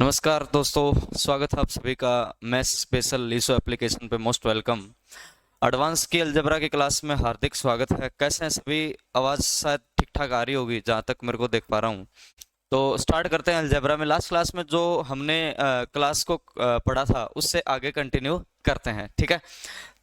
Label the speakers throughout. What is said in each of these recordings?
Speaker 1: नमस्कार दोस्तों, स्वागत है आप सभी का मैथ्स स्पेशल लीसो एप्लीकेशन पे। Most welcome. एडवांस की अलजेब्रा की क्लास में हार्दिक स्वागत है। कैसे हैं सभी? आवाज़ शायद ठीक ठाक आ रही होगी जहाँ तक मेरे को देख पा रहा हूँ। तो स्टार्ट करते हैं अलजेब्रा में। लास्ट क्लास में जो हमने क्लास को पढ़ा था उससे आगे कंटिन्यू करते हैं, ठीक है?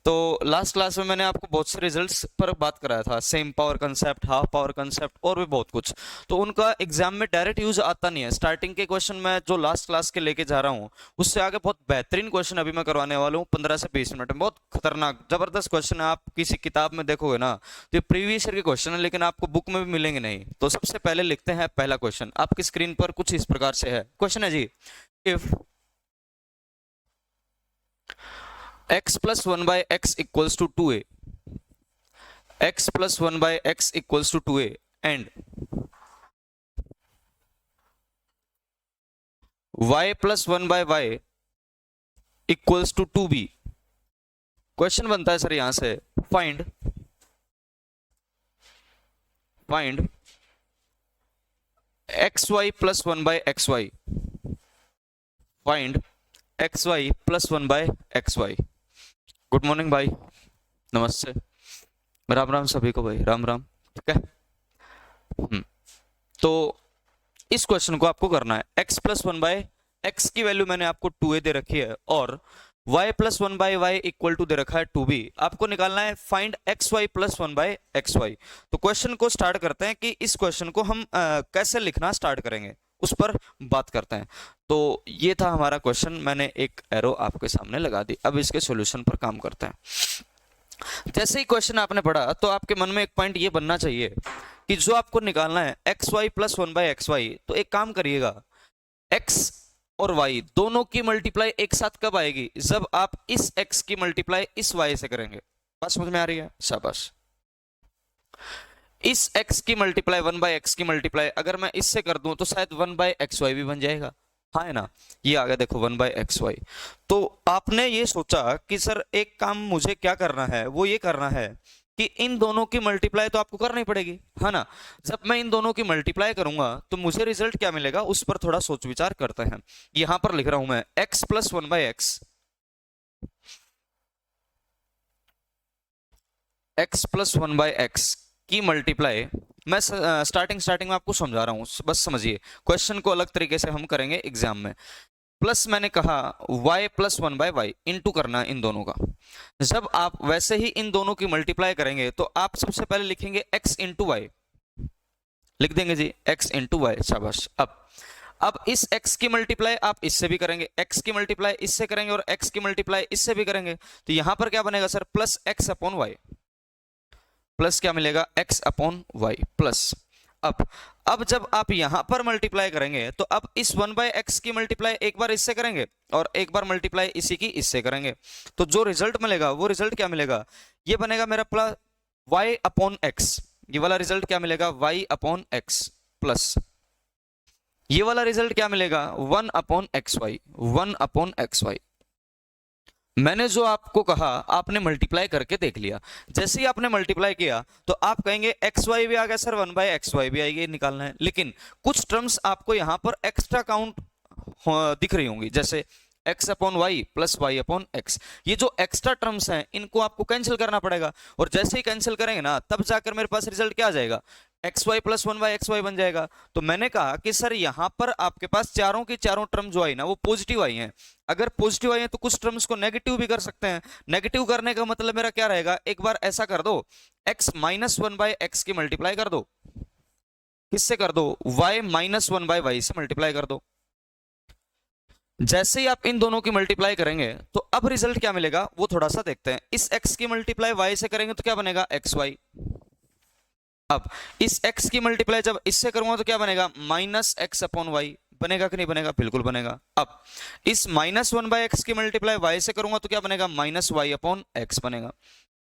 Speaker 1: तो लास्ट क्लास में मैंने आपको बहुत से रिजल्ट्स पर बात कराया था, same power concept, half power concept और भी बहुत कुछ। तो उनका एग्जाम में डायरेक्ट यूज आता नहीं है। स्टार्टिंग के क्वेश्चन मैं जो लास्ट क्लास के लेके जा रहा हूँ उससे आगे बहुत बेहतरीन क्वेश्चन अभी मैं करवाने वाला हूँ 15 से 20 मिनट में। बहुत खतरनाक जबरदस्त क्वेश्चन है। आप किसी किताब में देखोगे ना तो ये प्रीवियस ईयर के क्वेश्चन है, लेकिन आपको बुक में भी मिलेंगे नहीं। तो सबसे पहले लिखते हैं पहला क्वेश्चन। आपकी स्क्रीन पर कुछ इस प्रकार से है। क्वेश्चन है जी, if x plus 1 by x equals to 2a, x plus 1 by x equals to 2a and y plus 1 by y equals to 2b। Question बनता है सर यहां से, find xy plus 1 by xy, find xy plus 1 by xy। Good morning भाई, नमस्ते, राम राम सभी को भाई, राम राम। ठीक है। तो इस क्वेश्चन को आपको करना है। x प्लस 1 बाय एक्स की वैल्यू मैंने आपको 2a दे रखी है और y plus 1 by Y equal to दे रखा है 2b। आपको निकालना है find xy plus 1 by xy। तो क्वेश्चन को स्टार्ट करते हैं कि इस क्वेश्चन को हम कैसे लिखना स्टार्ट करेंगे उस पर बात करते हैं। तो ये था हमारा क्वेश्चन, मैंने एक एरो आपके सामने लगा दी। अब इसके सॉल्यूशन पर काम करते हैं। जैसे ही क्वेश्चन आपने पढ़ा तो आपके मन में एक पॉइंट ये बनना चाहिए कि जो आपको निकालना है x Y plus 1 by x y, तो एक काम करिएगा, x और y दोनों की मल्टीप्लाई एक साथ कब आएगी? जब आप इस x की मल्टीप्लाई इस y से करेंगे। बात समझ में आ रही है? शाबाश। इस x की मल्टीप्लाई 1 बाय एक्स की मल्टीप्लाई अगर मैं इससे कर दूं तो शायद 1 बाय एक्स वाई भी बन जाएगा। हाँ है ना? ये आ गया देखो 1 बाय एक्स वाई। तो आपने ये सोचा कि सर एक काम मुझे क्या करना है, वो ये करना है कि इन दोनों की मल्टीप्लाई तो आपको करनी पड़ेगी, है ना? जब मैं इन दोनों की मल्टीप्लाई करूंगा तो मुझे रिजल्ट क्या मिलेगा उस पर थोड़ा सोच विचार करते हैं। यहां पर लिख रहा हूं मैं x plus 1 by x, x plus 1 by x की मल्टीप्लाई। मैं स्टार्टिंग में आपको समझा रहा हूं, बस समझिए। क्वेश्चन को अलग तरीके से हम करेंगे एग्जाम में। प्लस मैंने कहा y plus 1 by Y, into करना है इन दोनों का। जब आप वैसे ही इन दोनों की मल्टीप्लाई करेंगे तो आप सबसे पहले लिखेंगे x इंटू वाई, लिख देंगे जी x इंटू वाई। शाबाश। अब इस x की मल्टीप्लाई आप इससे भी करेंगे, x की मल्टीप्लाई इससे करेंगे और x की मल्टीप्लाई इससे भी करेंगे। तो यहां पर क्या बनेगा sir? Plus x upon y. Plus क्या मिलेगा? x upon y plus. अब जब आप यहां पर मल्टीप्लाई करेंगे तो अब इस 1 बाय एक्स की मल्टीप्लाई एक बार इससे करेंगे और एक बार मल्टीप्लाई इसी की इससे करेंगे। तो जो रिजल्ट मिलेगा वो रिजल्ट क्या मिलेगा? ये बनेगा मेरा प्लस y अपॉन एक्स। ये वाला रिजल्ट क्या मिलेगा? y अपॉन एक्स प्लस ये वाला रिजल्ट क्या मिलेगा? 1 upon x y, 1 upon x y. मैंने जो आपको कहा आपने मल्टीप्लाई करके देख लिया। जैसे ही आपने मल्टीप्लाई किया तो आप कहेंगे एक्स वाई भी आ गया सर, 1 बाय एक्स वाई भी आएगी, निकालना है। लेकिन कुछ टर्म्स आपको यहां पर एक्स्ट्रा काउंट दिख रही होंगी, जैसे x upon y plus y upon x. ये जो एक्स्ट्रा टर्म्स हैं इनको आपको कैंसिल करना पड़ेगा, और जैसे ही कैंसिल करेंगे ना तब जाकर मेरे पास रिजल्ट क्या आ जाएगा? X Y plus 1 by x y बन जाएगा। तो मैंने कहा कि सर यहां पर आपके पास चारों की चारों टर्म जो आई ना वो पॉजिटिव आई हैं। अगर पॉजिटिव आई है तो कुछ टर्म्स को नेगेटिव भी कर सकते हैं। नेगेटिव करने का मतलब मेरा क्या रहेगा? एक बार ऐसा कर दो, x माइनस 1 बाय एक्स की मल्टीप्लाई कर दो, किससे कर दो? y माइनस 1 बाय वाई से मल्टीप्लाई कर दो। जैसे ही आप इन दोनों की मल्टीप्लाई करेंगे तो अब रिजल्ट क्या मिलेगा वो थोड़ा सा देखते हैं। इस x की मल्टीप्लाई y से करेंगे तो क्या बनेगा? xy। अब इस x की मल्टीप्लाई जब इससे करूंगा तो क्या बनेगा? Minus x upon y. बनेगा कि नहीं बनेगा? बिल्कुल बनेगा। अब इस माइनस 1 बाय एक्स की मल्टीप्लाई y से करूंगा तो क्या बनेगा? माइनस वाई अपॉन एक्स बनेगा।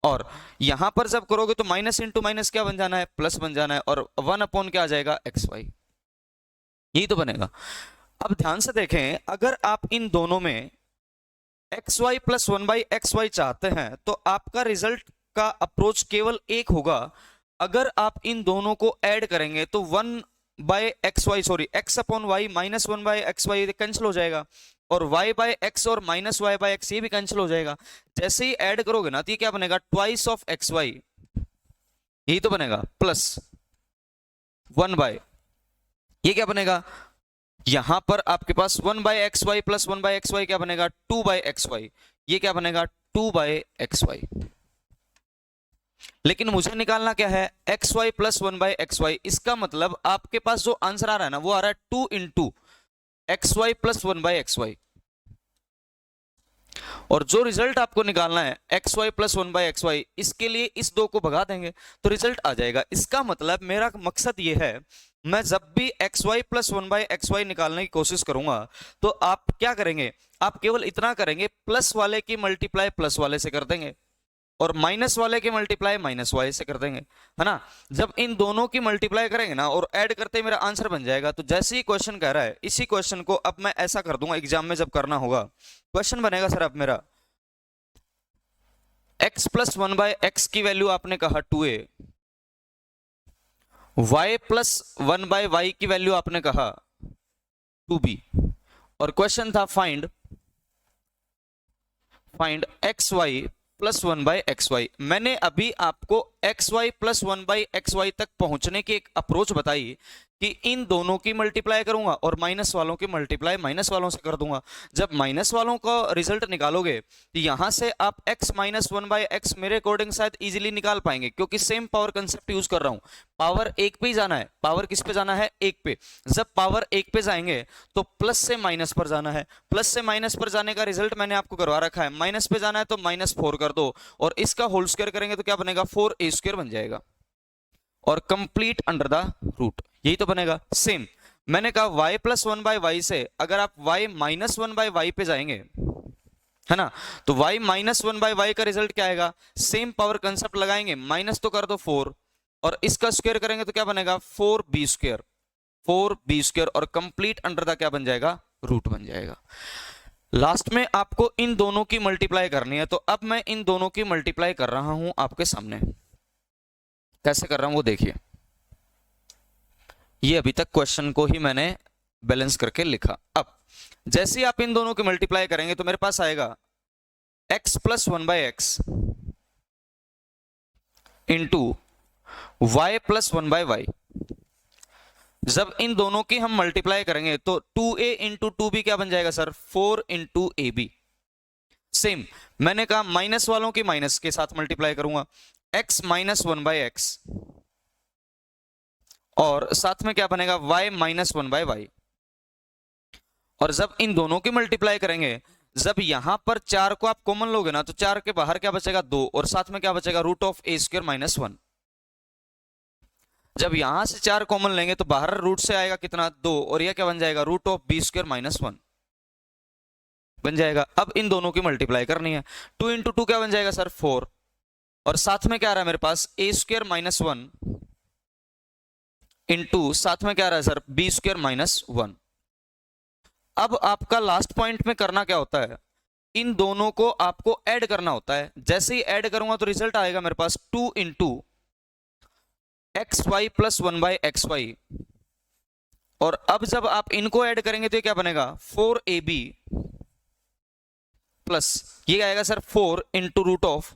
Speaker 1: और यहां पर जब करोगे तो माइनस इंटू माइनस क्या बन जाना है? प्लस बन जाना है, और 1 अपॉन क्या आ जाएगा? X y. यही तो बनेगा। अब ध्यान से देखें, अगर आप इन दोनों में x Y plus 1 by x y चाहते हैं तो आपका रिजल्ट का अप्रोच केवल एक होगा। अगर आप इन दोनों को ऐड करेंगे तो 1 by x y, sorry x upon y minus one by x y cancel हो जाएगा, और y बाय एक्स और माइनस वाई बाय एक्स ये भी कैंसिल हो जाएगा। जैसे ही ऐड करोगे ना तो ये क्या बनेगा, ट्वाइस ऑफ एक्स वाई, यही तो बनेगा, प्लस वन बाय, ये क्या बनेगा, यहां पर आपके पास one by x Y plus one by x Y क्या बनेगा, टू बाय एक्स वाई, ये क्या बनेगा, टू बाय एक्स वाई। लेकिन मुझे निकालना क्या है, x Y plus one by x y. इसका मतलब आपके पास जो आंसर आ रहा है ना वो आ रहा है two into x Y plus one by x y, और जो रिजल्ट आपको निकालना है x Y plus one by x y, इसके लिए इस दो को भगा देंगे तो रिजल्ट आ जाएगा। इसका मतलब मेरा मकसद ये है, मैं जब भी x Y plus one by x y निकालने की कोशिश करूंगा तो आप क्या करेंगे, आप केवल इतना करेंगे, प्लस वाले की मल्टीप्लाई प्लस वाले से कर देंगे और माइनस वाले की मल्टीप्लाई माइनस वाई से कर देंगे, है ना। जब इन दोनों की मल्टीप्लाई करेंगे ना और ऐड करते ही मेरा आंसर बन जाएगा। तो जैसे ही क्वेश्चन कह रहा है इसी क्वेश्चन को अब मैं ऐसा कर दूंगा, एग्जाम में जब करना होगा क्वेश्चन बनेगा सर अब मेरा x plus one by x की वैल्यू आपने कहा 2a, y plus one by y की वैल्यू आपने कहा 2b, और क्वेश्चन था find x Y plus one by x y. मैंने अभी आपको x Y plus one by x y तक पहुंचने की एक अप्रोच बताई कि इन दोनों की मल्टीप्लाई करूंगा और माइनस वालों की मल्टीप्लाई माइनस वालों से कर दूंगा। जब माइनस वालों का रिजल्ट निकालोगे तो यहां से आप x minus one by x मेरे अकॉर्डिंग शायद इजीली निकाल पाएंगे, क्योंकि सेम पावर कंसेप्ट यूज कर रहा हूं। पावर एक पे ही जाना है, पावर किस पे जाना है, एक पे। जब पावर एक पे जाएंगे तो प्लस से माइनस पर जाना है, प्लस से माइनस पर जाने का रिजल्ट मैंने आपको करवा रखा है। माइनस पे जाना है तो माइनस 4 कर दो और इसका होल स्क्वायर करेंगे तो क्या बनेगा, 4a² बन जाएगा, और कंप्लीट अंडर द रूट, यही तो बनेगा। सेम मैंने कहा y plus one by y से अगर आप y minus one by y पे जाएंगे, है ना, तो y minus one by y का रिजल्ट क्या आएगा, सेम पावर कंसेप्ट लगाएंगे, माइनस तो कर दो 4 और इसका स्क्वायर करेंगे तो क्या बनेगा 4b² और कंप्लीट अंडर द क्या बन जाएगा, रूट बन जाएगा। लास्ट में आपको इन दोनों की मल्टीप्लाई करनी है, तो अब मैं इन दोनों की मल्टीप्लाई कर रहा हूं आपके सामने। कैसे कर रहा हूं वो देखिए। ये अभी तक क्वेश्चन को ही मैंने बैलेंस करके लिखा। अब जैसे ही आप इन दोनों की मल्टीप्लाई करेंगे तो मेरे पास आएगा x plus one by x into Y plus one by y. जब इन दोनों की हम मल्टीप्लाई करेंगे तो 2a इंटू 2b क्या बन जाएगा सर, 4 इंटू ab। सेम मैंने कहा माइनस वालों की माइनस के साथ मल्टीप्लाई करूंगा, x minus one by x और साथ में क्या बनेगा y minus one by y. और जब इन दोनों की मल्टीप्लाई करेंगे, जब यहां पर 4 को आप कॉमन लोगे ना तो 4 के बाहर क्या बचेगा 2 और साथ में क्या बचेगा रूट ऑफ a² माइनस 1। जब यहां से 4 कॉमन लेंगे तो बाहर रूट से आएगा कितना 2 और यह क्या बन जाएगा रूट ऑफ b² माइनस 1 बन जाएगा। अब इन दोनों की मल्टीप्लाई करनी है, 2 इंटू 2 क्या बन जाएगा सर 4 और साथ में क्या आ रहा है मेरे पास a² माइनस 1 इंटू साथ में क्या आ रहा है सर b² माइनस 1। अब आपका लास्ट पॉइंट में करना क्या होता है, इन दोनों को आपको ऐड करना होता है। जैसे ही ऐड करूंगा तो रिजल्ट आएगा मेरे पास 2 into x Y plus one by x y, और अब जब आप इनको ऐड करेंगे तो ये क्या बनेगा 4ab प्लस ये आएगा sir 4 into root of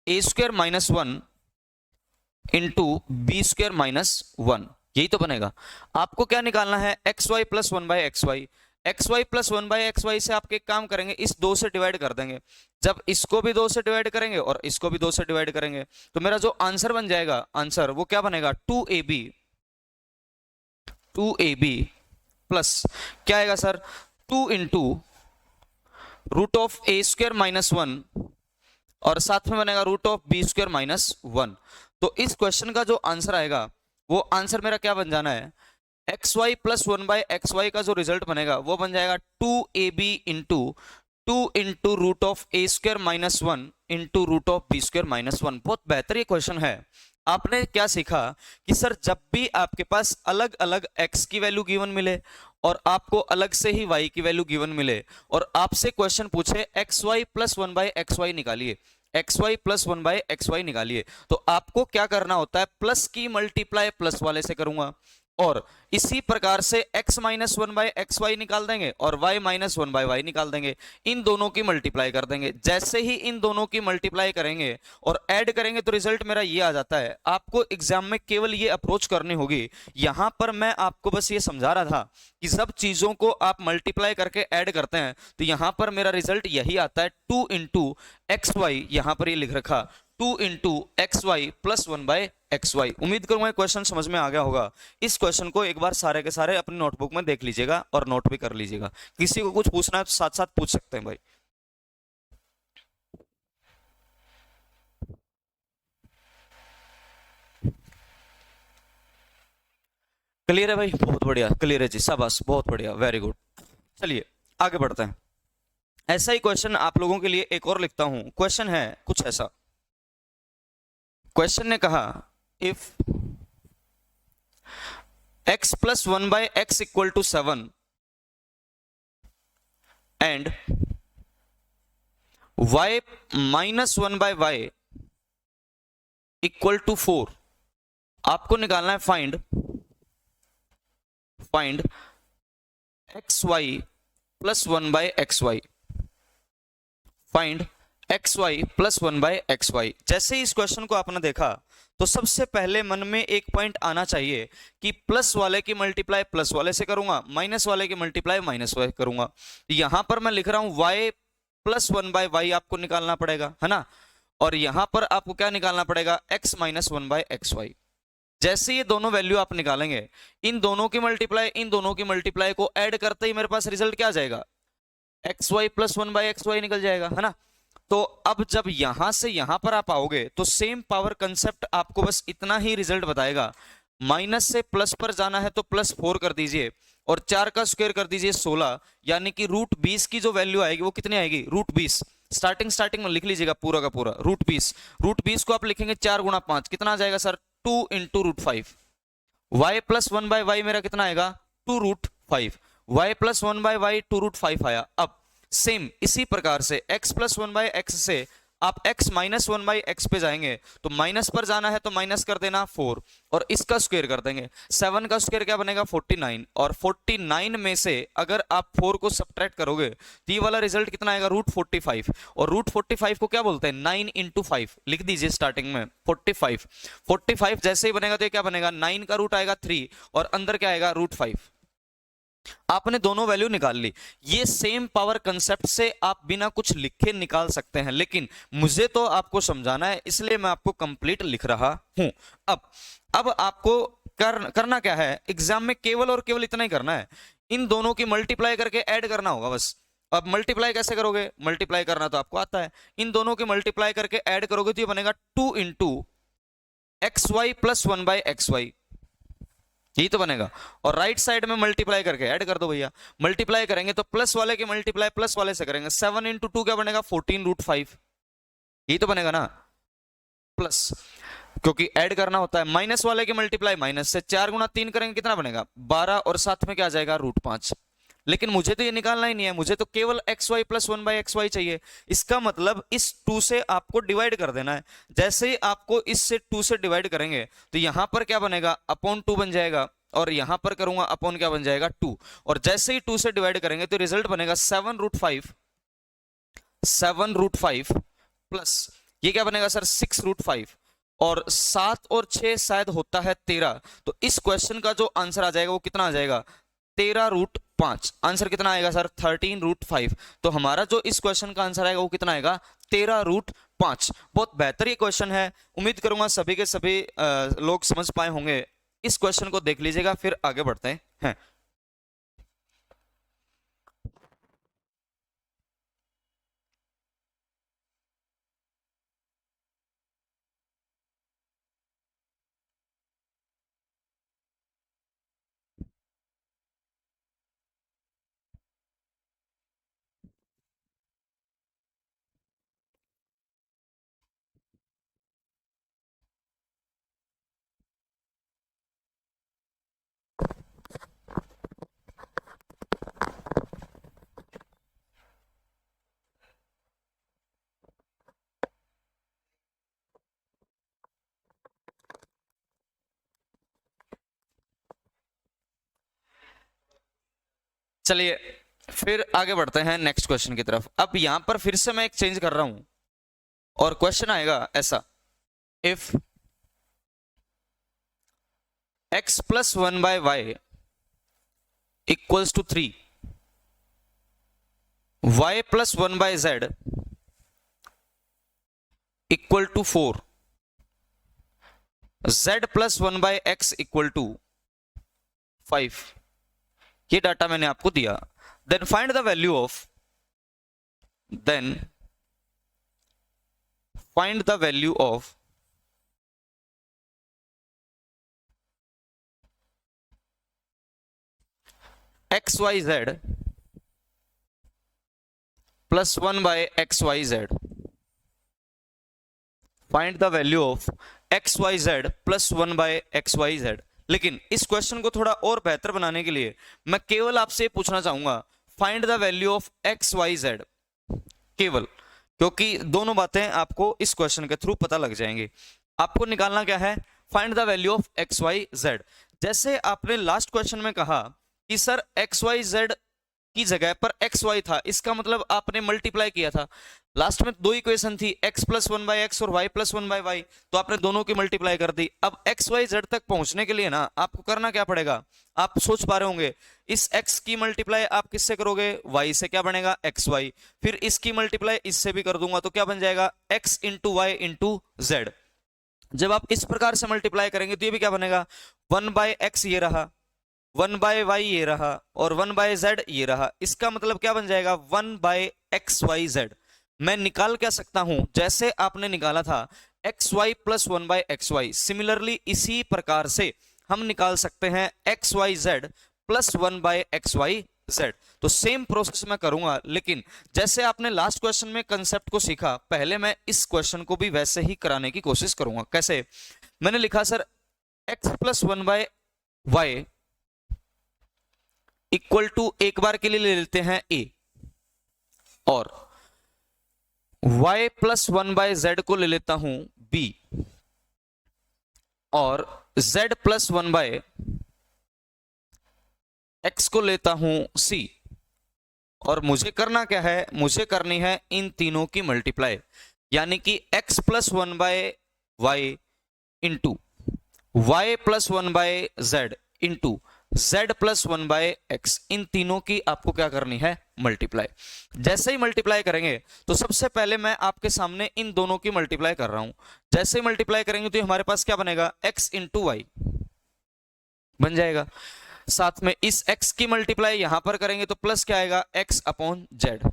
Speaker 1: a² minus 1 into b² minus 1, यही तो बनेगा। आपको क्या निकालना है x Y plus one by x y. X Y plus one by x y से आप एक काम करेंगे, इस 2 से डिवाइड कर देंगे। जब इसको भी 2 से डिवाइड करेंगे और इसको भी 2 से डिवाइड करेंगे तो मेरा जो आंसर बन जाएगा, आंसर वो क्या बनेगा 2ab प्लस क्या आएगा sir 2 into root of a² minus 1 और साथ में बनेगा रूट ऑफ b² माइनस 1। तो इस क्वेश्चन का जो आंसर आएगा वो आंसर मेरा क्या बन जाना है, x Y plus one by x y का जो रिजल्ट बनेगा वो बन जाएगा 2ab into 2 into root of a² minus 1 into root of b² minus 1। बहुत बेहतर ये क्वेश्चन है। आपने क्या सीखा कि सर जब भी आपके पास अलग अलग x की वैल्यू गिवन मिले और आपको अलग से ही y की वैल्यू गिवन मिले और आपसे क्वेश्चन पूछे X Y plus one by x Y निकालिए, X Y plus one by x Y निकालिए, तो आपको क्या करना होता है, प्लस की मल्टीप्लाई प्लस वाले से करूंगा और इसी प्रकार से x minus one by x y निकाल देंगे और y minus one by y निकाल देंगे। इन दोनों की मल्टीप्लाई कर देंगे। जैसे ही इन दोनों की मल्टीप्लाई करेंगे और ऐड करेंगे तो रिजल्ट मेरा ये आ जाता है। आपको एग्जाम में केवल ये अप्रोच करनी होगी। यहां पर मैं आपको बस ये समझा रहा था कि सब चीजों को आप मल्टीप्लाई करके ऐड करते हैं तो यहां पर मेरा रिजल्ट यही आता है, 2 इंटू एक्स वाई, यहां पर ये लिख रखा 2 into x Y plus one by x y. उम्मीद करूंगा क्वेश्चन समझ में आ गया होगा। इस क्वेश्चन को एक बार सारे के सारे अपनी नोटबुक में देख लीजिएगा और नोट भी कर लीजिएगा। किसी को कुछ पूछना है तो साथ साथ पूछ सकते हैं भाई। क्लियर है भाई? बहुत बढ़िया, क्लियर है जी, शाबाश, बहुत बढ़िया, वेरी गुड। चलिए आगे बढ़ते हैं। ऐसा ही क्वेश्चन आप लोगों के लिए एक और लिखता हूं। क्वेश्चन है कुछ ऐसा। क्वेश्चन ने कहा if x plus one by x equal to 7 and y minus one by Y equal to 4, आपको निकालना है find x Y plus one by x y. Find x Y plus one by x y. जैसे ही इस question को आपने देखा तो सबसे पहले मन में एक पॉइंट आना चाहिए कि प्लस वाले की मल्टीप्लाई प्लस वाले से करूंगा, माइनस वाले की मल्टीप्लाई माइनस वाले करूंगा। यहां पर मैं लिख रहा हूं y plus one by y आपको निकालना पड़ेगा, है ना। और यहां पर आपको क्या निकालना पड़ेगा, x minus one by x y. जैसे ये दोनों वैल्यू आप निकालेंगे, इन दोनों की मल्टीप्लाई को ऐड करते ही मेरे पास रिजल्ट क्या आ जाएगा, x Y plus one by x y निकल जाएगा, है ना। तो अब जब यहां से यहां पर आप आओगे तो सेम पावर कंसेप्ट आपको बस इतना ही रिजल्ट बताएगा। माइनस से प्लस पर जाना है तो प्लस 4 कर दीजिए और 4 का स्क्वायर कर दीजिए 16, यानी कि रूट 20 की जो वैल्यू आएगी वो कितनी आएगी, रूट 20। स्टार्टिंग में लिख लीजिएगा पूरा का पूरा रूट 20 को आप लिखेंगे 4 गुणा 5, कितना आ जाएगा sir, 2 into root 5। y plus one by y मेरा कितना आएगा, 2 root 5। y plus one by y 2 root 5 आया। अब सेम इसी प्रकार से x plus one by x से आप x minus one by x पे जाएंगे तो माइनस पर जाना है तो माइनस कर देना 4 और इसका स्क्वायर कर देंगे। 7 का स्क्वायर क्या बनेगा, 49, और 49 में से अगर आप 4 को सब्ट्रैक्ट करोगे तो ये वाला रिजल्ट कितना आएगा, रूट 45। और रूट 45 को क्या बोलते हैं, 9 इंटू 5। लिख दीजिए स्टार्टिंग में 45 जैसे ही बनेगा तो ये क्या बनेगा, 9 का रूट आएगा 3 और अंदर क्या आएगा, रूट 5। आपने दोनों वैल्यू निकाल ली। ये सेम पावर कंसेप्ट से आप बिना कुछ लिखे निकाल सकते हैं, लेकिन मुझे तो आपको समझाना है इसलिए मैं आपको कंप्लीट लिख रहा हूं। अब आपको करना क्या है, एग्जाम में केवल और केवल इतना ही करना है, इन दोनों की मल्टीप्लाई करके ऐड करना होगा बस। अब मल्टीप्लाई कैसे करोगे, मल्टीप्लाई करना तो आपको आता है, इन दोनों की मल्टीप्लाई करके ऐड करोगे तो ये बनेगा 2 into x Y plus one by x y, यही तो बनेगा। और राइट साइड में मल्टीप्लाई करके ऐड कर दो भैया। मल्टीप्लाई करेंगे तो प्लस वाले की मल्टीप्लाई प्लस वाले से करेंगे, 7 इंटू 2 क्या बनेगा, 14 रूट 5, यही तो बनेगा ना। प्लस क्योंकि ऐड करना होता है, माइनस वाले की मल्टीप्लाई माइनस से 4 गुना 3 करेंगे कितना बनेगा, 12, और साथ में क्या आ जाएगा, रूट 5। लेकिन मुझे तो ये निकालना ही नहीं है, मुझे तो केवल x Y plus one by x y चाहिए। इसका मतलब इस 2 से आपको डिवाइड कर देना है। जैसे ही आपको इससे 2 से डिवाइड करेंगे तो यहां पर क्या बनेगा, अपॉन 2 बन जाएगा, और यहां पर करूंगा अपॉन क्या बन जाएगा, 2। और जैसे ही 2 से डिवाइड करेंगे तो रिजल्ट बनेगा 7 रूट 5 प्लस ये क्या बनेगा सर, 6 रूट 5, और 7 और 6 शायद होता है 13। तो इस क्वेश्चन का जो आंसर आ जाएगा वो कितना आ जाएगा, 13 रूट 5। आंसर कितना आएगा सर, 13 रूट 5। तो हमारा जो इस क्वेश्चन का आंसर आएगा वो कितना आएगा, 13 रूट 5। बहुत बेहतर ये क्वेश्चन है, उम्मीद करूंगा सभी के सभी लोग समझ पाए होंगे। इस क्वेश्चन को देख लीजिएगा, फिर आगे बढ़ते हैं। चलिए फिर आगे बढ़ते हैं नेक्स्ट क्वेश्चन की तरफ। अब यहां पर फिर से मैं एक चेंज कर रहा हूं और क्वेश्चन आएगा ऐसा, if x plus 1 by y equals to 3, y plus 1 by z equal to 4, z plus 1 by x equal to 5, ये डाटा मैंने आपको दिया। Then find the value of x y z plus 1 by x y z. Find the value of x y z plus 1 by x y z. लेकिन इस question को थोड़ा और बेहतर बनाने के लिए मैं केवल आपसे पूछना चाहूंगा, find the value of x y z केवल, क्योंकि दोनों बातें आपको इस क्वेश्चन के थ्रू पता लग जाएंगी। आपको निकालना क्या है, find the value of x y z. जैसे आपने लास्ट क्वेश्चन में कहा कि सर एक्स वाई जेड की जगह पर एक्स वाई था, इसका मतलब आपने मल्टीप्लाई किया था। लास्ट में दो इक्वेशन थी, x प्लस 1 बाई एक्स और y प्लस 1 बाई वाई, तो आपने दोनों की मल्टीप्लाई कर दी। अब एक्स वाई जेड तक पहुंचने के लिए ना आपको करना क्या पड़ेगा, आप सोच पा रहे होंगे, इस x की मल्टीप्लाई आप किससे करोगे, y से, क्या बनेगा एक्स वाई, फिर इसकी मल्टीप्लाई इससे भी कर दूंगा तो क्या बन जाएगा x into y into z. जब आप इस प्रकार से मल्टीप्लाई करेंगे तो ये भी क्या बनेगा, 1 बाय एक्स ये रहा, 1 बाय वाई ये रहा और 1 बाय जेड ये रहा। इसका मतलब क्या बन जाएगा 1 बाय एक्स वाई जेड। मैं निकाल क्या सकता हूं, जैसे आपने निकाला था x Y plus 1 by x y, similarly इसी प्रकार से हम निकाल सकते हैं x y z plus 1 by x y z. तो सेम प्रोसेस मैं करूंगा, लेकिन जैसे आपने लास्ट क्वेश्चन में कंसेप्ट को सीखा, पहले मैं इस क्वेश्चन को भी वैसे ही कराने की कोशिश करूंगा। कैसे, मैंने लिखा sir x plus 1 by Y equal to, एक बार के लिए ले लेते हैं a, और y प्लस 1 बाय जेड को ले लेता हूं b, और z प्लस 1 बाय x को लेता हूं c। और मुझे करना क्या है, मुझे करनी है इन तीनों की मल्टीप्लाई, यानी कि x plus 1 by Y into Y plus 1 by Z into z plus 1 by X, इन तीनों की आपको क्या करनी है, मल्टीप्लाई। जैसे ही मल्टीप्लाई करेंगे तो सबसे पहले मैं आपके सामने इन दोनों की मल्टीप्लाई कर रहा हूं। जैसे ही मल्टीप्लाई करेंगे तो हमारे पास क्या बनेगा, x इंटू वाई बन जाएगा। साथ में इस x की मल्टीप्लाई यहां पर करेंगे तो प्लस क्या आएगा, x अपॉन जेड।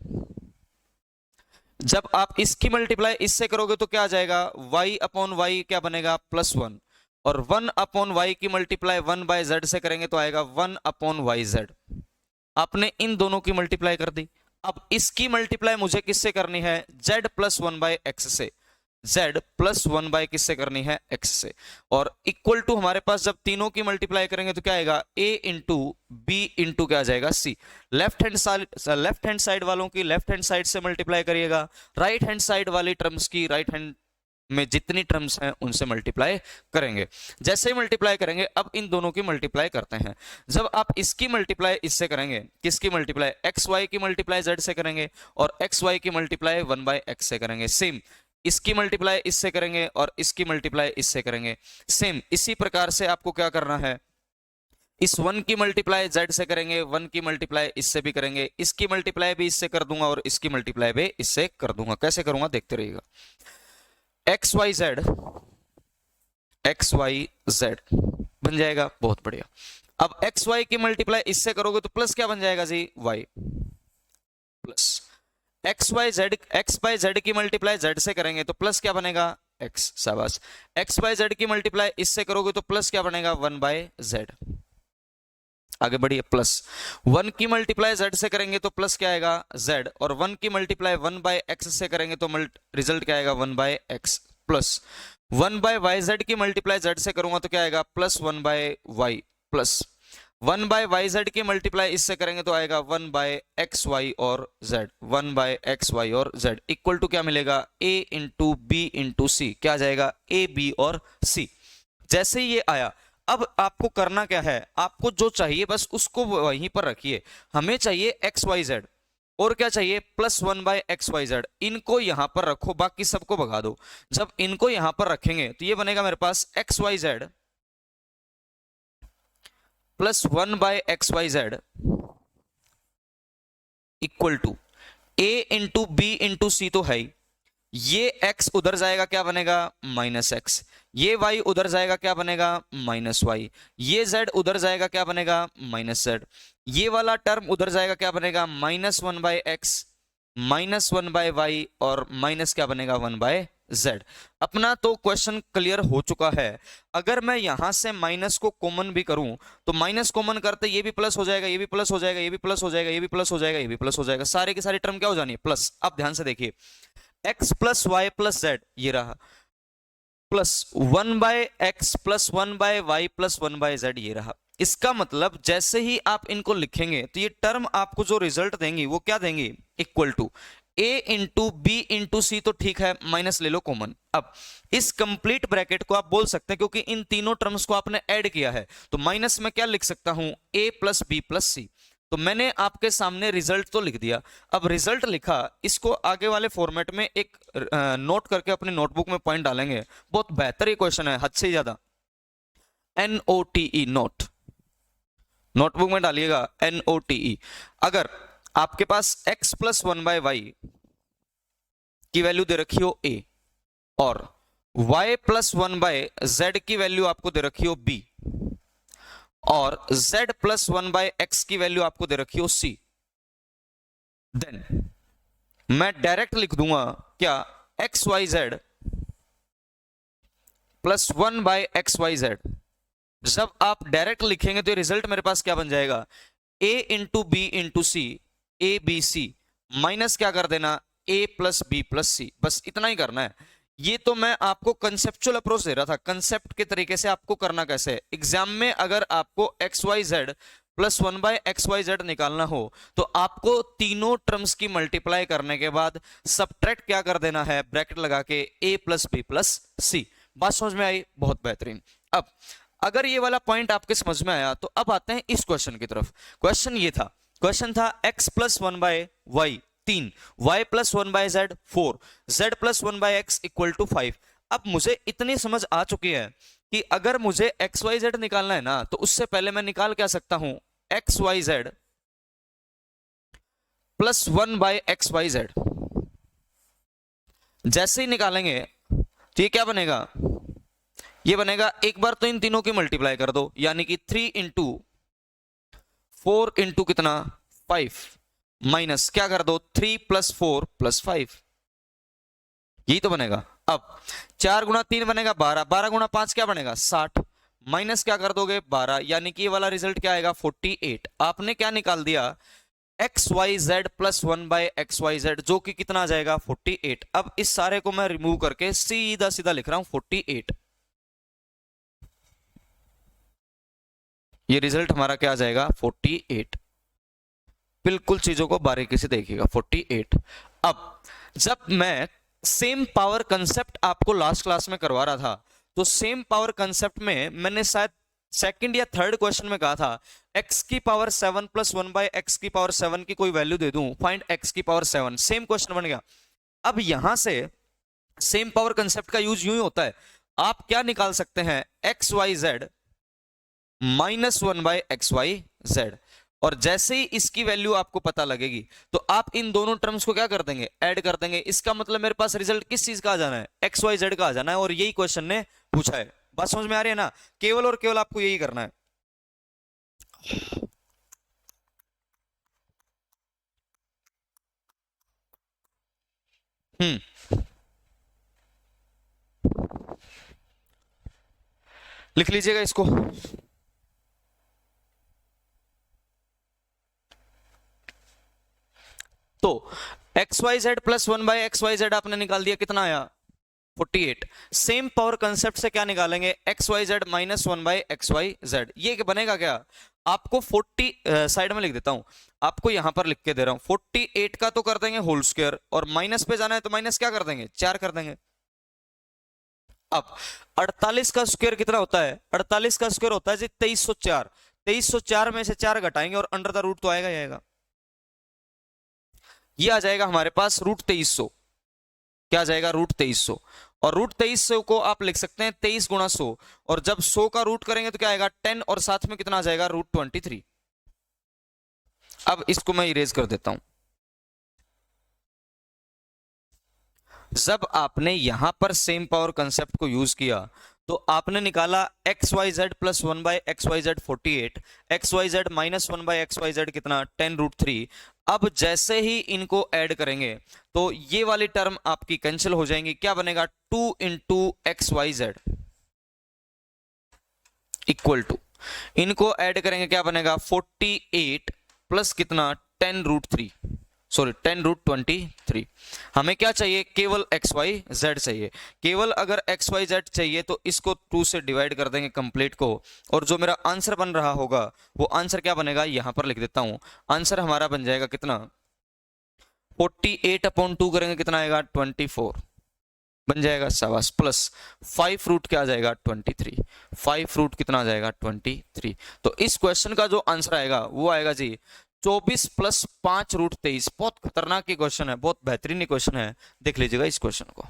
Speaker 1: जब आप इसकी मल्टीप्लाई इससे करोगे तो क्या आ जाएगा, y अपॉन वाई क्या बनेगा, प्लस 1, और 1 अपॉन वाई की मल्टीप्लाई 1 बाय जेड से करेंगे तो आएगा 1 अपॉन वाई जेड। आपने इन दोनों की मल्टीप्लाई कर दी। अब इसकी मल्टीप्लाई मुझे किससे करनी है, z प्लस 1 बाय एक्स से, z प्लस 1 बाय किससे करनी है, x से, और इक्वल टू हमारे पास जब तीनों की मल्टीप्लाई करेंगे तो क्या आएगा, a इंटू बी इंटू क्या आ जाएगा, c। लेफ्ट हैंड साइड वालों की लेफ्ट हैंड साइड से मल्टीप्लाई करिएगा, राइट हैंड साइड वाली टर्म्स की राइट हैंड में जितनी टर्म्स हैं उनसे मल्टीप्लाई करेंगे। जैसे ही मल्टीप्लाई करेंगे, अब इन दोनों की मल्टीप्लाई करते हैं। जब आप इसकी मल्टीप्लाई इससे करेंगे, किसकी मल्टीप्लाई, एक्स वाई की मल्टीप्लाई जेड से करेंगे, और एक्स वाई की मल्टीप्लाई 1 बाय एक्स से करेंगे। सेम इसकी मल्टीप्लाई इससे करेंगे और इसकी मल्टीप्लाई इससे करेंगे। सेम इसी प्रकार से आपको क्या करना है, इस 1 की मल्टीप्लाई z से करेंगे, 1 की मल्टीप्लाई इससे भी करेंगे, इसकी मल्टीप्लाई भी इससे कर दूंगा और इसकी मल्टीप्लाई भी इससे कर दूंगा। कैसे करूंगा देखते रहिएगा, एक्स वाई जेड बन जाएगा, बहुत बढ़िया। अब एक्स वाई की मल्टीप्लाई इससे करोगे तो प्लस क्या बन जाएगा जी, Y, plus X by Z की मल्टीप्लाई जेड से करेंगे तो प्लस क्या बनेगा, एक्स। शाबाश। एक्स बाय जेड की मल्टीप्लाई इससे करोगे तो प्लस क्या बनेगा, 1 बाय जेड। आगे बढ़िए, प्लस 1 की मल्टीप्लाई z से करेंगे तो प्लस क्या आएगा, z, और 1 की मल्टीप्लाई 1 बाय x से करेंगे तो रिजल्ट क्या आएगा, 1 by x, plus 1 by y z की मल्टीप्लाई z से करूंगा तो क्या आएगा, plus 1 by y, plus 1 by y z की मल्टीप्लाई इससे करेंगे तो आएगा 1 बाय एक्स वाई और z, 1 बाय एक्स वाई और z इक्वल टू क्या मिलेगा, a into B into c, क्या आ जाएगा, a b और c। जैसे ही ये आया, अब आपको करना क्या है, आपको जो चाहिए बस उसको वहीं पर रखिए। हमें चाहिए एक्स वाई जेड, और क्या चाहिए, प्लस 1/xyz। इनको यहां पर रखो, बाकी सबको भगा दो। जब इनको यहां पर रखेंगे तो ये बनेगा मेरे पास xyz plus 1/xyz equal to a into B into C तो है ही, ये x उधर जाएगा क्या बनेगा, माइनस एक्स, ये y उधर जाएगा क्या बनेगा, माइनस वाई, ये z उधर जाएगा क्या बनेगा, माइनस जेड, ये वाला टर्म उधर जाएगा क्या बनेगा, -1/x -1/y, और माइनस क्या बनेगा, 1/z। अपना तो क्वेश्चन क्लियर हो चुका है। अगर मैं यहां से माइनस को कॉमन भी करूं तो माइनस कॉमन करते ये भी प्लस हो जाएगा, ये भी प्लस हो जाएगा, ये भी प्लस हो जाएगा, ये भी प्लस हो जाएगा, ये भी प्लस हो जाएगा, सारे की सारी टर्म क्या हो जानी है, प्लस। अब ध्यान से देखिए, x plus y plus z ये रहा, plus 1/x plus 1/y plus 1/z ये रहा। इसका मतलब जैसे ही आप इनको लिखेंगे तो ये टर्म आपको जो रिजल्ट देंगी वो क्या देंगी, equal to a into B into C, तो ठीक है माइनस ले लो कॉमन। अब इस कंप्लीट ब्रैकेट को आप बोल सकते हैं, क्योंकि इन तीनों टर्म्स को आपने ऐड किया है, तो माइनस में क्या लिख सकता हूं, a प्लस बी प्लस सी। तो मैंने आपके सामने रिजल्ट तो लिख दिया। अब रिजल्ट लिखा, इसको आगे वाले फॉर्मेट में एक नोट करके अपनी नोटबुक में पॉइंट डालेंगे। बहुत बेहतर ये क्वेश्चन है, हद से ज्यादा। NOTE नोट, नोटबुक में डालिएगा NOTE। अगर आपके पास x प्लस 1/y की वैल्यू दे रखी हो a, और y प्लस 1/z की वैल्यू आपको दे रखी हो b, और z प्लस 1/x की वैल्यू आपको दे रखी हो c, देन मैं डायरेक्ट लिख दूंगा क्या, xyz प्लस 1/xyz। जब आप डायरेक्ट लिखेंगे तो रिजल्ट मेरे पास क्या बन जाएगा, a into B into c, a b C, minus क्या कर देना, a plus B plus c, बस इतना ही करना है। ये तो मैं आपको कंसेप्चुअल अप्रोच दे रहा था, कंसेप्ट के तरीके से आपको करना कैसे है। एग्जाम में अगर आपको xyz प्लस 1/xyz निकालना हो तो आपको तीनों टर्म्स की मल्टीप्लाई करने के बाद सबट्रैक्ट क्या कर देना है, ब्रैकेट लगा के a प्लस बी प्लस सी। बात समझ में आई, बहुत बेहतरीन। अब अगर ये वाला पॉइंट आपके समझ में आया तो अब आते हैं इस क्वेश्चन की तरफ। क्वेश्चन ये था, क्वेश्चन था x plus 1/y 3, y plus 1/z 4, z plus 1/x equal to 5। अब मुझे इतनी समझ आ चुकी है कि अगर मुझे xyz निकालना है ना, तो उससे पहले मैं निकाल क्या सकता हूं, xyz प्लस 1/xyz। जैसे ही निकालेंगे तो ये क्या बनेगा, ये बनेगा, एक बार तो इन तीनों की मल्टीप्लाई कर दो, यानी कि 3 इंटू 4 इंटू कितना, 5, माइनस क्या कर दो, 3 प्लस 4 प्लस 5, यही तो बनेगा। अब 4 गुणा 3 बनेगा 12, 12 गुणा 5 क्या बनेगा, 60, माइनस क्या कर दोगे 12, यानी कि ये वाला रिजल्ट क्या आएगा, 48। आपने क्या निकाल दिया, xyz प्लस 1/xyz, जो कि कितना आ जाएगा, 48। अब इस सारे को मैं रिमूव करके सीधा सीधा लिख रहा हूं 48। ये रिजल्ट हमारा क्या आ जाएगा, 48। बिल्कुल चीजों को बारीकी से देखिएगा, 48। अब जब मैं सेम पावर कंसेप्ट आपको लास्ट क्लास में करवा रहा था, तो सेम पावर कंसेप्ट में मैंने शायद सेकंड या थर्ड क्वेश्चन में कहा था, x की पावर 7 प्लस 1/x की पावर 7 की कोई वैल्यू दे दूं, फाइंड x की पावर 7। सेम क्वेश्चन बन गया। अब यहां से सेम पावर कंसेप्ट का यूज यूं ही होता है, आप क्या निकाल सकते हैं, xyz माइनस 1/xyz, और जैसे ही इसकी वैल्यू आपको पता लगेगी तो आप इन दोनों टर्म्स को क्या कर देंगे, ऐड कर देंगे। इसका मतलब मेरे पास रिजल्ट किस चीज का आ जाना है, xyz का आ जाना है, और यही क्वेश्चन ने पूछा है। बात समझ में आ रही है ना, केवल और केवल आपको यही करना है। लिख लीजिएगा इसको। तो xyz प्लस 1/xyz आपने निकाल दिया, कितना आया, 48। सेम पावर कंसेप्ट से क्या निकालेंगे, xyz माइनस 1/xyz। ये बनेगा क्या, आपको 40 साइड में लिख देता हूं, आपको यहां पर लिख के दे रहा हूं, 48 का तो कर देंगे होल स्क्वायर, और माइनस पे जाना है तो माइनस क्या कर देंगे, 4 कर देंगे। अब 48 का स्क्वायर कितना होता है? 48 का स्क्वायर होता है जी 2304। 2304 में से 4 घटाएंगे और अंडर द रूट तो आएगा ही आएगा। ये आ जाएगा हमारे पास रूट 2300। क्या आ जाएगा? रूट 2300। और रूट 2300 को आप लिख सकते हैं 23 गुणा 100। और जब 100 का रूट करेंगे तो क्या आएगा? 10 और साथ में कितना आ जाएगा? रूट 23। अब इसको मैं इरेज कर देता हूं। जब आपने यहां पर सेम पावर कंसेप्ट को यूज किया तो आपने निकाला x y z plus 1/xyz 48, x y z minus 1/xyz कितना? 10√3। अब जैसे ही इनको ऐड करेंगे तो ये वाली टर्म आपकी कैंसिल हो जाएंगी। क्या बनेगा? 2 into x y z equal to, इनको ऐड करेंगे क्या बनेगा? 48 प्लस कितना? 10√3, सॉरी 10√23। हमें क्या चाहिए? केवल एक्स वाई जेड चाहिए। केवल अगर एक्स वाई जेड चाहिए तो इसको 2 से डिवाइड कर देंगे कंप्लीट को, और जो मेरा आंसर बन रहा होगा वो आंसर क्या बनेगा? यहां पर लिख देता हूं। आंसर हमारा बन जाएगा कितना? 48/2 करेंगे कितना आएगा? 24 बन जाएगा। शाबाश। प्लस 5 रूट क्या आ जाएगा? 23। 5 रूट कितना आ जाएगा? 23। तो इस क्वेश्चन का जो आंसर आएगा वो आएगा जी 24 प्लस 5√23। बहुत खतरनाक क्वेश्चन है, बहुत बेहतरीन क्वेश्चन है। देख लीजिएगा इस क्वेश्चन को।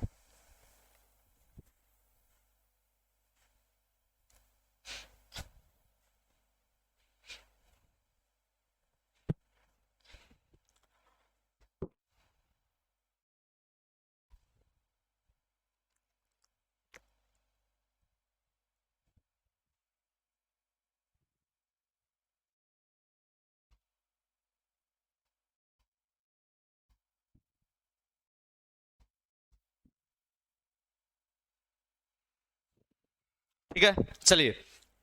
Speaker 1: ठीक है, चलिए।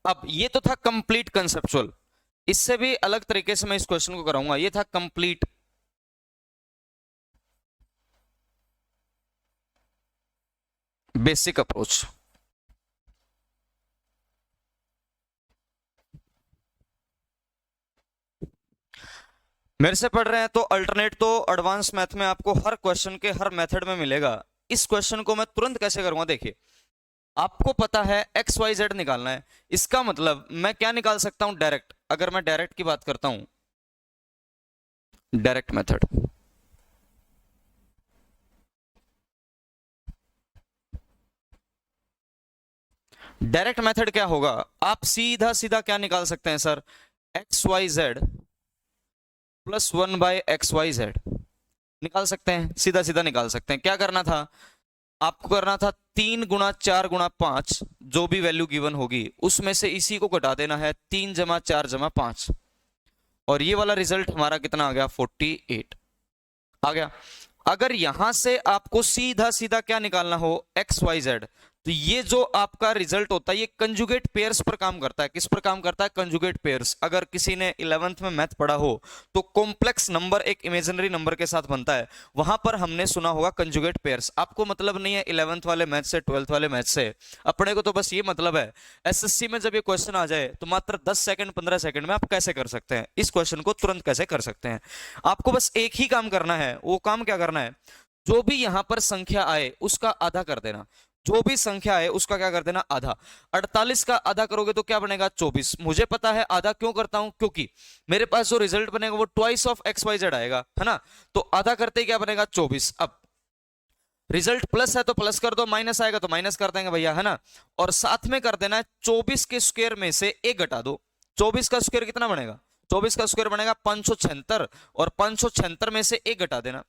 Speaker 1: अब ये तो था कंप्लीट कंसेप्चुअल। इससे भी अलग तरीके से मैं इस क्वेश्चन को कराऊंगा। ये था कंप्लीट बेसिक अप्रोच। मेरे से पढ़ रहे हैं तो अल्टरनेट तो एडवांस मैथ में आपको हर क्वेश्चन के हर मेथड में मिलेगा। इस क्वेश्चन को मैं तुरंत कैसे करूंगा? देखिए, आपको पता है एक्स वाई जेड निकालना है। इसका मतलब मैं क्या निकाल सकता हूं? डायरेक्ट। अगर मैं डायरेक्ट की बात करता हूं, डायरेक्ट मेथड, डायरेक्ट मेथड क्या होगा? आप सीधा सीधा क्या निकाल सकते हैं sir? X y z plus 1/xyz निकाल सकते हैं। सीधा सीधा निकाल सकते हैं। क्या करना था आपको? करना था 3 गुणा 4 गुणा 5, जो भी वैल्यू गिवन होगी उसमें से इसी को घटा देना है। 3 जमा 4 जमा 5, और ये वाला रिजल्ट हमारा कितना आ गया? 48 आ गया। अगर यहां से आपको सीधा सीधा क्या निकालना हो? एक्स वाई जेड, तो ये जो आपका रिजल्ट होता है ये कंजुगेट पेयर्स पर काम करता है। किस पर काम करता है? Conjugate pairs. अगर किसी ने 11th में मैथ पढ़ा हो तो कॉम्प्लेक्स नंबर एक इमेजिनरी नंबर के साथ बनता है, वहां पर हमने सुना होगा कंजुगेट पेयर्स। आपको मतलब नहीं है 11th वाले मैथ से, 12th वाले मैथ से, अपने को तो बस ये मतलब है एसएससी में जब ये क्वेश्चन आ जाए तो मात्र 10 सेकंड 15 सेकंड में आप कैसे कर सकते हैं इस क्वेश्चन को, तुरंत कैसे कर सकते हैं। आपको बस एक ही काम करना है। वो काम क्या करना है? जो भी यहां पर संख्या आए उसका आधा कर देना। जो भी संख्या है उसका क्या कर देना? आधा। 48 का आधा करोगे तो क्या बनेगा? 24। मुझे पता है आधा क्यों करता हूं, क्योंकि मेरे पास जो रिजल्ट बनेगा वो twice of x y z आएगा, है ना। तो आधा करते ही क्या बनेगा? 24। अब रिजल्ट प्लस है तो प्लस कर दो, माइनस आएगा तो माइनस कर देंगे भैया, है ना। और साथ में कर देना है 24 के स्क्वायर में से एक घटा दो। 24 का स्क्वायर कितना बनेगा? 24 का स्क्वायर बनेगा 576, और 576 में से एक घटा देना।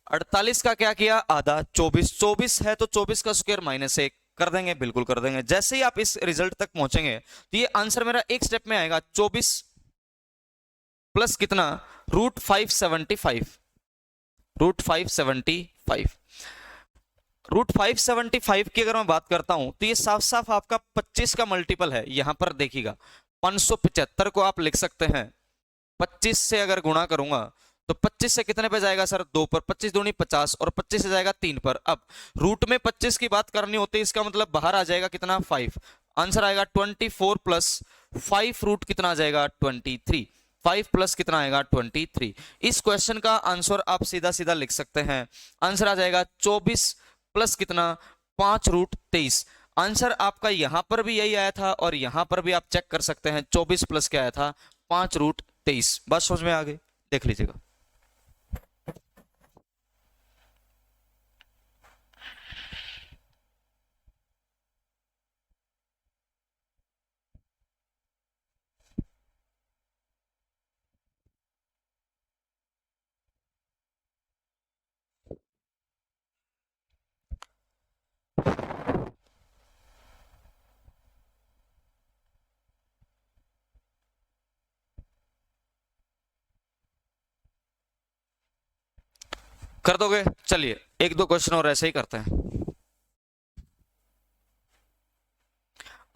Speaker 1: 48 का क्या किया? आधा। 24 है तो 24 का स्क्वायर माइनस 1 कर देंगे, बिल्कुल कर देंगे। जैसे ही आप इस रिजल्ट तक पहुंचेंगे तो ये आंसर मेरा एक स्टेप में आएगा। 24 प्लस कितना? √575। √575 √575 की अगर मैं बात करता हूं तो ये साफ साफ आपका 25 का मल्टीपल है। यहां पर देखिएगा 575 को आप लिख सकते हैं 25 से अगर गुणा करूंगा तो 25 से कितने पे जाएगा सर? 2 पर। 25 दूनी 50, और 25 से जाएगा 3 पर। अब रूट में 25 की बात करनी होती है, इसका मतलब बाहर आ जाएगा कितना? 5। आंसर आएगा 24 प्लस 5 रूट कितना आ जाएगा? 23। 5 प्लस कितना आएगा? 23। इस क्वेश्चन का आंसर आप सीधा सीधा लिख सकते हैं। आंसर आ जाएगा 24 प्लस कितना? 5√23। आंसर आपका यहां पर भी यही आया था और यहां पर भी आप चेक कर सकते हैं, 24 प्लस क्या आया था, 5√23। बात समझ में आ गई, देख लीजिएगा। कर दोगे? चलिए एक दो क्वेश्चन और ऐसे ही करते हैं।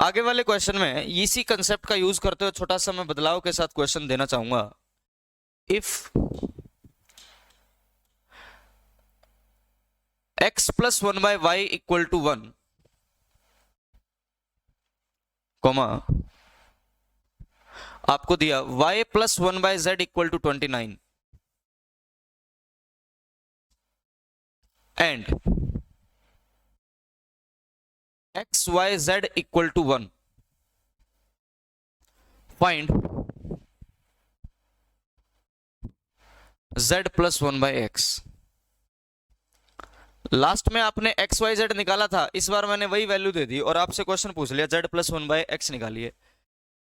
Speaker 1: आगे वाले क्वेश्चन में इसी कंसेप्ट का यूज करते हुए छोटा सा मैं बदलाव के साथ क्वेश्चन देना चाहूंगा। If x plus 1/y equal to 1, comma आपको दिया y plus 1/z equal to 29 and x y z equal to 1, find z plus 1/x। Last में आपने एक्स वाई जेड निकाला था, इस बार मैंने वही वैल्यू दे दी और आपसे क्वेश्चन पूछ लिया z प्लस 1/x निकालिए।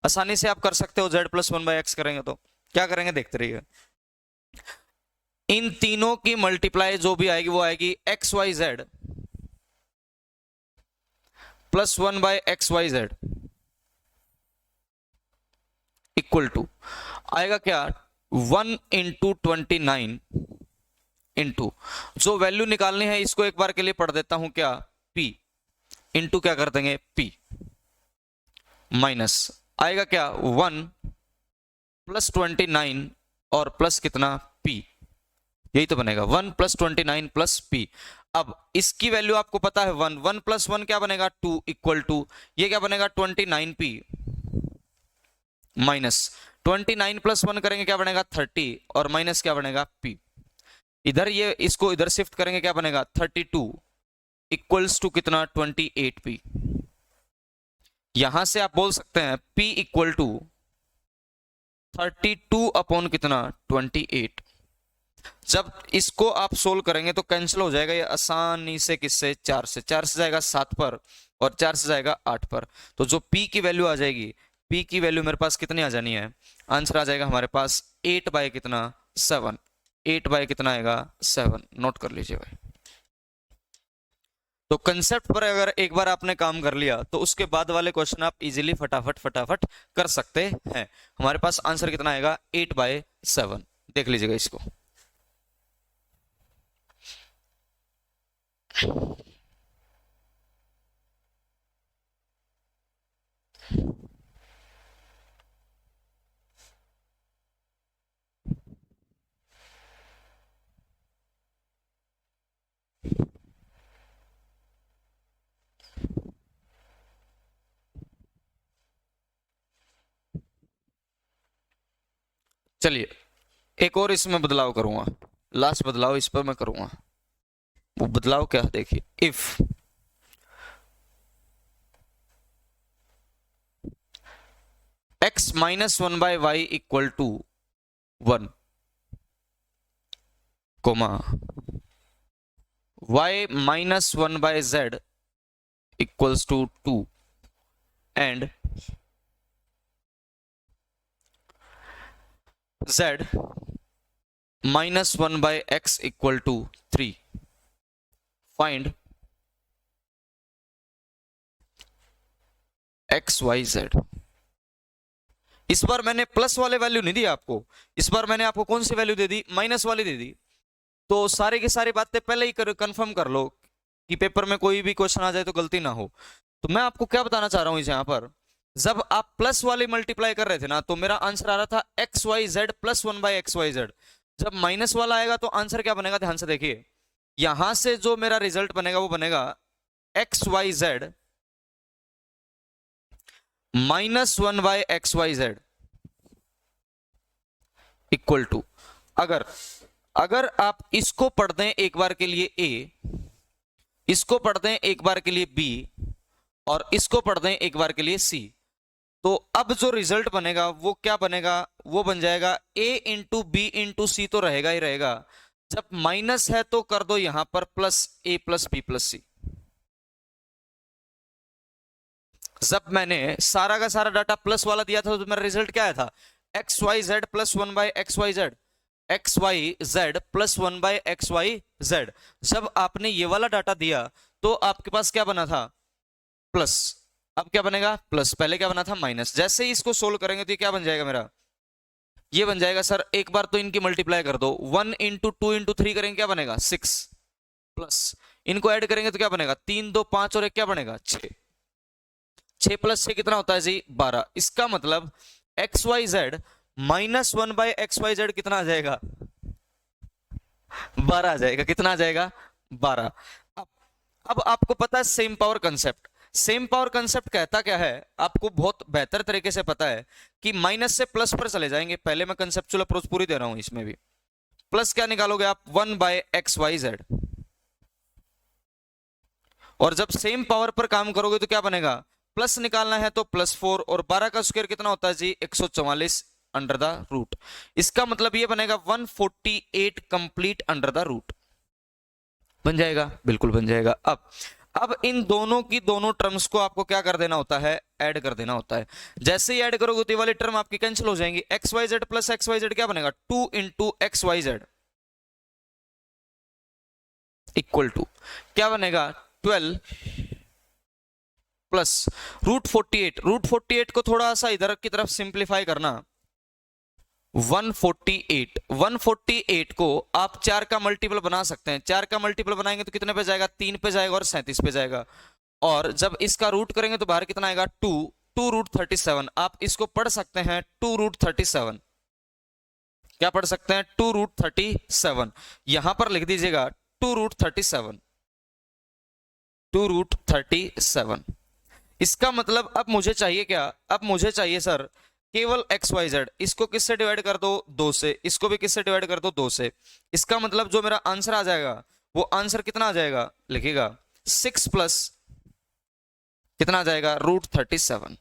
Speaker 1: आसानी से आप कर सकते हो, z प्लस 1/x करेंगे तो क्या करेंगे देखते रहिए। इन तीनों की मल्टीप्लाई जो भी आएगी वो आएगी x y z plus 1/xyz equal to आएगा क्या, 1 इंटू 29 इंटू जो वैल्यू निकालनी है इसको एक बार के लिए पढ़ देता हूं, क्या, p इंटू क्या कर देंगे p माइनस आएगा क्या 1 प्लस 29 और प्लस कितना p, यही तो बनेगा 1 प्लस 29 प्लस p। अब इसकी वैल्यू आपको पता है 1, 1 प्लस 1 क्या बनेगा 2 इक्वल टू ये क्या बनेगा 29p माइनस 29 प्लस 1 करेंगे क्या बनेगा 30 और माइनस क्या बनेगा p। इधर ये इसको इधर शिफ्ट करेंगे क्या बनेगा 32 इक्वल्स टू कितना 28p। यहां से आप बोल सकते हैं p इक्वल टू 32 अपॉन कितना 28। जब इसको आप सोल्व करेंगे तो कैंसिल हो जाएगा ये आसानी से, किससे, 4 से, 4 से जाएगा 7 पर और 4 से जाएगा 8 पर। तो जो p की वैल्यू आ जाएगी, p की वैल्यू मेरे पास कितनी आ जानी है, आंसर आ जाएगा हमारे पास 8 बाय कितना 7, 8 बाय कितना आएगा 7। नोट कर लीजिए भाई। तो कंसेप्ट पर अगर एक बार आपने काम कर लिया तो उसके बाद वाले क्वेश्चन आप इजीली फटाफट फटाफट कर सकते हैं। हमारे पास आंसर कितना आएगा 8/7, देख लीजिएगा इसको। चलिए एक और इसमें बदलाव करूंगा, लास्ट बदलाव इस पर मैं करूंगा। वो बदलाव क्या है देखिए, if x minus 1/y equal to 1 comma y minus 1/z equals to 2 and z minus 1/x equal to 3, find x y z। इस बार मैंने प्लस वाले वैल्यू नहीं दी आपको, इस बार मैंने आपको कौन सी वैल्यू दे दी, माइनस वाली दे दी। तो सारी की सारी बातें पहले ही कंफर्म कर लो कि पेपर में कोई भी क्वेश्चन आ जाए तो गलती ना हो। तो मैं आपको क्या बताना चाह रहा हूं इस यहां पर, जब आप प्लस वाली मल्टीप्लाई कर रहे थे ना तो मेरा आंसर आ रहा था x y z plus 1/xyz। जब माइनस वाला आएगा तो आंसर क्या बनेगा, ध्यान से देखिए, यहां से जो मेरा रिजल्ट बनेगा वो बनेगा x y z minus 1/xyz equal to, अगर आप इसको पढ़ दें एक बार के लिए a, इसको पढ़ दें एक बार के लिए बी और इसको पढ़ दें एक बार के लिए सी, तो अब जो रिजल्ट बनेगा वो क्या बनेगा, वो बन जाएगा a into B into C, तो रहेगा ही रहेगा। जब माइनस है तो कर दो यहां पर plus a plus B plus C. जब मैंने सारा का सारा डाटा प्लस वाला दिया था तो मेरा रिजल्ट क्या आया था, x y z plus one by x y z, x y z plus one by x y z. जब आपने ये वाला डाटा दिया तो आपके पास क्या बना था, प्लस। अब क्या बनेगा, प्लस। पहले क्या बना था, माइनस। जैसे ही इसको सोल्व करेंगे तो ये क्या बन जाएगा मेरा, ये बन जाएगा सर, एक बार तो इनकी मल्टीप्लाई कर दो, 1 इंटू 2 इंटू 3 करेंगे क्या बनेगा 6, प्लस इनको ऐड करेंगे तो क्या बनेगा 3 2 5 और एक क्या बनेगा 6, 6 प्लस 6 कितना होता है जी 12। इसका मतलब x y z minus one by x y z कितना आ जाएगा, 12 आ जाएगा। कितना आ जाएगा 12। अब अब आपको पता है same power concept, same power concept कहता क्या है, आपको बहुत बेहतर तरीके से पता है कि माइनस से प्लस पर चले जाएंगे। पहले मैं कंसेप्चुअल अप्रोच पूरी दे रहा हूं, इसमें भी प्लस क्या निकालोगे आप, 1 बाय एक्स वाई जेड, और जब सेम पावर पर काम करोगे तो क्या बनेगा, प्लस निकालना है तो +4, और 12 का स्क्वायर कितना होता है जी 144 अंडर द रूट। इसका मतलब ये बनेगा 148 कंप्लीट अंडर द रूट। बन जाएगा, बिल्कुल बन जाएगा। अब इन दोनों की दोनों टर्म्स को आपको क्या कर देना होता है, ऐड कर देना होता है। जैसे ही ऐड करोगे तो ये वाली टर्म आपकी कैंसिल हो जाएंगी, x y z plus x y z क्या बनेगा 2 into x y z equal to क्या बनेगा 12 प्लस √48। √48 को थोड़ा सा इधर की तरफ सिंप्लीफाई करना, 148 को आप 4 का मल्टीपल बना सकते हैं। 4 का मल्टीपल बनाएंगे तो कितने पे जाएगा, 3 पे जाएगा और 37 पे जाएगा। और जब इसका रूट करेंगे तो बाहर कितना आएगा 2√37। आप इसको पढ़ सकते हैं 2√37। क्या पढ़ सकते हैं 2√37। यहां पर लिख दीजिएगा 2√37, 2√37। इसका मतलब अब मुझे चाहिए क्या, अब मुझे चाहिए सर केवल एक्स वाई जेड। इसको किससे डिवाइड कर दो 2 से, इसको भी किससे डिवाइड कर दो 2 से। इसका मतलब जो मेरा आंसर आ जाएगा वो आंसर कितना आ जाएगा, लिखिएगा 6 प्लस कितना आ जाएगा √37।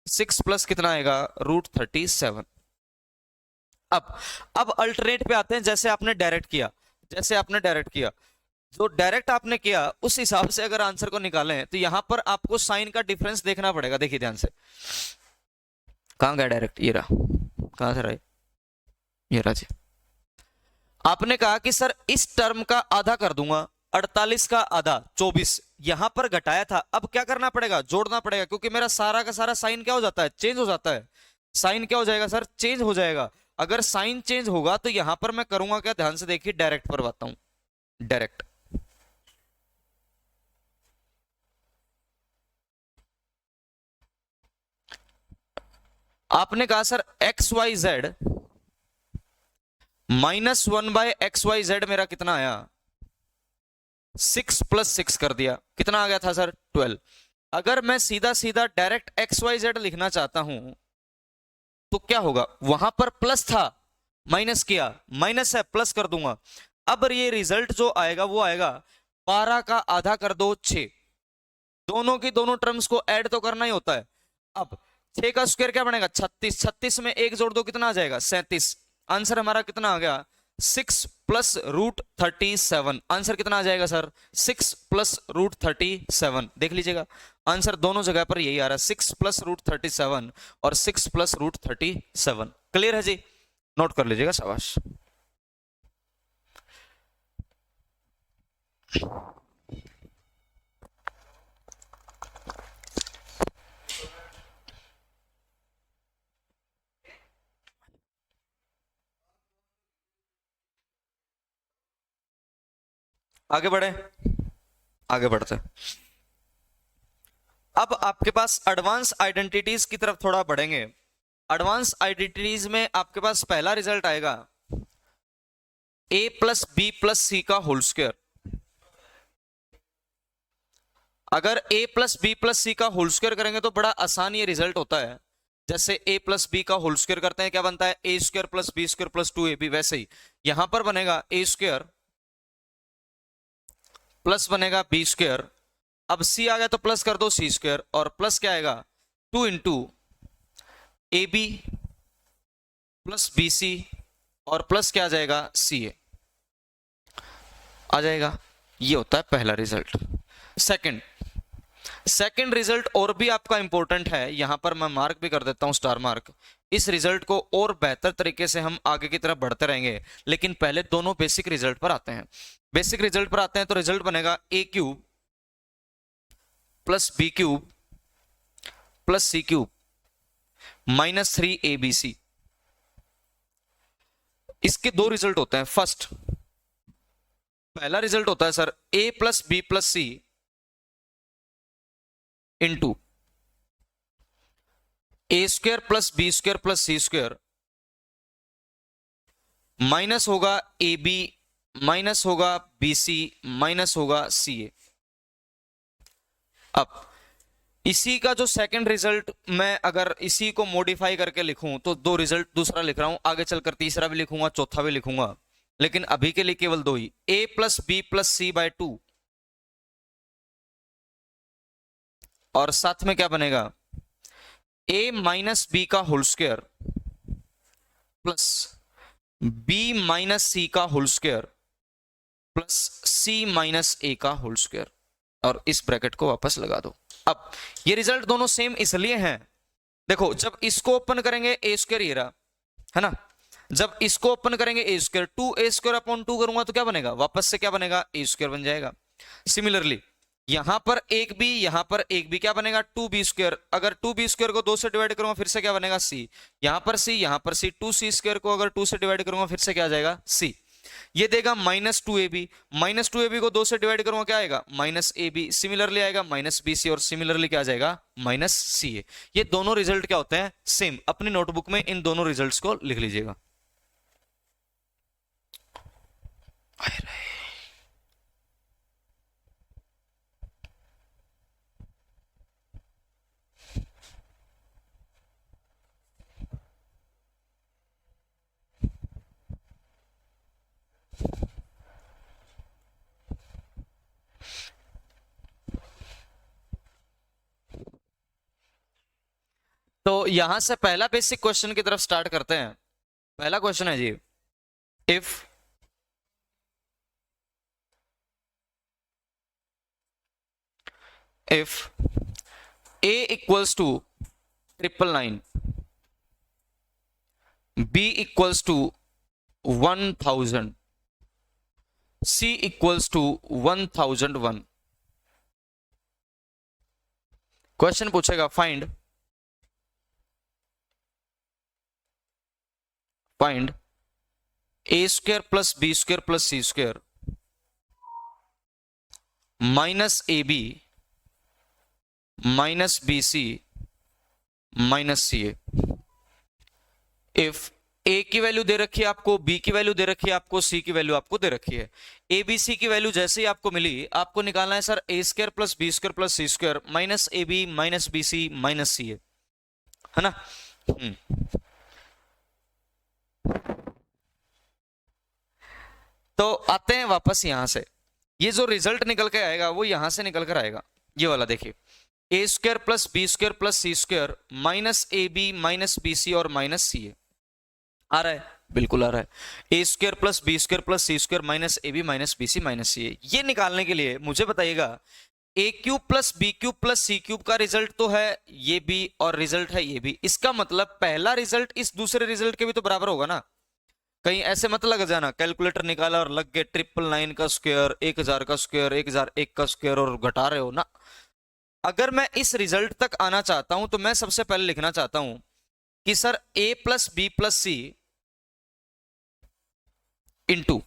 Speaker 1: 6 प्लस कितना आएगा √37। अब अल्टरनेट पे आते हैं, जैसे आपने डायरेक्ट किया, जैसे आपने डायरेक्ट किया, जो डायरेक्ट आपने किया उस हिसाब से अगर आंसर को निकालें तो यहां पर आपको साइन का डिफरेंस देखना पड़ेगा। देखिए ध्यान से, कहां गया डायरेक्ट, ये रहा, कहां से रहा, ये रहा जी। आपने कहा कि सर इस टर्म का आधा कर दूंगा, 48 का आधा 24, यहां पर घटाया था। अब क्या करना पड़ेगा, जोड़ना पड़ेगा, क्योंकि मेरा सारा का सारा साइन क्या हो जाता है, चेंज हो जाता है। साइन क्या हो जाएगा सर, चेंज हो जाएगा। अगर साइन चेंज होगा तो यहां पर मैं करूंगा क्या, ध्यान से देखिए, डायरेक्ट पर बताता हूं, डायरेक्ट। आपने कहा sir x y z -1 by x y z मेरा कितना आया 6 + 6 कर दिया, कितना आ गया था सर 12। अगर मैं सीधा सीधा डायरेक्ट एक्स वाई जेड लिखना चाहता हूं तो क्या होगा, वहां पर प्लस था, माइनस किया, माइनस है प्लस कर दूंगा। अब ये रिजल्ट जो आएगा वो आएगा 12 का आधा कर दो 6, दोनों की दोनों टर्म्स को ऐड तो करना ही होता है। अब 6 का स्क्वायर क्या बनेगा 36, 36 में 1 जोड़ दो कितना आ जाएगा 37। आंसर हमारा कितना आ गया 6 + √37। आंसर कितना आ जाएगा सर 6 + √37। देख लीजिएगा आंसर दोनों जगह पर यही आ रहा है, 6 + √37 और 6 + √37। क्लियर है जी, नोट कर लीजिएगा, शाबाश। आगे बढ़े, आगे बढ़ते। अब आपके पास एडवांस आइडेंटिटीज की तरफ थोड़ा बढ़ेंगे। एडवांस आइडेंटिटीज में आपके पास पहला रिजल्ट आएगा a + b + c का होल स्क्वायर। अगर a + b + c का होल स्क्वायर करेंगे तो बड़ा आसान ये रिजल्ट होता है। जैसे a + b का होल स्क्वायर करते हैं क्या बनता है a² + b² + 2ab, वैसे ही यहां पर बनेगा a² प्लस बनेगा बी स्क्वायर, अब सी आ गया तो प्लस कर दो सी स्क्वायर, और प्लस क्या आएगा 2 into a b plus b c, और प्लस क्या आ जाएगा सी ए आ जाएगा। ये होता है पहला रिजल्ट। सेकंड रिजल्ट और भी आपका इंपॉर्टेंट है, यहां पर मैं मार्क भी कर देता हूं स्टार मार्क। इस रिजल्ट को और बेहतर तरीके से हम आगे की तरफ बढ़ते रहेंगे, लेकिन पहले दोनों बेसिक रिजल्ट पर आते हैं। बेसिक रिजल्ट पर आते हैं तो रिजल्ट बनेगा ए cube plus B cube plus सी क्यूब माइनस 3abc। इसके दो रिजल्ट होते हैं। फर्स्ट, पहला रिजल्ट होता है sir a plus B plus C into a square plus B square plus C square minus होगा ए बी माइनस होगा बी सी minus होगा सी ए। अब इसी का जो सेकंड रिजल्ट, मैं अगर इसी को मॉडिफाई करके लिखूं तो दो रिजल्ट दूसरा लिख रहा हूं, आगे चलकर तीसरा भी लिखूंगा, चौथा भी लिखूंगा, लेकिन अभी के लिए केवल दो ही। a plus B plus C by 2, और साथ में क्या बनेगा a माइनस बी का whole square plus b minus सी का whole square plus c minus a का होल स्क्वायर, और इस ब्रैकेट को वापस लगा दो। अब ये रिजल्ट दोनों सेम इसलिए हैं, देखो जब इसको ओपन करेंगे ए स्क्वायर ये रहा है ना, जब इसको ओपन करेंगे ए स्क्वायर, 2a² अपॉन 2 करूंगा तो क्या बनेगा, वापस से क्या बनेगा ए स्क्वायर बन जाएगा। सिमिलरली यहां पर एक भी, यहां पर एक भी, क्या बनेगा 2b²। अगर 2b² को 2 से डिवाइड करूंगा फिर से क्या बनेगा c, यहां पर c, यहां पर c, 2c² को अगर 2 से डिवाइड करूंगा फिर से क्या आ जाएगा c। ये देगा माइनस 2ab, माइनस 2ab को 2 से डिवाइड करूंगा क्या आएगा माइनस ab, सिमिलरली आएगा माइनस bc, और सिमिलरली क्या आ जाएगा माइनस ca। ये दोनों रिजल्ट क्या होते हैं सेम। अपनी नोटबुक में इन दोनों रिजल्ट्स को लिख लीजिएगा। तो यहां से पहला बेसिक क्वेश्चन की तरफ स्टार्ट करते हैं। पहला क्वेश्चन है जी, if a equals to 999, b equals to 1000, c equals to 1001, question पूछेगा find a² plus b² plus c² minus ab minus bc minus ca। If a की वैल्यू दे रखी है आपको, b की वैल्यू दे रखी है आपको, c की वैल्यू आपको दे रखी है। a b c की वैल्यू जैसे ही आपको मिली, आपको निकालना है sir a² plus b² plus c² minus ab minus bc minus ca, है ना। तो आते हैं वापस यहां से, ये जो रिजल्ट निकल के आएगा वो यहां से निकल कर आएगा, ये वाला देखिए, a² plus b² plus c² minus ab minus bc और माइनस ca आ रहा है, बिल्कुल आ रहा है। a² plus b² plus c² minus ab minus bc minus ca। ये निकालने के लिए मुझे बताइएगा a³ plus b³ plus c³ का रिजल्ट तो है ये भी, और रिजल्ट है ये भी, इसका मतलब पहला रिजल्ट इस दूसरे रिजल्ट के भी तो बराबर होगा ना। कहीं ऐसे मत लग जाना कैलकुलेटर निकाला और लग गए 999 का स्क्वायर, 1000 का स्क्वायर, 1001 का स्क्वायर और घटा रहे हो ना। अगर मैं इस रिजल्ट तक आना चाहता हूं तो मैं सबसे पहले लिखना चाहता हूं कि sir a plus B plus C into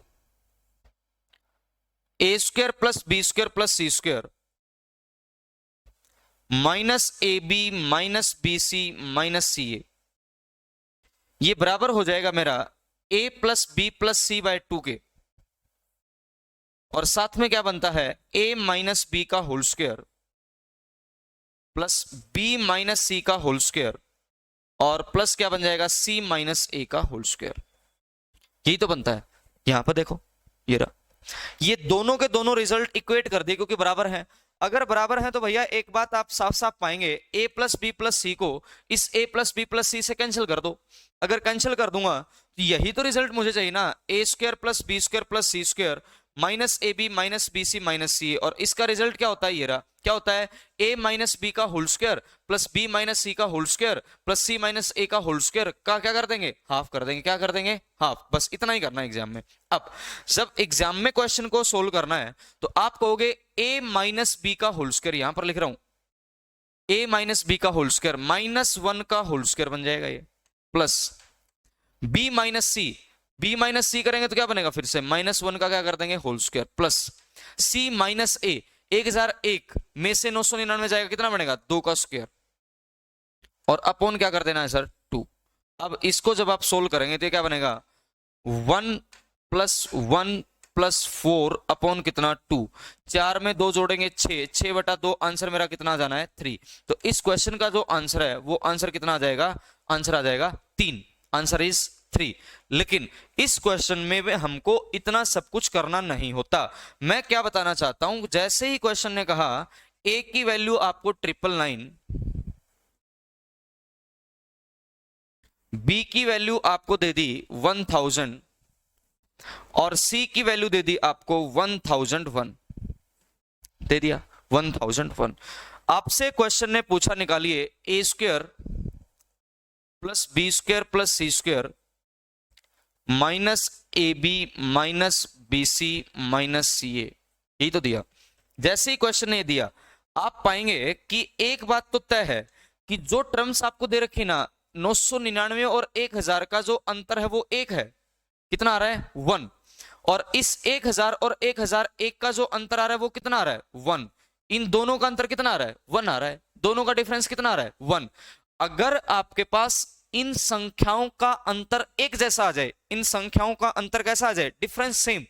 Speaker 1: a² plus b² plus c² minus ab minus bc minus ca, ये बराबर हो जाएगा मेरा a plus B plus C by 2 के, और साथ में क्या बनता है a माइनस बी का whole square plus b minus सी का होल स्क्वायर, और प्लस क्या बन जाएगा c माइनस a का होल स्क्वायर। यही तो बनता है। यहां पर देखो ये रहा, ये दोनों के दोनों रिजल्ट इक्वेट कर दिए क्योंकि बराबर हैं। अगर बराबर हैं तो भैया एक बात आप साफ साफ पाएंगे, a प्लस बी प्लस सी को इस a प्लस बी प्लस सी से कैंसिल कर दो। अगर कैंसिल कर दूंगा तो यही तो रिजल्ट मुझे चाहिए ना, A square plus B square plus C square minus A B minus B C minus C. और इसका रिजल्ट क्या होता है, ये रहा, क्या होता है, a माइनस बी का whole square plus B minus सी का whole square plus C minus A का होल स्क्वायर का क्या कर देंगे, हाफ कर देंगे। क्या कर देंगे, हाफ। बस इतना ही करना है एग्जाम में। अब जब एग्जाम में क्वेश्चन को सोल्व करना है तो आप कहोगे a माइनस बी का होल स्क्वायर, यहां पर लिख रहा हूं a माइनस बी का होल स्क्वायर माइनस 1 का होल स्क्वायर बन जाएगा ये, प्लस b माइनस सी, b माइनस सी करेंगे तो क्या बनेगा, फिर से माइनस 1 का क्या कर देंगे whole square, plus c minus A, 1001 में से 999 जाएगा, कितना बनेगा 2 का स्क्वायर, और अपॉन क्या कर देना है सर 2। अब इसको जब आप सोल्व करेंगे तो क्या बनेगा 1 प्लस 1 प्लस 4 अपॉन कितना 2, 4 में 2 जोड़ेंगे 6, 6 बटा 2, आंसर मेरा कितना आ जाना है 3। तो इस क्वेश्चन का जो आंसर है वो आंसर कितना आ जाएगा, आंसर आ जाएगा 3, आंसर इज 3। लेकिन इस क्वेश्चन में हमको इतना सब कुछ करना नहीं होता। मैं क्या बताना चाहता हूं, जैसे ही क्वेश्चन ने कहा a की वैल्यू आपको 999, b की वैल्यू आपको दे दी 1000 और c की वैल्यू दे दी आपको 1001, दे दिया 1001। आपसे क्वेश्चन ने पूछा निकालिए a square plus B square plus C square minus A B minus B C minus C A, यही तो दिया। जैसे ही क्वेश्चन ने दिया आप पाएंगे कि एक बात तो तय है कि जो टर्म्स आपको दे रखी ना 999 और 1000 का जो अंतर है वो एक है, कितना आ रहा है 1, और इस 1000 और 1001 का जो अंतर आ रहा है वो कितना आ रहा है 1। इन दोनों का अंतर कितना आ रहा है 1 आ रहा है, दोनों का डिफरेंस कितना आ रहा है 1। अगर आपके पास इन संख्याओं का अंतर एक जैसा आ जाए, इन संख्याओं का अंतर कैसा आ जाए, डिफरेंस सेम,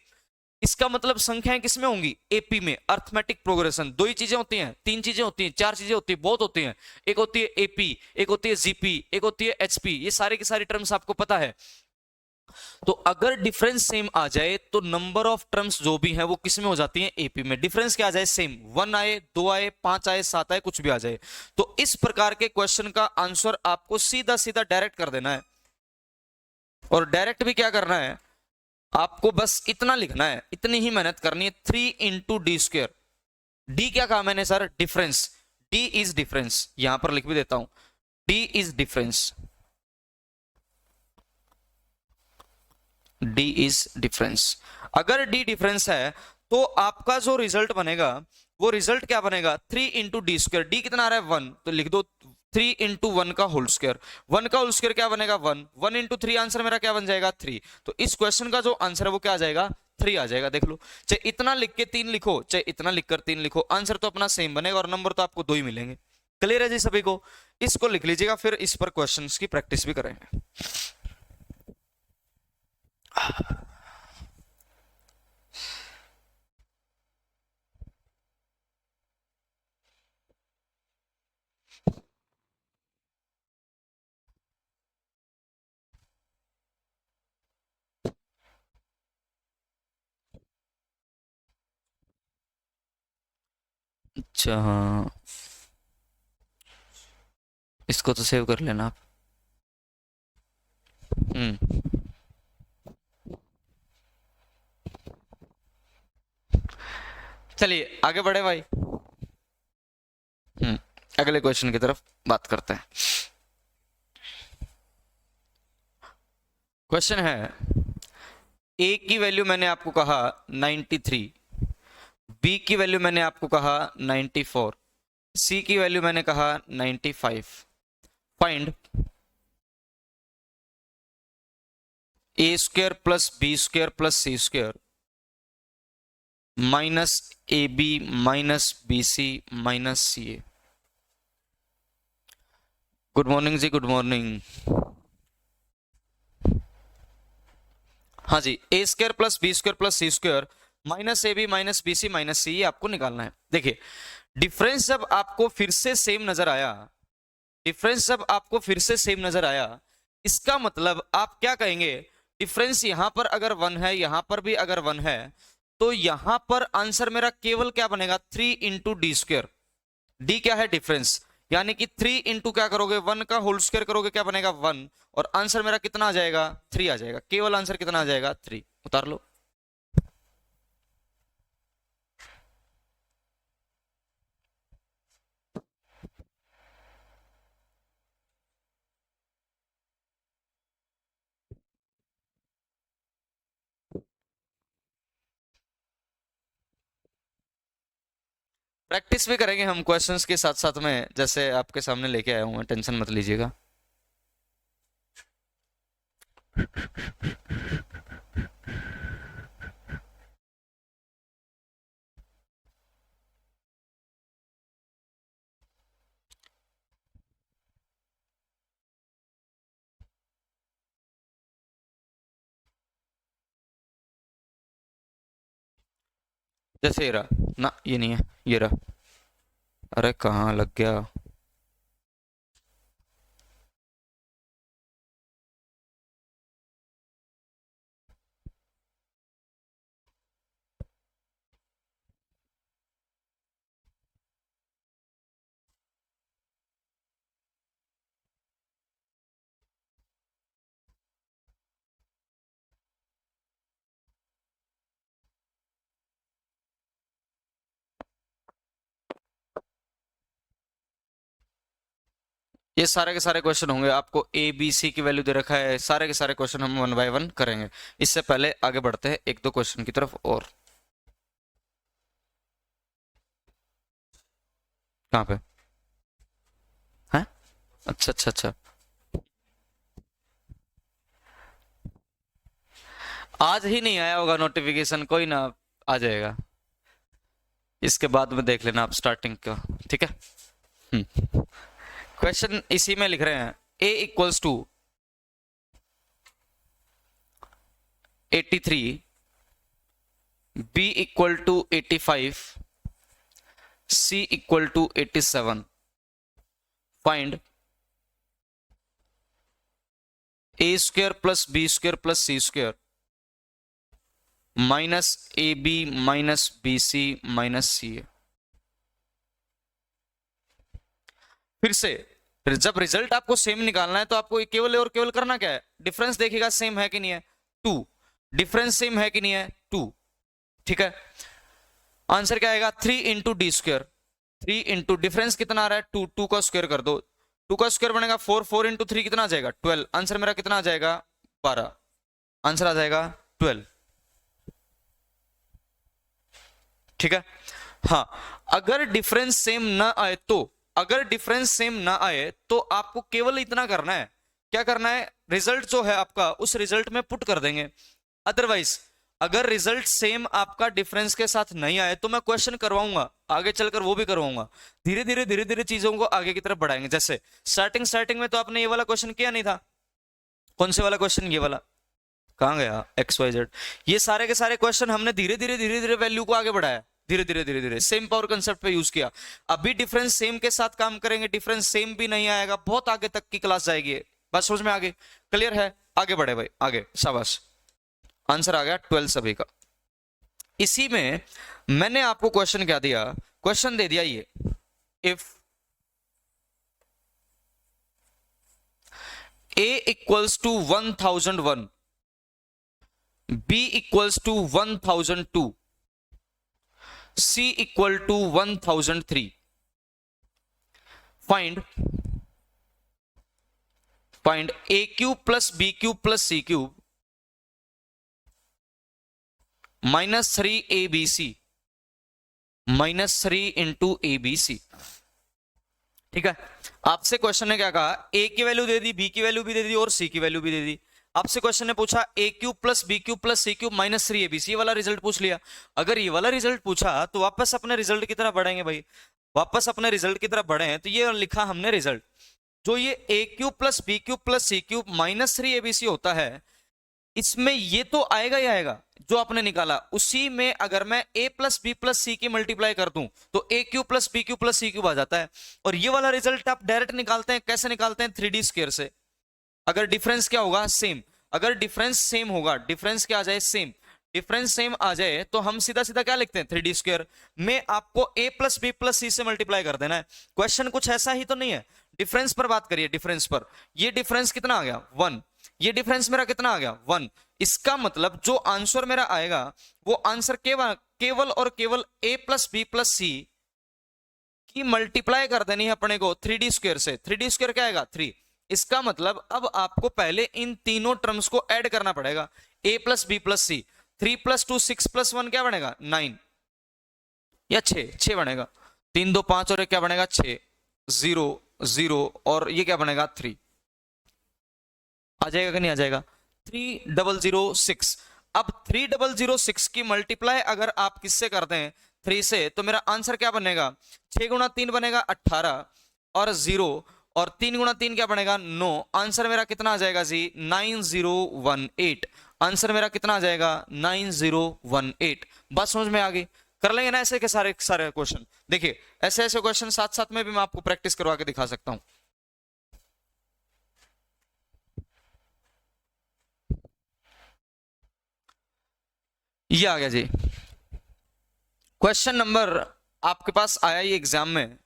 Speaker 1: इसका मतलब संख्याएं किसमें होंगी, एपी में, अर्थमेटिक प्रोग्रेशन। दो ही चीजें होती हैं, तीन चीजें होती हैं, चार चीजें होती हैं, बहुत होती हैं। एक होती है एपी, एक होती है जीपी, एक होती है एचपी, ये सारी की सारी टर्म्स आपको पता है। तो अगर डिफरेंस सेम आ जाए तो नंबर ऑफ टर्म्स जो भी हैं वो किस में हो जाती हैं, एपी में। डिफरेंस क्या आ जाए सेम, 1 आए, 2 आए, 5 आए, 7 आए, कुछ भी आ जाए। तो इस प्रकार के क्वेश्चन का आंसर आपको सीधा सीधा डायरेक्ट कर देना है। और डायरेक्ट भी क्या करना है, आपको बस इतना लिखना है, इतनी ही मेहनत करनी है, 3 इंटू डी स्क्वायर। डी क्या कहा मैंने sir, difference, D is difference, यहां पर लिख भी देता हूं, D is difference, D is difference. अगर डी डिफरेंस है तो आपका जो रिजल्ट बनेगा वो रिजल्ट क्या बनेगा, 3 इंटू डी स्क्वायर। डी कितना आ रहा है 1, तो लिख दो 3 इंटू 1 का होल स्क्वायर। 1 का होल स्क्वायर क्या बनेगा 1, 1 इंटू 3 आंसर मेरा क्या बन जाएगा 3। तो इस क्वेश्चन का जो आंसर है वो क्या आ जाएगा 3 आ जाएगा। देख लो, चाहे इतना लिख के 3 लिखो, चाहे इतना लिखकर 3 लिखो, आंसर तो अपना सेम बनेगा और नंबर तो आपको 2 ही मिलेंगे। क्लियर है जी सभी को, इसको लिख लीजिएगा, फिर इस पर क्वेश्चन की प्रैक्टिस भी करेंगे। अच्छा हाँ, इसको तो सेव कर लेना आप। चलिए आगे बढ़े भाई। अगले क्वेश्चन की तरफ बात करते हैं। क्वेश्चन है, ए की वैल्यू मैंने आपको कहा 93, बी की वैल्यू मैंने आपको कहा 94, सी की वैल्यू मैंने कहा 95। Find A square plus B square plus C square minus A B minus B C minus C A. Good morning जी, गुड मॉर्निंग। हाँ जी, A square plus B square plus C square minus A B minus B C minus C, ये आपको निकालना है। देखिए difference जब आपको फिर से सेम नजर आया, डिफरेंस जब आपको फिर से सेम नजर आया, इसका मतलब आप क्या कहेंगे, डिफरेंस यहां पर अगर 1 है, यहां पर भी अगर 1 है, तो यहां पर आंसर मेरा केवल क्या बनेगा 3 इंटू डी स्क्वायर। डी क्या है डिफरेंस, यानी कि 3 इंटू क्या करोगे 1 का होल स्क्वायर करोगे क्या बनेगा 1, और आंसर मेरा कितना आ जाएगा 3 आ जाएगा। केवल आंसर कितना आ जाएगा 3, उतार लो। प्रैक्टिस भी करेंगे हम क्वेश्चंस के साथ साथ में, जैसे आपके सामने लेके आया हूं मैं, टेंशन मत लीजिएगा। जैसे ये रहा ना, ये नहीं है, ये रहा। अरे कहाँ लग गया। ये सारे के सारे क्वेश्चन होंगे, आपको ए बी सी की वैल्यू दे रखा है, सारे के सारे क्वेश्चन हम 1 बाय 1 करेंगे। इससे पहले आगे बढ़ते हैं एक दो क्वेश्चन की तरफ। और कहाँ पे है? अच्छा अच्छा अच्छा, आज ही नहीं आया होगा नोटिफिकेशन, कोई ना आ जाएगा, इसके बाद में देख लेना आप स्टार्टिंग का, ठीक है। क्वेश्चन इसी में लिख रहे हैं, a equals to 83, b equal to 85, c equal to 87, find a square plus B square plus C square minus A B minus B C minus C a. फिर से जब रिजल्ट आपको सेम निकालना है तो आपको केवल और केवल करना क्या है, डिफरेंस देखिएगा सेम है कि नहीं है 2, डिफरेंस सेम है कि नहीं है 2, ठीक है। आंसर क्या आएगा 3 into D square, 3 into difference कितना आ रहा है 2, 2 का स्क्वायर कर दो, 2 का स्क्वायर बनेगा 4, 4 इंटू 3 कितना आ जाएगा 12, आंसर मेरा कितना आ जाएगा 12, आंसर आ जाएगा 12, ठीक है। हाँ, अगर डिफरेंस सेम ना आए तो, अगर डिफरेंस सेम ना आए तो आपको केवल इतना करना है, क्या करना है, रिजल्ट जो है आपका उस रिजल्ट में पुट कर देंगे। अदरवाइज अगर रिजल्ट सेम आपका डिफरेंस के साथ नहीं आए तो मैं क्वेश्चन करवाऊंगा, आगे चलकर वो भी करवाऊंगा, धीरे धीरे चीजों को आगे की तरफ बढ़ाएंगे। जैसे स्टार्टिंग में तो आपने ये वाला क्वेश्चन किया नहीं था, कौन से वाला क्वेश्चन, ये वाला, कहां गया XYZ, ये सारे के सारे क्वेश्चन हमने धीरे धीरे वैल्यू को आगे बढ़ाया, धीरे सेम पावर कंसेप्ट पे यूज किया। अभी डिफरेंस सेम के साथ काम करेंगे, डिफरेंस सेम भी नहीं आएगा, बहुत आगे तक की क्लास जाएगी, बात समझ में आगे, क्लियर है, आगे बढ़े भाई आगे, शाबाश, आंसर आ गया 12 सभी का। इसी में मैंने आपको क्वेश्चन क्या दिया, क्वेश्चन दे दिया ये, if a equals to 1001, b equals to 1002, c equal to 1003, find a cube plus b cube plus c cube -3abc -3 into abc, ठीक है। आपसे क्वेश्चन ने क्या कहा, a की वैल्यू दे दी, b की वैल्यू भी दे दी और c की वैल्यू भी दे दी। आपसे क्वेश्चन ने पूछा a cube plus B cube plus C cube -3abc, ये वाला रिजल्ट पूछ लिया। अगर ये वाला रिजल्ट पूछा तो वापस अपने रिजल्ट की तरफ बढ़ेंगे भाई, वापस अपने रिजल्ट की तरफ बढ़े हैं, तो ये लिखा हमने रिजल्ट, जो ये a cube plus B cube plus C cube -3abc होता है, इसमें ये तो आएगा ही आएगा जो आपने निकाला, उसी में अगर मैं a plus B plus c की मल्टीप्लाई कर दूं तो a cube plus B cube plus C cube आ जाता है। और ये वाला रिजल्ट आप डायरेक्ट निकालते हैं, कैसे निकालते हैं 3D स्क्वायर से। अगर डिफरेंस क्या होगा सेम, अगर डिफरेंस सेम होगा, डिफरेंस क्या आ जाए सेम, डिफरेंस सेम आ जाए तो हम सीधा सीधा क्या लिखते हैं 3d स्क्वायर में आपको a प्लस बी प्लस सी से मल्टीप्लाई कर देना है। क्वेश्चन कुछ ऐसा ही तो नहीं है। डिफरेंस पर बात करिए, डिफरेंस पर। ये डिफरेंस कितना आ गया 1, ये डिफरेंस मेरा कितना आ गया 1। इसका मतलब जो आंसर मेरा आएगा वो आंसर केवल और केवल a plus B plus c की मल्टीप्लाई कर देनी है अपने को 3d स्क्वायर से। 3d स्क्वायर क्या आएगा 3। इसका मतलब अब आपको पहले इन तीनों टर्म्स को ऐड करना पड़ेगा, a plus B plus c. 3 plus 2 6 plus 1 क्या बनेगा 9 या 6 बनेगा। 3 2 5 और ये क्या बनेगा 6, 0 0 और ये क्या बनेगा 3। आ जाएगा कि नहीं आ जाएगा 3006। अब 3006 की मल्टीप्लाई अगर आप किससे करते हैं 3 से तो मेरा आंसर क्या बनेगा 6 गुणा 3 बनेगा 18 और 0 और 3 गुणा 3 क्या बनेगा 9। आंसर मेरा कितना आ जाएगा जी 9018। आंसर मेरा कितना आ जाएगा 9018। बात समझ में आ गई। कर लेंगे ना ऐसे के सारे सारे क्वेश्चन। देखिए ऐसे ऐसे क्वेश्चन साथ साथ में भी मैं आपको प्रैक्टिस करवा के दिखा सकता हूं। ये आ गया जी क्वेश्चन नंबर आपके पास आया ये एग्जाम में।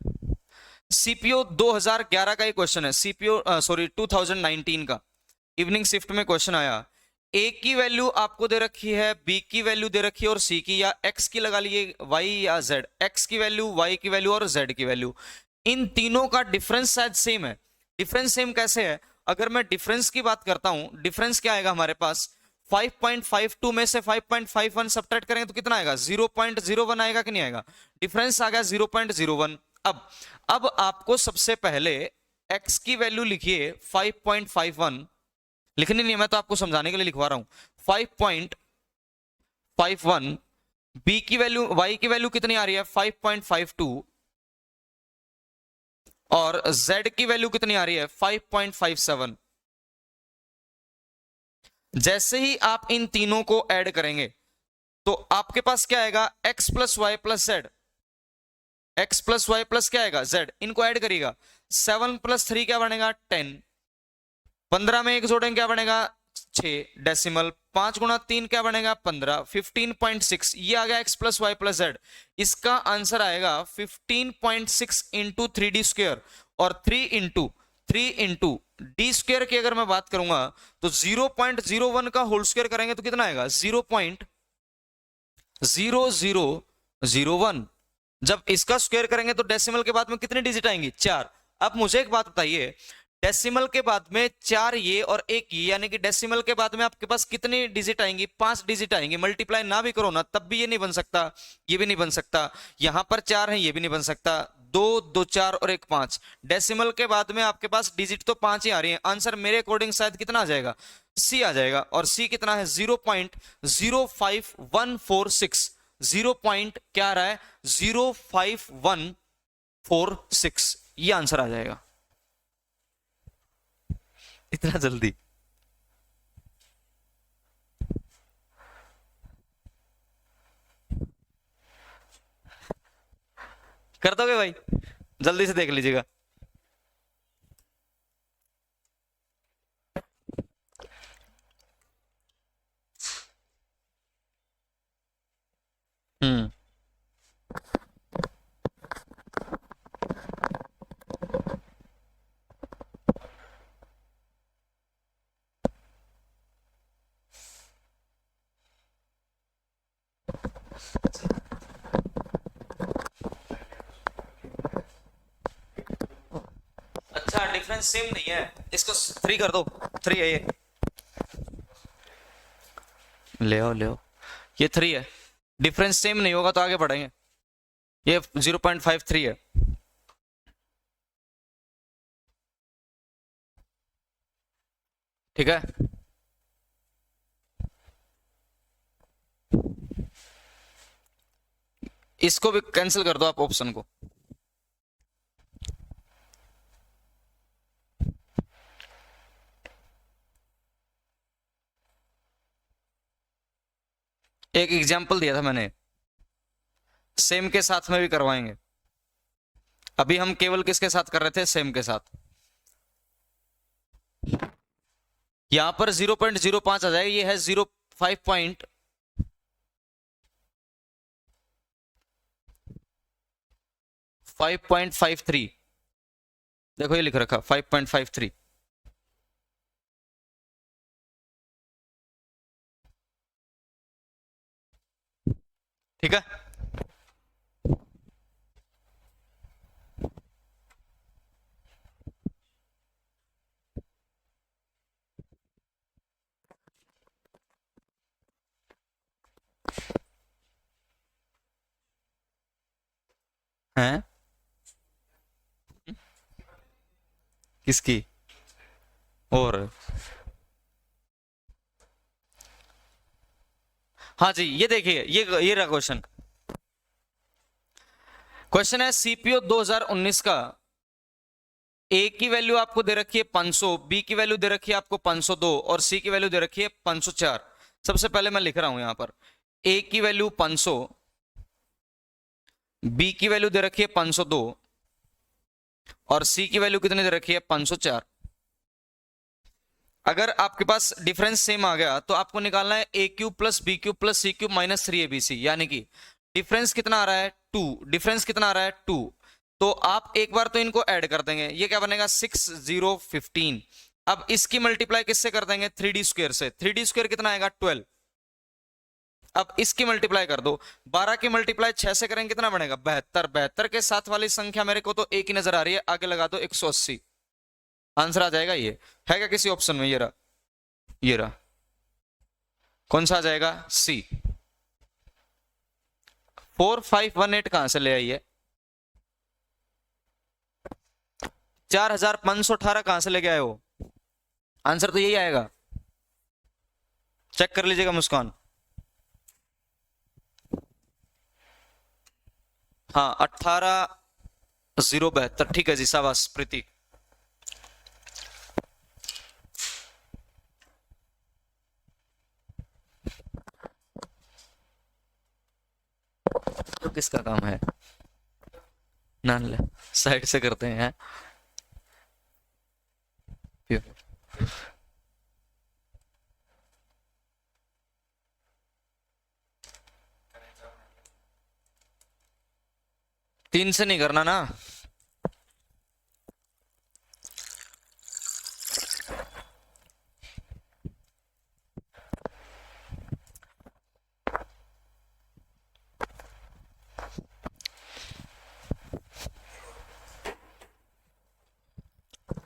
Speaker 1: सीपीओ 2011 का ही क्वेश्चन है, सीपीओ 2019 का इवनिंग शिफ्ट में क्वेश्चन आया। ए की वैल्यू आपको दे रखी है, बी की वैल्यू दे रखी है और सी की, या एक्स की लगा लिए वाई या जेड। एक्स की वैल्यू, वाई की वैल्यू और जेड की वैल्यू, इन तीनों का डिफरेंस शायद सेम है। डिफरेंस सेम कैसे है? अगर मैं डिफरेंस की बात करता हूं, डिफरेंस क्या आएगा हमारे पास 5.52 में से 5.51 सब्ट्रैक्ट करेंगे तो कितना आएगा 0.01 आएगा कि नहीं आएगा। डिफरेंस आ गया 0.01। अब आपको सबसे पहले x की वैल्यू लिखिए 5.51। लिखनी नहीं है, मैं तो आपको समझाने के लिए लिखवा रहा हूं। 5.51। b की वैल्यू, y की वैल्यू कितनी आ रही है 5.52 और z की वैल्यू कितनी आ रही है 5.57। जैसे ही आप इन तीनों को ऐड करेंगे तो आपके पास क्या आएगा x plus y plus z. x plus y plus क्या आएगा z। इनको ऐड करिएगा 7 प्लस 3 क्या बनेगा 10। 15 में एक जोड़ेंगे क्या बनेगा 6 डेसिमल। 5 गुणा 3 क्या बनेगा 15, 15.6। ये आ गया x plus y plus z. इसका आंसर आएगा 15.6 इंटू 3d स्क्वायर और 3 इंटू डी स्क्वायर की अगर मैं बात करूंगा तो 0.01 का होल स्क्वायर करेंगे तो कितना आएगा 0.0001। जब इसका स्क्वायर करेंगे तो डेसिमल के बाद में कितनी डिजिट आएंगी 4। अब मुझे एक बात बताइए, डेसिमल के बाद में 4 ये और 1 ये, यानी कि डेसिमल के बाद में आपके पास कितनी डिजिट आएंगी 5 डिजिट आएंगी। मल्टीप्लाई ना भी करो ना तब भी ये नहीं बन सकता, ये भी नहीं बन सकता। यहां पर 4 है, ये भी नहीं बन सकता। 2 2 4 और 1 5। डेसिमल के बाद में आपके पास डिजिट तो 5 ही आ रही है। आंसर मेरे अकॉर्डिंग शायद कितना आ जाएगा सी आ जाएगा। और सी कितना है 0.05146। 0 क्या आ रहा है 05146। ये आंसर आ जाएगा। इतना जल्दी कर दोगे भाई? जल्दी से देख लीजिएगा। अच्छा डिफरेंस सेम नहीं है, इसको 3 कर दो। 3 है ये, ले आओ ले आओ। ये 3 है। डिफरेंस सेम नहीं होगा तो आगे बढ़ेंगे। ये 0.53 है। ठीक है, इसको भी कैंसिल कर दो आप ऑप्शन को। एक एग्जाम्पल दिया था मैंने, सेम के साथ में भी करवाएंगे। अभी हम केवल किसके साथ कर रहे थे सेम के साथ। यहां पर 0.05 आ जाएगा, ये है 0.5 5.53, देखो ये लिख रखा 5.53। ठीक है, हैं किसकी? और हाँ जी, ये देखिए, ये रहा क्वेश्चन। क्वेश्चन है सीपीयू 2019 का, ए की वैल्यू आपको दे रखी है 500, बी की वैल्यू दे रखी है आपको 502 और सी की वैल्यू दे रखी है 504। सबसे पहले मैं लिख रहा हूं यहां पर, ए की वैल्यू 500, बी की वैल्यू दे रखी है 502 और सी की वैल्यू कितनी दे रखी है 504। अगर आपके पास डिफरेंस सेम आ गया तो आपको निकालना है a cube plus B cube plus C cube minus 3abc, यानी कि डिफरेंस कितना आ रहा है 2, डिफरेंस कितना आ रहा है 2। तो आप एक बार तो इनको ऐड कर देंगे, ये क्या बनेगा 6015। अब इसकी मल्टीप्लाई किससे कर देंगे 3d स्क्वायर से, 3d स्क्वायर कितना आएगा 12। अब इसकी मल्टीप्लाई कर दो, 12 की मल्टीप्लाई 6 से करेंगे कितना बनेगा 72। 72 के साथ वाली संख्या मेरे को तो एक ही नजर आ रही है, आगे लगा दो 180, आंसर आ जाएगा। ये है क्या किसी ऑप्शन में? ये रहा, ये रहा, कौन सा आ जाएगा? सी। 4518 कहां से ले आई है? 4518 कहां से लेके आए हो? आंसर तो यही आएगा, चेक कर लीजिएगा मुस्कान। हाँ 18072, ठीक है जी, शाबाश प्रीति। तो किसका काम है ना, साइड से करते हैं। 3 से नहीं करना ना।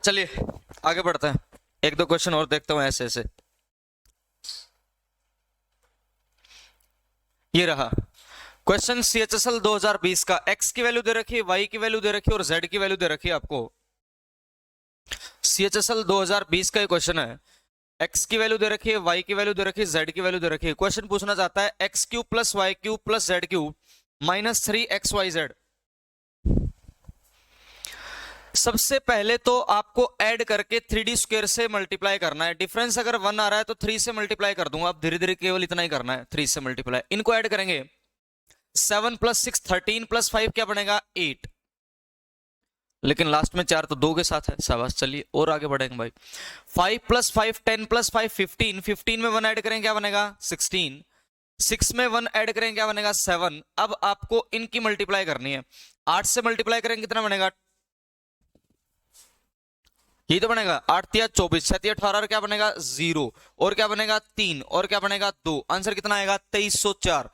Speaker 1: चलिए आगे बढ़ते हैं, एक दो क्वेश्चन और देखता हूं ऐसे ऐसे। ये रहा क्वेश्चन CHSL 2020 का, x की वैल्यू दे रखी है, y की वैल्यू दे रखी है और z की वैल्यू दे रखी है आपको। CHSL 2020 का क्वेश्चन है, x की वैल्यू दे रखी है, y की वैल्यू दे रखी है, z की वैल्यू दे रखी है। क्वेश्चन पूछना चाहता है x cube plus y cube plus z cube minus 3xyz। सबसे पहले तो आपको ऐड करके 3d स्क्वायर से मल्टीप्लाई करना है। डिफरेंस अगर 1 आ रहा है तो 3 से मल्टीप्लाई कर दूंगा, अब धीरे धीरे केवल इतना ही करना है, 3 से मल्टीप्लाई। इनको ऐड करेंगे, 7 प्लस 6 13 प्लस 5 क्या बनेगा 8, लेकिन लास्ट में 4 तो 2 के साथ है, शाबाश। चलिए और आगे बढ़ेंगे भाई। 5 प्लस 5 10 प्लस 5 15, 15 में 1 ऐड करेंगे क्या बनेगा 16, 6 में 1 ऐड करेंगे क्या बनेगा 7। अब आपको इनकी मल्टीप्लाई करनी है, 8 से मल्टीप्लाई करेंगे कितना बनेगा, ये तो बनेगा 8 तिया 24, 6 तिया 18 और क्या बनेगा 0 और क्या बनेगा 3 और क्या बनेगा 2। आंसर कितना आएगा 2304।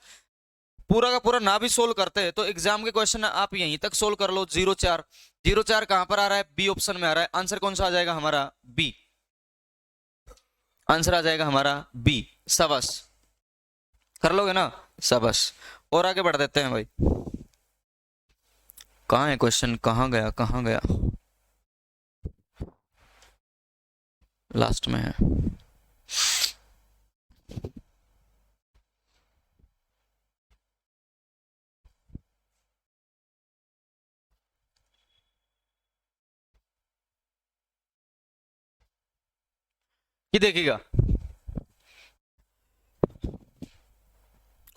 Speaker 1: पूरा का पूरा ना भी सोल्व करते हैं तो एग्जाम के क्वेश्चन आप यहीं तक सोल्व कर लो। 04 04 कहां पर आ रहा है, बी ऑप्शन में आ रहा है। आंसर कौन सा आ जाएगा हमारा बी, आंसर आ जाएगा हमारा बी। शाबाश, कर लोगे ना, शाबाश। और आगे बढ़ देते हैं भाई। कहां है क्वेश्चन, कहां गया कहां गया, लास्ट में है। ये देखिएगा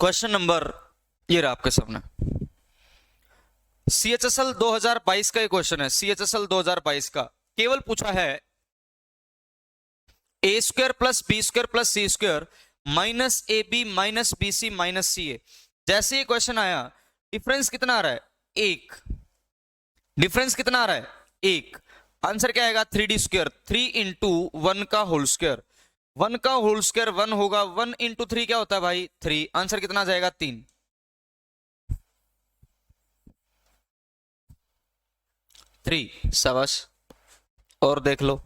Speaker 1: क्वेश्चन नंबर, ये रहा आपके सामने। CHSL 2022 का ये क्वेश्चन है, CHSL 2022 का। केवल पूछा है a square plus B square plus C square minus A B minus B C minus C a. जैसे ये क्वेश्चन आया, डिफरेंस कितना आ रहा है 1, डिफरेंस कितना आ रहा है? 1। आंसर क्या आएगा? 3d², 3 इंटू 1 का होल स्क्वायर। 1 का होल स्क्वायर 1 होगा, 1 इंटू 3 क्या होता है भाई? 3। आंसर कितना आ जाएगा? 3। 3। शाबाश। और देख लो।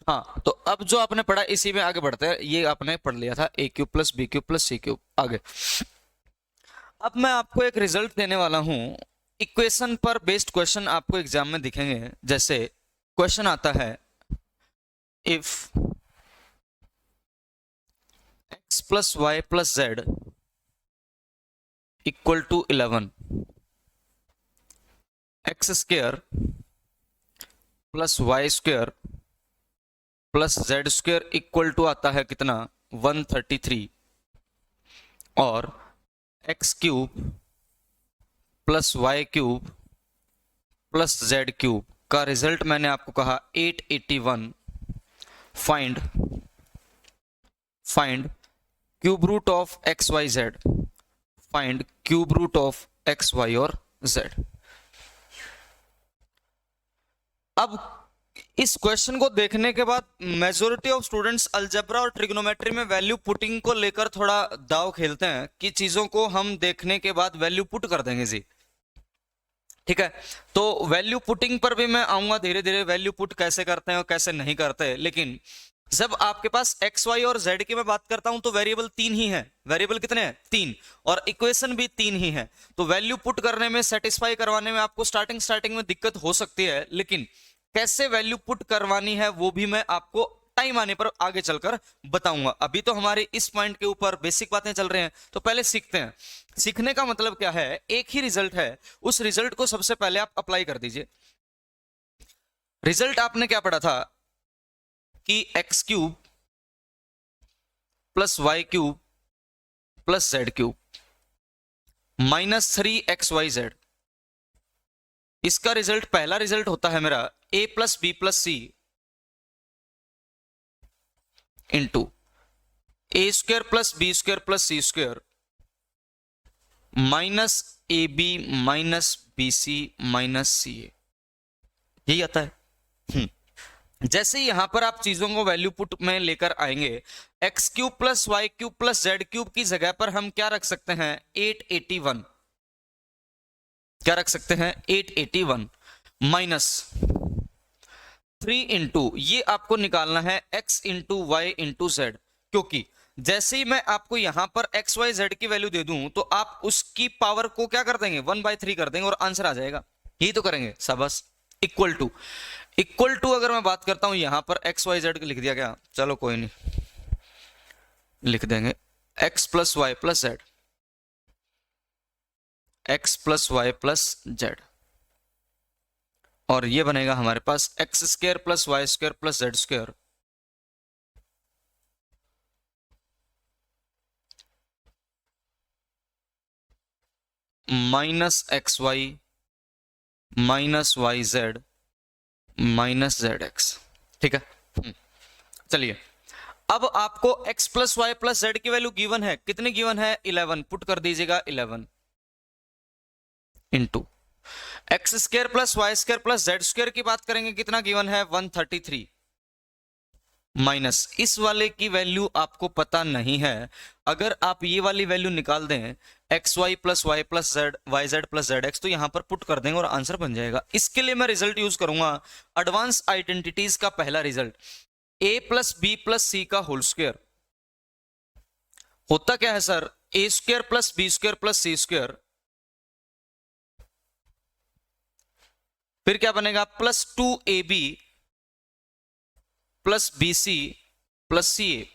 Speaker 1: हाँ, तो अब जो आपने पढ़ा इसी में आगे बढ़ते हैं। ये आपने पढ़ लिया था a³ plus b³ plus c³। आगे अब मैं आपको एक रिजल्ट देने वाला हूं। इक्वेशन पर बेस्ड क्वेश्चन आपको एग्जाम में दिखेंगे। जैसे क्वेश्चन आता है, if x plus y plus z equal to 11, x square plus y square plus z square equal to आता है कितना? 133, और x³ plus y³ plus z³ का रिजल्ट मैंने आपको कहा 881। Find cube root of x y z. Find cube root of x y और z. अब इस क्वेश्चन को देखने के बाद मेजॉरिटी ऑफ स्टूडेंट्स अलजेब्रा और ट्रिग्नोमेट्री में वैल्यू पुटिंग को लेकर थोड़ा दाव खेलते हैं कि चीजों को हम देखने के बाद वैल्यू पुट कर देंगे जी। ठीक है, तो वैल्यू पुटिंग पर भी मैं आऊंगा धीरे धीरे, वैल्यू पुट कैसे करते हैं और कैसे नहीं करते। लेकिन जब आपके पास एक्स वाई और जेड की मैं बात करता हूं तो वेरिएबल 3 ही है। वेरिएबल कितने हैं? 3। और इक्वेशन भी 3 ही है। तो वैल्यू पुट करने में, सेटिस्फाई करवाने में आपको स्टार्टिंग में दिक्कत हो सकती है, लेकिन कैसे वैल्यू पुट करवानी है वो भी मैं आपको टाइम आने पर आगे चलकर बताऊंगा। अभी तो हमारे इस पॉइंट के ऊपर बेसिक बातें चल रही हैं, तो पहले सीखते हैं। सीखने का मतलब क्या है? एक ही रिजल्ट है, उस रिजल्ट को सबसे पहले आप अप्लाई कर दीजिए। रिजल्ट आपने क्या पढ़ा था कि x³ plus y³ plus z³ -3xyz, इसका रिजल्ट, पहला रिजल्ट होता है मेरा a plus B plus C into a² plus b² plus c² minus ab minus bc minus ca। यही आता है। जैसे ही यहां पर आप चीजों को वैल्यू पुट में लेकर आएंगे, x³ plus y³ plus z³ की जगह पर हम क्या रख सकते हैं? 881। क्या रख सकते हैं? 881 माइनस 3 इंटू, ये आपको निकालना है x into y into z. क्योंकि जैसे ही मैं आपको यहां पर x y z की वैल्यू दे दूं तो आप उसकी पावर को क्या कर देंगे? 1/3 कर देंगे और आंसर आ जाएगा। यही तो करेंगे। शाबाश। इक्वल टू अगर मैं बात करता हूं यहां पर x y z लिख दिया क्या? चलो कोई नहीं, लिख देंगे x plus y plus z, x plus y plus z, और ये बनेगा हमारे पास x² plus y² plus z² minus xy minus yz minus zx। ठीक है, चलिए अब आपको x plus y plus z की वैल्यू गिवन है। कितनी गिवन है? 11। पुट कर दीजिएगा 11 into x² plus y² plus z² की बात करेंगे, कितना गिवन है? 133 माइनस इस वाले की वैल्यू आपको पता नहीं है। अगर आप ये वाली वैल्यू निकाल दें x Y plus y plus z, y z plus z x, तो यहां पर पुट कर देंगे और आंसर बन जाएगा। इसके लिए मैं रिजल्ट यूज करूंगा एडवांस आइडेंटिटीज का पहला result, a plus B plus c का होल स्क्वायर। होता क्या है sir? a² plus b² plus c², फिर क्या बनेगा? Plus 2ab plus bc plus ca।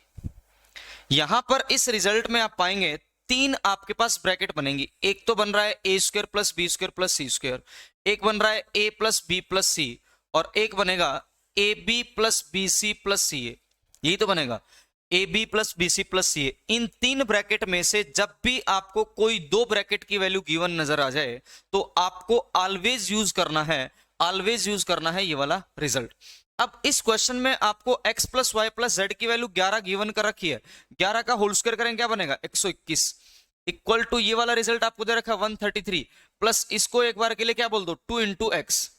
Speaker 1: यहां पर इस रिजल्ट में आप पाएंगे 3 आपके पास ब्रैकेट बनेंगी। एक तो बन रहा है a² plus b² plus c², एक बन रहा है a plus b plus c, और एक बनेगा ab plus bc plus ca। यही तो बनेगा ab plus bc plus ca। इन 3 ब्रैकेट में से जब भी आपको कोई 2 ब्रैकेट की वैल्यू गिवन नजर आ जाए तो आपको ऑलवेज यूज करना है ये वाला रिजल्ट। अब इस क्वेश्चन में आपको x plus y plus z की वैल्यू 11 गिवन कर रखी है, 11 का होल स्क्वायर करेंगे क्या बनेगा 121 इक्वल टू ये वाला रिजल्ट आपको दे रखा है 133 प्लस इसको एक बार के लिए क्या बोल दो 2 इंटू एक्स।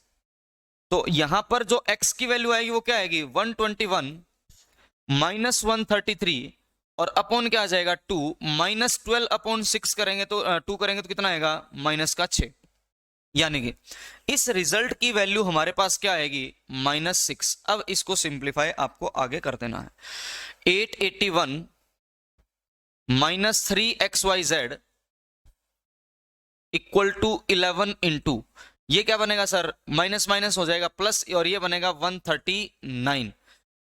Speaker 1: तो यहां पर जो x की वैल्यू आएगी वो क्या आएगी 121 माइनस 133 और अपॉन क्या आ जाएगा 2 माइनस 12 अपॉन 6 करेंगे तो 2 करेंगे तो कितना आएगा माइनस का 6। यानी कि इस रिजल्ट की वैल्यू हमारे पास क्या आएगी -6। अब इसको सिंप्लीफाई आपको आगे कर देना है 881 minus 3xyz equal to 11 into ये क्या बनेगा सर माइनस माइनस हो जाएगा प्लस और ये बनेगा 139।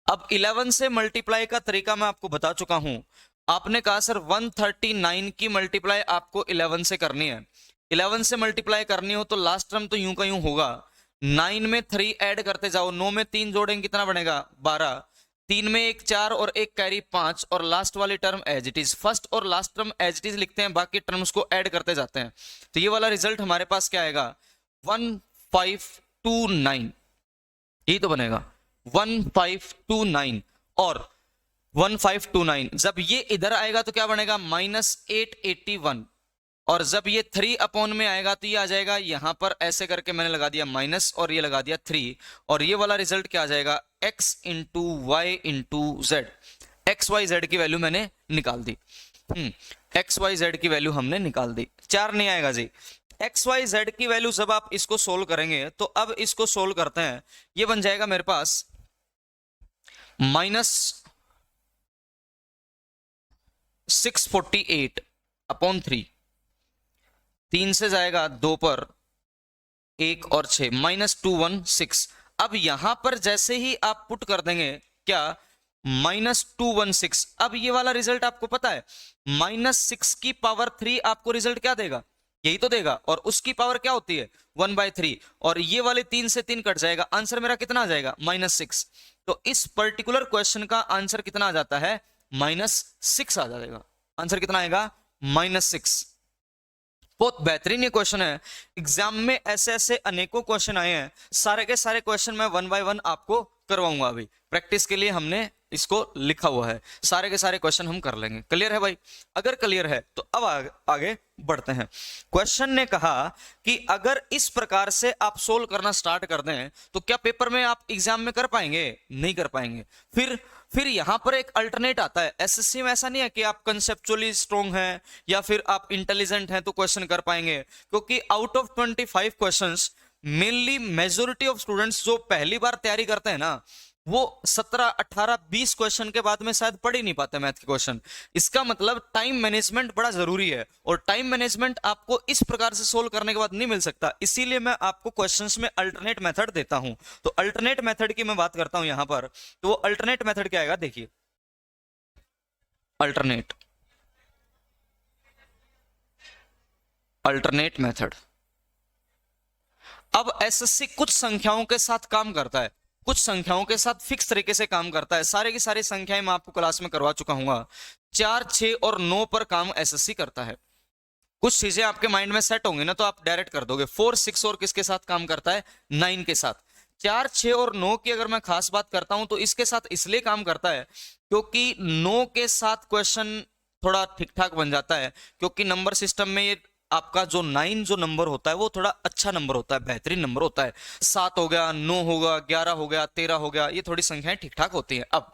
Speaker 1: अब 11 से मल्टीप्लाई का तरीका मैं आपको बता चुका हूं। आपने कहा सर 139 की मल्टीप्लाई आपको 11 से करनी है, 11 से मल्टीप्लाई करनी हो तो लास्ट टर्म तो यूं का यूं होगा 9 में 3 ऐड करते जाओ 9 में 3 जोड़ेंगे कितना बनेगा 12, 3 में 1 4 और 1 कैरी 5 और लास्ट वाली term as it is. First और last term as it is लिखते हैं, बाकी टर्म्स को ऐड करते जाते हैं। तो ये वाला रिजल्ट हमारे पास क्या आएगा 1529, यही तो बनेगा 1529 और 1529 जब ये इधर आएगा तो क्या बनेगा -881 और जब ये 3 अपॉन में आएगा तो ये आ जाएगा यहां पर ऐसे करके मैंने लगा दिया माइनस और ये लगा दिया 3 और ये वाला रिजल्ट क्या आ जाएगा x into y into z. X y z की वैल्यू मैंने निकाल दी, एक्स वाई जेड की वैल्यू हमने निकाल दी। 4 नहीं आएगा जी, एक्स वाई जेड की वैल्यू जब आप इसको सोल्व करेंगे तो अब इसको सोल्व करते हैं, ये बन जाएगा मेरे पास -648 अपॉन 3, 3 से जाएगा 2 पर 1 और 6 -216। अब यहां पर जैसे ही आप पुट कर देंगे क्या -216, अब ये वाला रिजल्ट आपको पता है -6 की पावर 3 आपको रिजल्ट क्या देगा यही तो देगा और उसकी पावर क्या होती है 1/3 और ये वाले 3 से 3 कट जाएगा, आंसर मेरा कितना आ जाएगा -6। तो इस पर्टिकुलर क्वेश्चन का आंसर कितना आ जाता है -6 आ जाएगा। आंसर कितना आएगा -6। बहुत बेहतरीन ये क्वेश्चन है, एग्जाम में ऐसे ऐसे अनेकों क्वेश्चन आए हैं, सारे के सारे क्वेश्चन मैं 1 बाय 1 आपको करवाऊंगा। अभी प्रैक्टिस के लिए हमने इसको लिखा हुआ है, सारे के सारे क्वेश्चन हम कर लेंगे। क्लियर है भाई? अगर क्लियर है तो अब आगे बढ़ते हैं। क्वेश्चन ने कहा कि अगर इस प्रकार से आप सोल्व करना स्टार्ट कर दें तो क्या पेपर में आप एग्जाम में कर पाएंगे? नहीं कर पाएंगे। फिर यहां पर एक अल्टरनेट आता है। एसएससी में ऐसा नहीं है कि आप कंसेप्चुअली स्ट्रॉन्ग हैं या फिर आप इंटेलिजेंट हैं तो क्वेश्चन कर पाएंगे, क्योंकि out of 25 questions mainly majority of students जो पहली बार तैयारी करते हैं ना वो 17, 18, 20 क्वेश्चन के बाद में शायद पढ़ ही नहीं पाते मैथ के क्वेश्चन। इसका मतलब टाइम मैनेजमेंट बड़ा जरूरी है और टाइम मैनेजमेंट आपको इस प्रकार से सोल्व करने के बाद नहीं मिल सकता, इसीलिए मैं आपको क्वेश्चंस में अल्टरनेट मेथड देता हूं। तो अल्टरनेट मेथड की मैं बात करता हूं यहां पर, तो वो अल्टरनेट मेथड क्या आएगा देखिए। अल्टरनेट मेथड, अब एसएससी कुछ संख्याओं के साथ काम करता है, कुछ संख्याओं के साथ फिक्स तरीके से काम करता है। सारे की सारी संख्याएं मैं आपको क्लास में करवा चुका हूं। 4, 6 और 9 पर काम एसएससी करता है। कुछ चीजें आपके माइंड में सेट होंगी ना तो आप डायरेक्ट कर दोगे। 4, 6 और किसके साथ काम करता है? 9 के साथ। 4, 6 और 9 की अगर मैं खास बात करता हूं तो इसके साथ इसलिए काम करता है क्योंकि 9 के साथ क्वेश्चन थोड़ा ठीक ठाक बन जाता है, क्योंकि नंबर सिस्टम में ये आपका जो 9 जो नंबर होता है वो थोड़ा अच्छा नंबर होता है, बेहतरीन नंबर होता है। 7 हो गया, 9 होगा, 11 हो गया, 13 हो गया, ये थोड़ी संख्याएं ठीक ठाक होती हैं। अब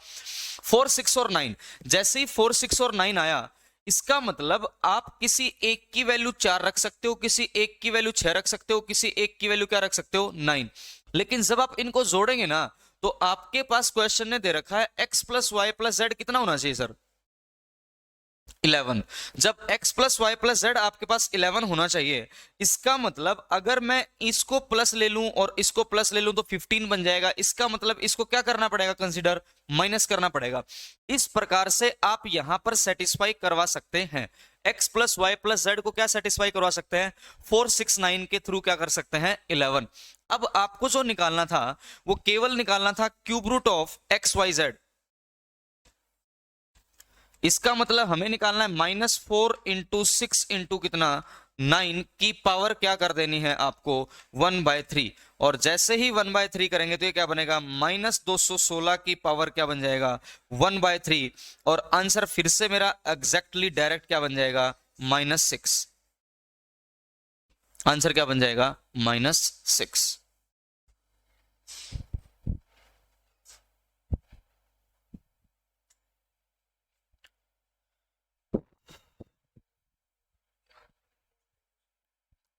Speaker 1: 4, 6 और 9, जैसे ही 4, 6 और 9 आया, इसका मतलब आप किसी एक की वैल्यू 4 रख सकते हो, किसी एक की वैल्यू 6 रख सकते हो, किसी एक की वैल्यू क्या रख सकते हो 9। लेकिन जब आप इनको जोड़ेंगे ना तो आपके पास क्वेश्चन ने दे रखा है x plus y plus z कितना होना चाहिए सर? 11। जब x plus y plus z आपके पास 11 होना चाहिए, इसका मतलब अगर मैं इसको प्लस ले लूं और इसको प्लस ले लूं तो 15 बन जाएगा। इसका मतलब इसको क्या करना पड़ेगा? कंसीडर माइनस करना पड़ेगा। इस प्रकार से आप यहां पर सेटिस्फाई करवा सकते हैं। x plus y plus z को क्या सेटिस्फाई करवा सकते हैं? 4, 6, 9 के थ्रू क्या कर सकते हैं? 11। अब आपको जो निकालना था वो केवल निकालना था cube root of x y z. इसका मतलब हमें निकालना है -4 इंटू 6 इंटू कितना 9 की पावर क्या कर देनी है आपको 1/3, और जैसे ही 1/3 करेंगे तो ये क्या बनेगा -216 की पावर क्या बन जाएगा 1/3, और आंसर फिर से मेरा एग्जैक्टली डायरेक्ट क्या बन जाएगा -6। आंसर क्या बन जाएगा -6।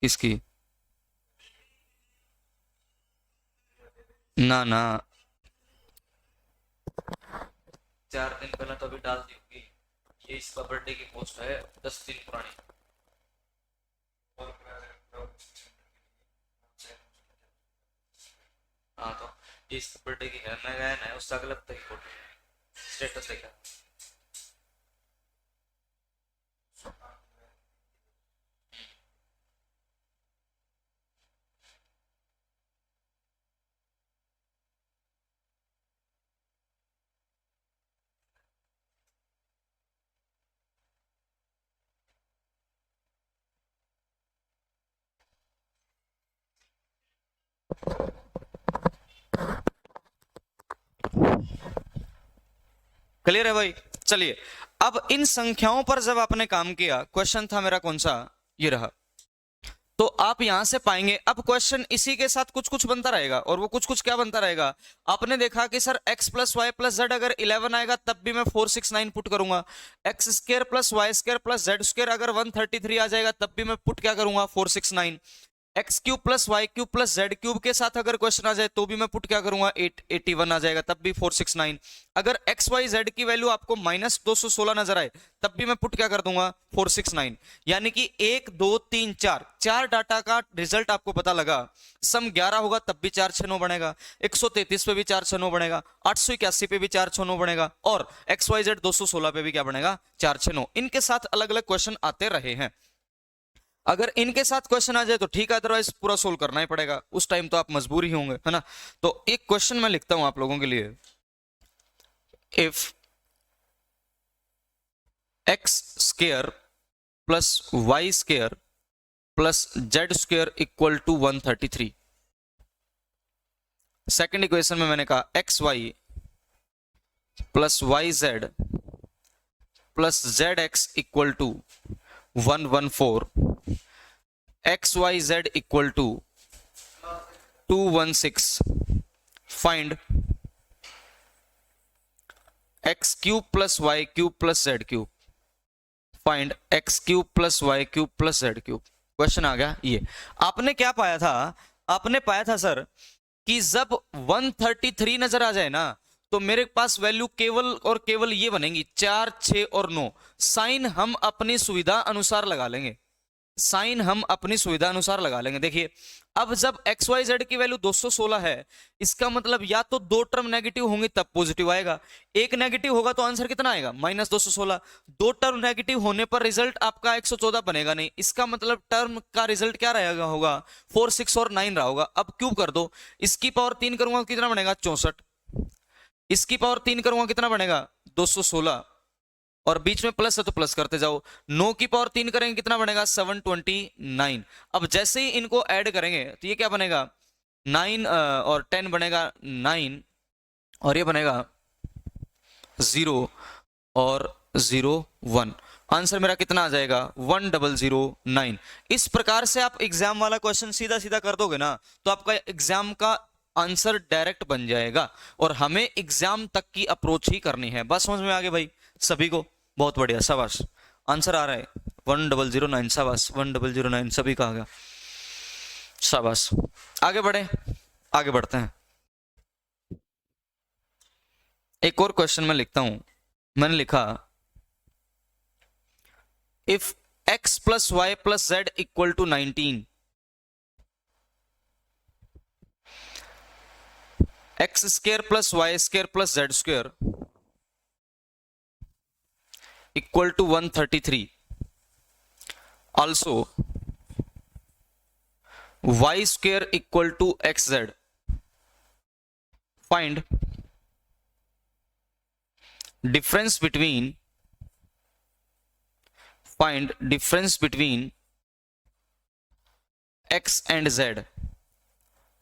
Speaker 1: किसकी? ना ना, 4 दिन पहले तो अभी डाल दी होगी, ये इसका बर्थडे की पोस्ट है 10 दिन पुरानी। हाँ तो ये इस बर्थडे की है, मैं गया ना उससे अगले हफ्ते की फोटो, स्टेटस देखा। क्लियर है भाई? चलिए, अब इन संख्याओं पर जब आपने काम किया, क्वेश्चन था मेरा कौन सा, ये रहा, तो आप यहां से पाएंगे अब क्वेश्चन इसी के साथ कुछ कुछ बनता रहेगा, और वो कुछ कुछ क्या बनता रहेगा, आपने देखा कि sir x plus y plus z अगर 11 आएगा तब भी मैं 469 पुट करूंगा, x square plus y square plus z square अगर 133 आ जाएगा तब भी मैं पुट क्या करूंगा 469, x cube plus y cube plus z cube के साथ अगर क्वेश्चन आ जाए तो भी मैं पुट क्या करूंगा 881 आ जाएगा तब भी 469, अगर एक्स वाई जेड की वैल्यू आपको -216 नजर आए तब भी मैं पुट क्या कर दूंगा 469, यानी कि 1 2 3 4 डाटा का रिजल्ट आपको पता लगा, सम 11 होगा तब भी 4 6 9 बनेगा, 133 पे भी 4 6 9 बनेगा, 881 पे भी 4 6 9 बनेगा, और एक्स वाई जेड 216 पे भी क्या बनेगा 4 6 9, इनके साथ अलग अलग क्वेश्चन आते रहे हैं। अगर इनके साथ क्वेश्चन आ जाए तो ठीक है, अदरवाइज पूरा सोल्व करना ही पड़ेगा, उस टाइम तो आप मजबूर ही होंगे, है ना। तो एक क्वेश्चन मैं लिखता हूं आप लोगों के लिए, if x square plus y square plus z square equal to 133, second equation में मैंने कहा x Y plus y z plus z x equal to 114, x y z equal to 216, find x cube plus y cube plus z cube, find x cube plus y cube plus z cube. Question आ गया ये, आपने क्या पाया था, आपने पाया था सर कि जब 133 नजर आ जाए ना तो मेरे पास वैल्यू केवल और केवल ये बनेंगी 4 6 और 9, साइन हम अपनी सुविधा अनुसार लगा लेंगे, साइन हम अपनी सुविधा अनुसार लगा लेंगे। देखिए अब जब एक्स वाई जेड की वैल्यू 216 है, इसका मतलब या तो दो टर्म नेगेटिव होंगी तब पॉजिटिव आएगा, एक नेगेटिव होगा तो आंसर कितना आएगा -216, दो टर्म नेगेटिव होने पर रिजल्ट आपका 114 बनेगा नहीं, इसका मतलब टर्म का रिजल्ट क्या रहेगा होगा 4 6 और 9 रहा होगा। अब क्यूब कर दो, इसकी पावर 3 करूंगा कितना बनेगा 64, इसकी पावर 3 करूंगा कितना बनेगा 216, और बीच में प्लस है तो प्लस करते जाओ, 9 की पावर 3 करेंगे कितना बनेगा 729। अब जैसे ही इनको ऐड करेंगे तो ये क्या बनेगा 9 और 10 बनेगा 9, और ये बनेगा 0 और 0 1, आंसर मेरा कितना आ जाएगा 1009। इस प्रकार से आप एग्जाम वाला क्वेश्चन सीधा सीधा कर दोगे ना तो आपका एग्जाम का आंसर डायरेक्ट बन जाएगा, और हमें एग्जाम तक की अप्रोच ही करनी है। बस समझ में आ गया भाई सभी को? बहुत बढ़िया, शाबाश, आंसर आ रहा है 1009, शाबाश 1009 सभी का आ गया, शाबाश। आगे बढ़े, आगे बढ़ते हैं, एक और क्वेश्चन मैं लिखता हूं, मैंने लिखा if x plus y plus z equal to 19, x square plus y square plus z square equal to 133, also y square equal to xz, find difference between x and z,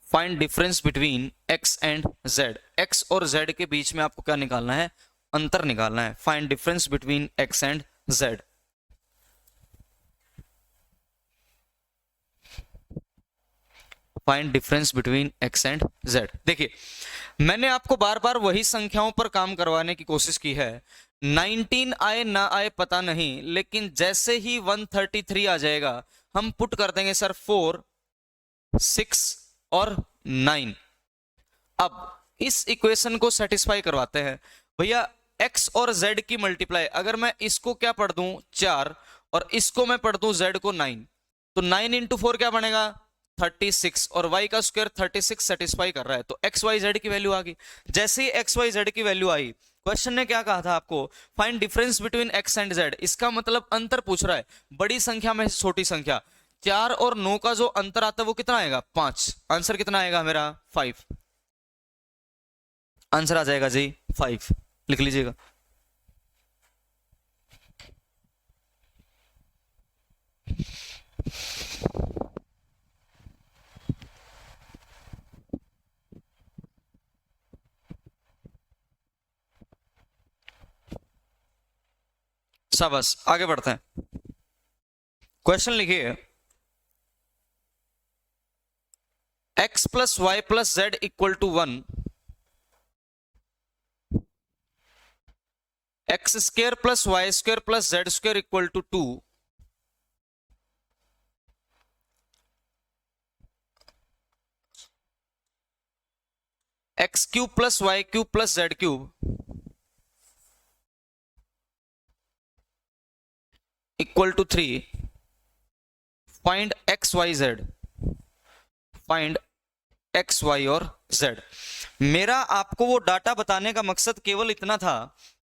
Speaker 1: find difference between x and z। x और z के बीच में आपको क्या निकालना है, अंतर निकालना है। Find difference between x and z। Find difference between x and z। देखिए मैंने आपको बार बार वही संख्याओं पर काम करवाने की कोशिश की है। 19 आए ना आए पता नहीं, लेकिन जैसे ही 133 आ जाएगा हम पुट कर देंगे सर 4, 6 और 9। अब इस इक्वेशन को सेटिस्फाई करवाते हैं भैया। x और z की मल्टीप्लाई, अगर मैं इसको क्या पढ़ दूं 4 और इसको मैं पढ़ दूं z को 9, तो 9 इंटू 4 क्या बनेगा 36, और y का स्क्वायर 36 सेटिस्फाई कर रहा है, तो x y z की वैल्यू आ गई। जैसे ही x y z की वैल्यू आई, क्वेश्चन ने क्या कहा था आपको, find difference between x and z। इसका मतलब अंतर पूछ रहा है, बड़ी संख्या में छोटी संख्या। 4 और 9 का जो अंतर आता है वो कितना आएगा 5। आंसर कितना आएगा मेरा 5। आंसर आ जाएगा जी 5, लिख लीजिएगा। शाबाश, आगे बढ़ते हैं। क्वेश्चन लिखिए, x plus y plus z equal to 1, x square plus y square plus z square equal to 2, x cube plus y cube plus z cube equal to 3, find x y z. Find x y और z. मेरा आपको वो data बताने का मकसद केवल इतना था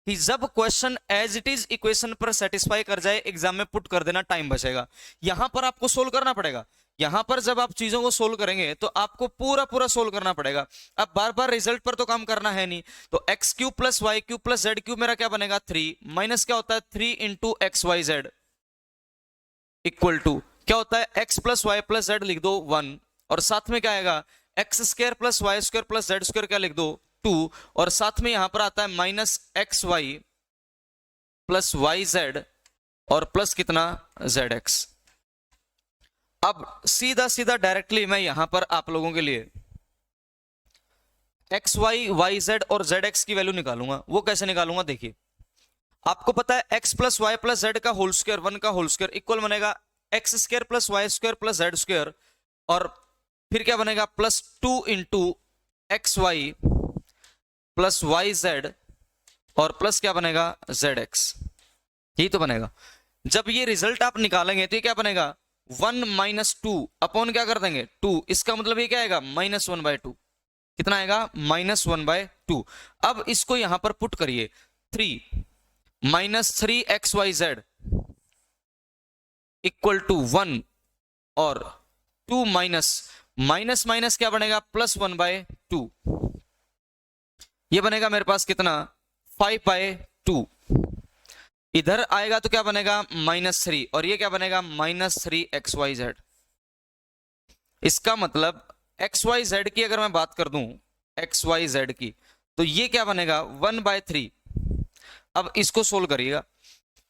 Speaker 1: कि जब question as it is equation पर सेटिस्फाई कर जाए, एग्जाम में पुट कर देना, टाइम बचेगा। यहां पर आपको सोल्व करना पड़ेगा। यहां पर जब आप चीजों को सोल्व करेंगे तो आपको पूरा पूरा सोल्व करना पड़ेगा। अब बार बार रिजल्ट पर तो काम करना है नहीं, तो x cube plus y cube plus z cube मेरा क्या बनेगा 3, माइनस क्या होता है 3 into x y z equal to क्या होता है x plus y plus z लिख दो 1, और साथ में क्या आएगा x square plus y square plus z square क्या लिख दो 2, और साथ में यहां पर आता है minus x Y plus y z और प्लस कितना जेड एक्स। अब सीधा सीधा डायरेक्टली मैं यहां पर आप लोगों के लिए एक्स वाई वाई जेड और जेड एक्स की वैल्यू निकालूंगा। वो कैसे निकालूंगा, देखिए आपको पता है x plus y plus z का होल स्क्वायर 1 का होल स्क्वायर इक्वल बनेगा x square plus y square plus z square, और फिर क्या बनेगा plus 2 into x Y plus y z और प्लस क्या बनेगा जेड एक्स। यही तो बनेगा। जब ये रिजल्ट आप निकालेंगे तो ये क्या बनेगा 1 माइनस 2 अपॉन क्या कर देंगे 2, इसका मतलब ये क्या आएगा माइनस 1/2। कितना आएगा -1/2। अब इसको यहां पर पुट करिए 3 minus 3 x y z equal to 1, और 2 माइनस माइनस माइनस क्या बनेगा +1/2। ये बनेगा मेरे पास कितना 5/2। इधर आएगा तो क्या बनेगा -3, और ये क्या बनेगा -3 एक्स वाई जेड। इसका मतलब एक्स वाई जेड की अगर मैं बात कर दूं एक्स वाई जेड की, तो ये क्या बनेगा 1/3। अब इसको सोल्व करिएगा,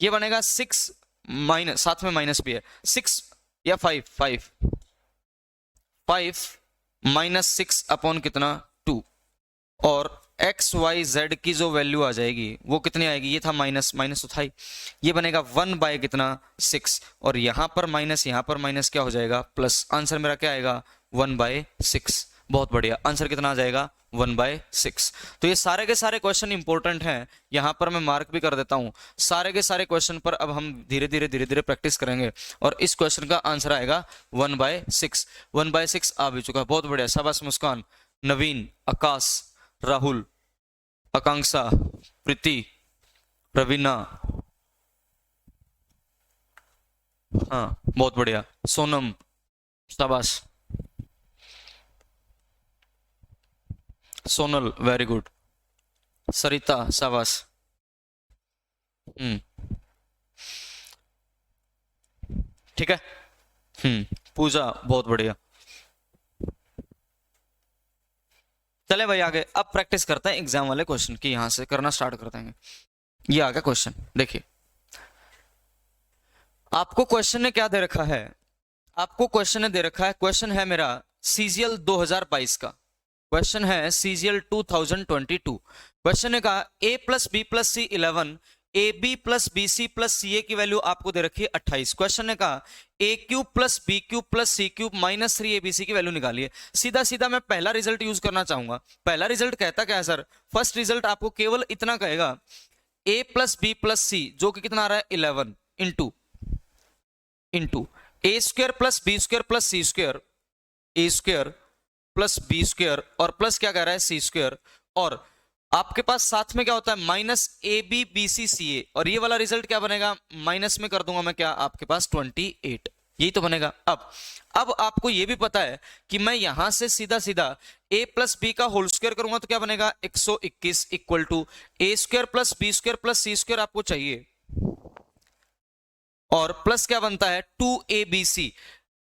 Speaker 1: ये बनेगा 6 माइनस, साथ में माइनस भी है 6 या 5 माइनस 6 अपॉन कितना 2, और एक्स वाई जेड की जो वैल्यू आ जाएगी वो कितनी आएगी, ये था माइनस माइनस तो था ही, ये बनेगा 1 कितना 6, और यहां पर माइनस क्या हो जाएगा प्लस। आंसर मेरा क्या आएगा 1/6। बहुत बढ़िया, आंसर कितना आ जाएगा 1/6। तो ये सारे के सारे क्वेश्चन इंपॉर्टेंट हैं, यहां पर मैं मार्क भी कर देता हूं। सारे के सारे क्वेश्चन पर अब हम धीरे धीरे प्रैक्टिस करेंगे, और इस क्वेश्चन का आंसर आएगा 1/6। 1/6 आ भी चुका है, बहुत बढ़िया। शाबाश मुस्कान, नवीन, आकाश, राहुल, आकांक्षा, प्रीति, रवीना, हाँ बहुत बढ़िया, सोनम, शाबाश, सोनल वेरी गुड, सरिता शाबाश। ठीक है। पूजा, बहुत बढ़िया। चले भाई आगे, अब प्रैक्टिस करते हैं एग्जाम वाले क्वेश्चन की, यहां से करना स्टार्ट कर देंगे। ये आ गया क्वेश्चन, देखिए आपको क्वेश्चन ने क्या दे रखा है, आपको क्वेश्चन ने दे रखा है, क्वेश्चन है मेरा सीजीएल 2022 का, क्वेश्चन है सीजीएल 2022। क्वेश्चन ने कहा a plus B plus c 11, a b plus b c plus c a की वैल्यू आपको दे रखी है 28। क्वेश्चन ने कहा a cube plus B cube plus C cube minus 3 a b c की वैल्यू निकालिए। सीधा सीधा मैं पहला रिजल्ट यूज करना चाहूंगा। पहला रिजल्ट कहता क्या है सर, फर्स्ट रिजल्ट आपको केवल इतना कहेगा a plus B plus c, जो कि कितना आ रहा है 11 into a square plus B square plus C square, a square plus B square और प्लस क्या कह रहा है सी स्क्वायर, और आपके पास साथ में क्या होता है minus A b b c c a, और ये वाला रिजल्ट क्या बनेगा, माइनस में कर दूंगा मैं क्या, आपके पास 28, यही तो बनेगा। अब आपको ये भी पता है कि मैं यहां से सीधा सीधा a प्लस बी का होल स्क्वायर करूंगा तो क्या बनेगा 121 equal to a square plus B square plus C square आपको चाहिए, और प्लस क्या बनता है 2abc,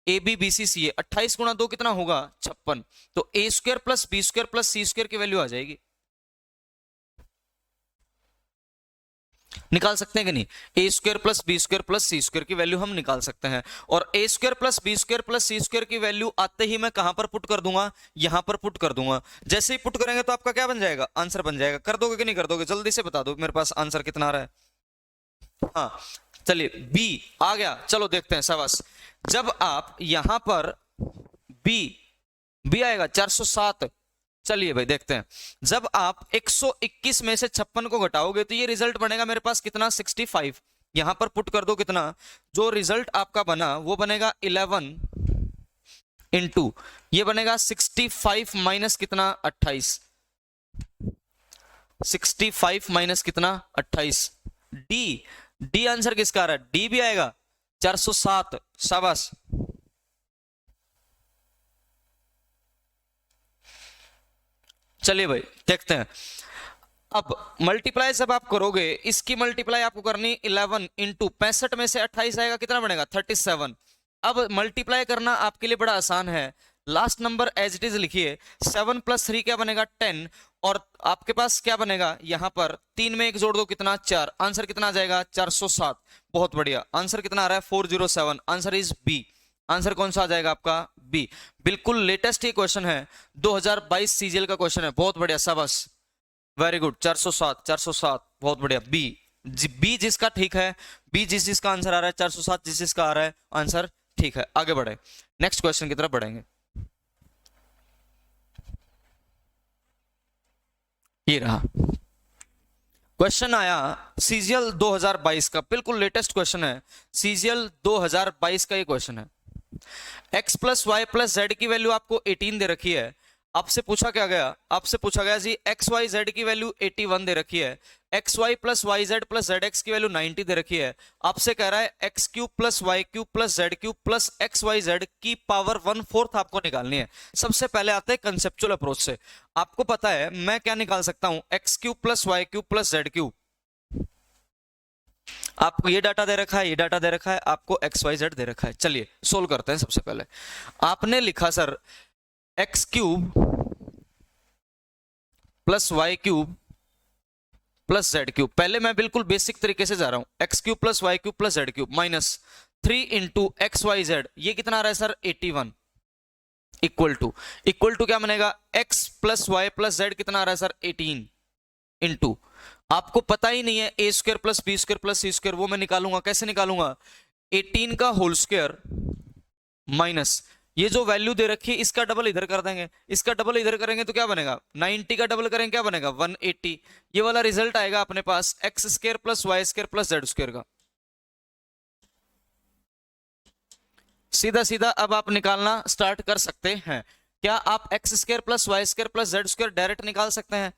Speaker 1: ए बी बी सी सी ए, 28 गुणा 2 कितना होगा 56, तो a square plus B square plus C square की वैल्यू आ जाएगी। निकाल सकते हैं कि नहीं, a square plus B square plus C square की वैल्यू हम निकाल सकते हैं, और a square plus B square plus C square की वैल्यू आते ही मैं कहां पर पुट कर दूंगा, यहां पर पुट कर दूंगा। जैसे ही पुट करेंगे तो आपका क्या बन जाएगा, आंसर बन जाएगा। कर दोगे कि नहीं कर दोगे, जल्दी से बता दो मेरे पास आंसर कितना आ रहा है। हाँ चलिए बी आ गया, चलो देखते हैं शाबाश। जब आप यहां पर बी आएगा 407, चलिए भाई देखते हैं, जब आप 121 में से 56 को घटाओगे तो ये रिजल्ट बनेगा मेरे पास कितना 65, यहां पर पुट कर दो कितना, जो रिजल्ट आपका बना वो बनेगा 11 इंटू ये बनेगा 65 माइनस कितना 28, 65 माइनस कितना 28, डी आंसर किसका आ रहा है, डी भी आएगा 407, शाबाश। चलिए भाई देखते हैं, अब मल्टीप्लाई जब आप करोगे, इसकी मल्टीप्लाई आपको करनी 11 इंटू 65 में से 28 आएगा कितना बनेगा 37। अब मल्टीप्लाई करना आपके लिए बड़ा आसान है, last number as it is लिखिए, 7 प्लस 3 क्या बनेगा 10, और आपके पास क्या बनेगा यहां पर 3 में 1 जोड़ दो कितना 4, आंसर कितना आ जाएगा 407। बहुत बढ़िया, आंसर कितना आ रहा है 407, आंसर इज बी। आंसर कौन सा आ जाएगा आपका बी। बिल्कुल लेटेस्ट ही क्वेश्चन है, 2022 सीजीएल का क्वेश्चन है, बहुत बढ़िया शाबाश, वेरी गुड। 407 बहुत बढ़िया, बी जिसका ठीक है, बी जिसका आंसर आ रहा है 407 जिसका आ रहा है आंसर ठीक है। आगे बढ़े, नेक्स्ट क्वेश्चन की तरफ बढ़ेंगे। ये रहा क्वेश्चन आया सीजीएल 2022 का, बिल्कुल लेटेस्ट क्वेश्चन है, सीजीएल 2022 का ये क्वेश्चन है। x plus y plus z की वैल्यू आपको 18 दे रखी है। आपसे पूछा क्या गया, आपसे पूछा गया जी एक्स वाई जेड की वैल्यू 81 दे रखी है, x Y plus y z plus z x की वैल्यू 90 दे रखी है। आपसे कह रहा है x cube plus y cube plus z cube plus x y z की पावर 1/4 आपको निकालनी है। सबसे पहले आते हैं कंसेप्चुअल अप्रोच से। आपको पता है मैं क्या निकाल सकता हूं, x cube plus y cube plus z cube. आपको ये डाटा दे रखा है, ये डाटा दे रखा है, आपको एक्स वाई जेड दे रखा है। चलिए सोल्व करते हैं। सबसे पहले आपने लिखा sir x cube plus y cube plus z cube. पहले मैं बिल्कुल बेसिक तरीके से जा रहा हूं, x cube plus y cube plus z cube minus 3 into x y z, ये कितना आ रहा है सर 81, इक्वल टू क्या बनेगा x plus y plus z कितना आ रहा है सर 18 इंटू, आपको पता ही नहीं है a square plus B square plus C square, वो मैं निकालूंगा। कैसे निकालूंगा, 18 का होल स्क्वायर माइनस ये जो वैल्यू दे रखी है इसका डबल इधर कर देंगे, इसका डबल इधर करेंगे तो क्या बनेगा 90 का डबल करेंगे क्या बनेगा 180। ये वाला रिजल्ट आएगा अपने पास x square plus y square plus z square का। सीधा सीधा अब आप निकालना स्टार्ट कर सकते हैं। क्या आप x square plus y square plus z square direct निकाल सकते हैं?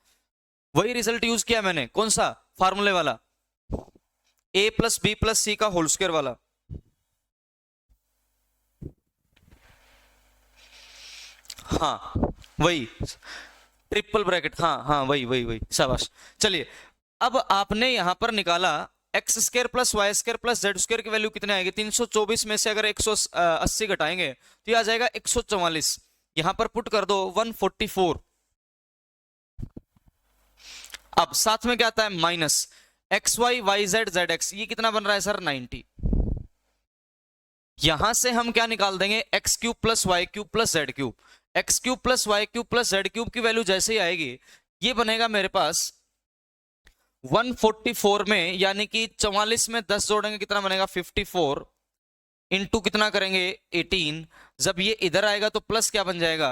Speaker 1: वही रिजल्ट यूज किया मैंने, कौन सा फार्मूले वाला, ए प्लस बी प्लस सी का होल स्क्वायर वाला। हाँ वही ट्रिपल ब्रैकेट, हाँ हाँ वही, शाबाश। चलिए अब आपने यहां पर निकाला x square plus y square plus z square की वैल्यू कितने आएगी? 324 में से अगर 180 घटाएंगे तो ये आ जाएगा 144। यहां पर पुट कर दो 144। अब साथ में क्या आता है? Minus x y y z z x, ये कितना बन रहा है सर? 90। यहां से हम क्या निकाल देंगे? X cube plus y cube plus z cube. X cube plus y cube plus z cube की वैल्यू जैसे ही आएगी, ये बनेगा मेरे पास 144 में, यानी कि 44 में 10 जोड़ेंगे कितना बनेगा? 54 इंटू कितना करेंगे? 18। जब ये इधर आएगा तो प्लस क्या बन जाएगा?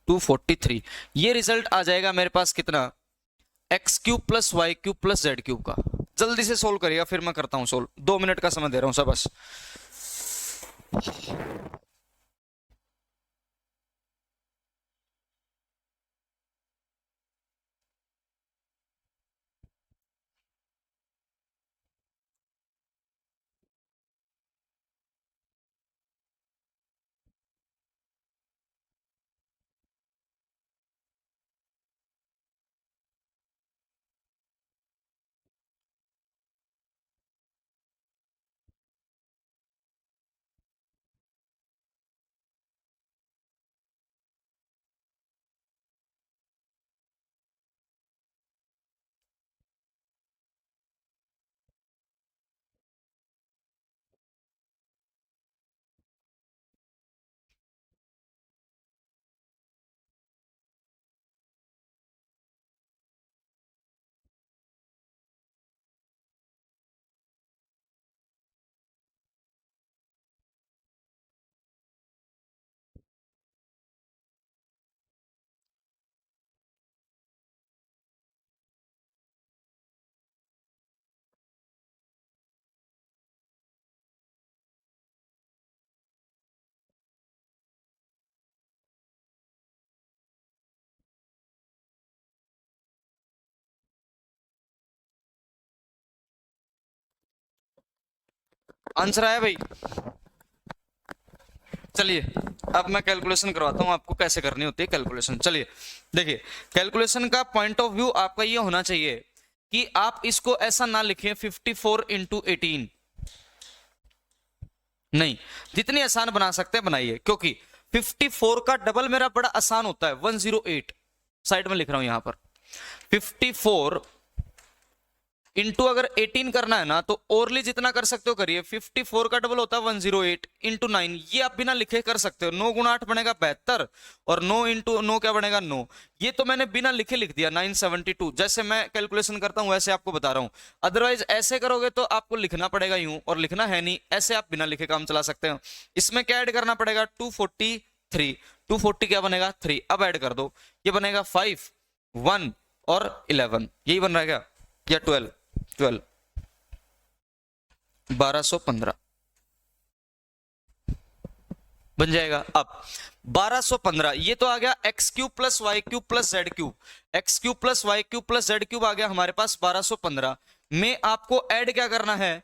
Speaker 1: 243। ये रिजल्ट आ जाएगा मेरे पास कितना? X cube plus y cube plus z cube का। जल्दी से सोल्व करिएगा, फिर मैं करता हूं सोल्व। 2 मिनट का समय दे रहा हूं सब बस। आंसर आया भाई? चलिए अब मैं कैलकुलेशन करवाता हूं आपको कैसे करनी होती है कैलकुलेशन। चलिए देखिए, कैलकुलेशन का पॉइंट ऑफ व्यू आपका ये होना चाहिए कि आप इसको ऐसा ना लिखें 54 इंटू 18, नहीं, जितनी आसान बना सकते हैं बनाइए, क्योंकि 54 का डबल मेरा बड़ा आसान होता है 108। साइड में लिख रहा हूं यहां पर 54 इंटू अगर 18 करना है ना तो ओरली जितना कर सकते हो करिए। 54 का डबल होता है 108 इंटू 9, ये आप बिना लिखे कर सकते हो। 9 गुना 8 बनेगा 72 और 9 इंटू 9 क्या बनेगा? 9। ये तो मैंने बिना लिखे लिख दिया 972। जैसे मैं कैलकुलेशन करता हूं वैसे आपको बता रहा हूं, अदरवाइज ऐसे करोगे तो आपको लिखना पड़ेगा यूं, और लिखना है नहीं, ऐसे आप बिना लिखे काम चला सकते हो। इसमें क्या ऐड करना पड़ेगा? 243। 240 क्या बनेगा? 3। अब ऐड कर दो, ये बनेगा 5 1 और 11, यही बन रहा है क्या? या 12 1215 बन जाएगा। अब 1215 ये तो आ गया x cube plus y cube plus z cube. X cube plus y cube plus z cube आ गया हमारे पास 1215 में। आपको ऐड क्या करना है?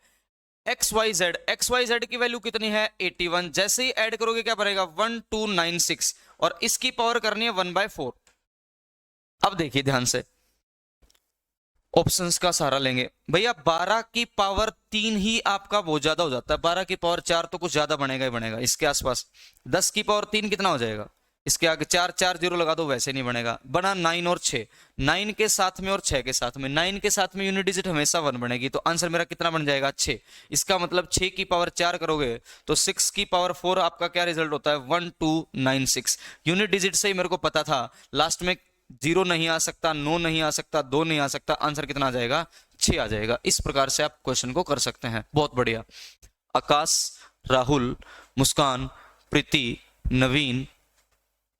Speaker 1: X y z. X y z की वैल्यू कितनी है? 81। जैसे ही ऐड करोगे क्या बनेगा? 1296 और इसकी पावर करनी है 1/4। अब देखिए ध्यान से, ऑप्शंस का सहारा लेंगे भैया। 12 की पावर 3 ही आपका बहुत ज्यादा हो जाता है। 12 की पावर 4 तो कुछ ज्यादा बनेगा ही बनेगा इसके आसपास। 10 की पावर 3 कितना हो जाएगा? इसके आगे 4 4 जीरो लगा दो, वैसे नहीं बनेगा। बना 9 और 6, 9 के साथ में और 6 के साथ में। 9 के साथ में यूनिट डिजिट हमेशा 1 बनेगी, तो आंसर मेरा कितना बन जाएगा? 6। इसका मतलब 6 की पावर 4 करोगे तो 6 की पावर 4 आपका क्या रिजल्ट होता है? 1296। यूनिट डिजिट से ही मेरे को पता था लास्ट में 0 नहीं आ सकता, 9 नहीं आ सकता, 2 नहीं आ सकता। आंसर कितना आ जाएगा? 6 आ जाएगा। इस प्रकार से आप क्वेश्चन को कर सकते हैं। बहुत बढ़िया। आकाश, राहुल, मुस्कान, प्रीति, नवीन,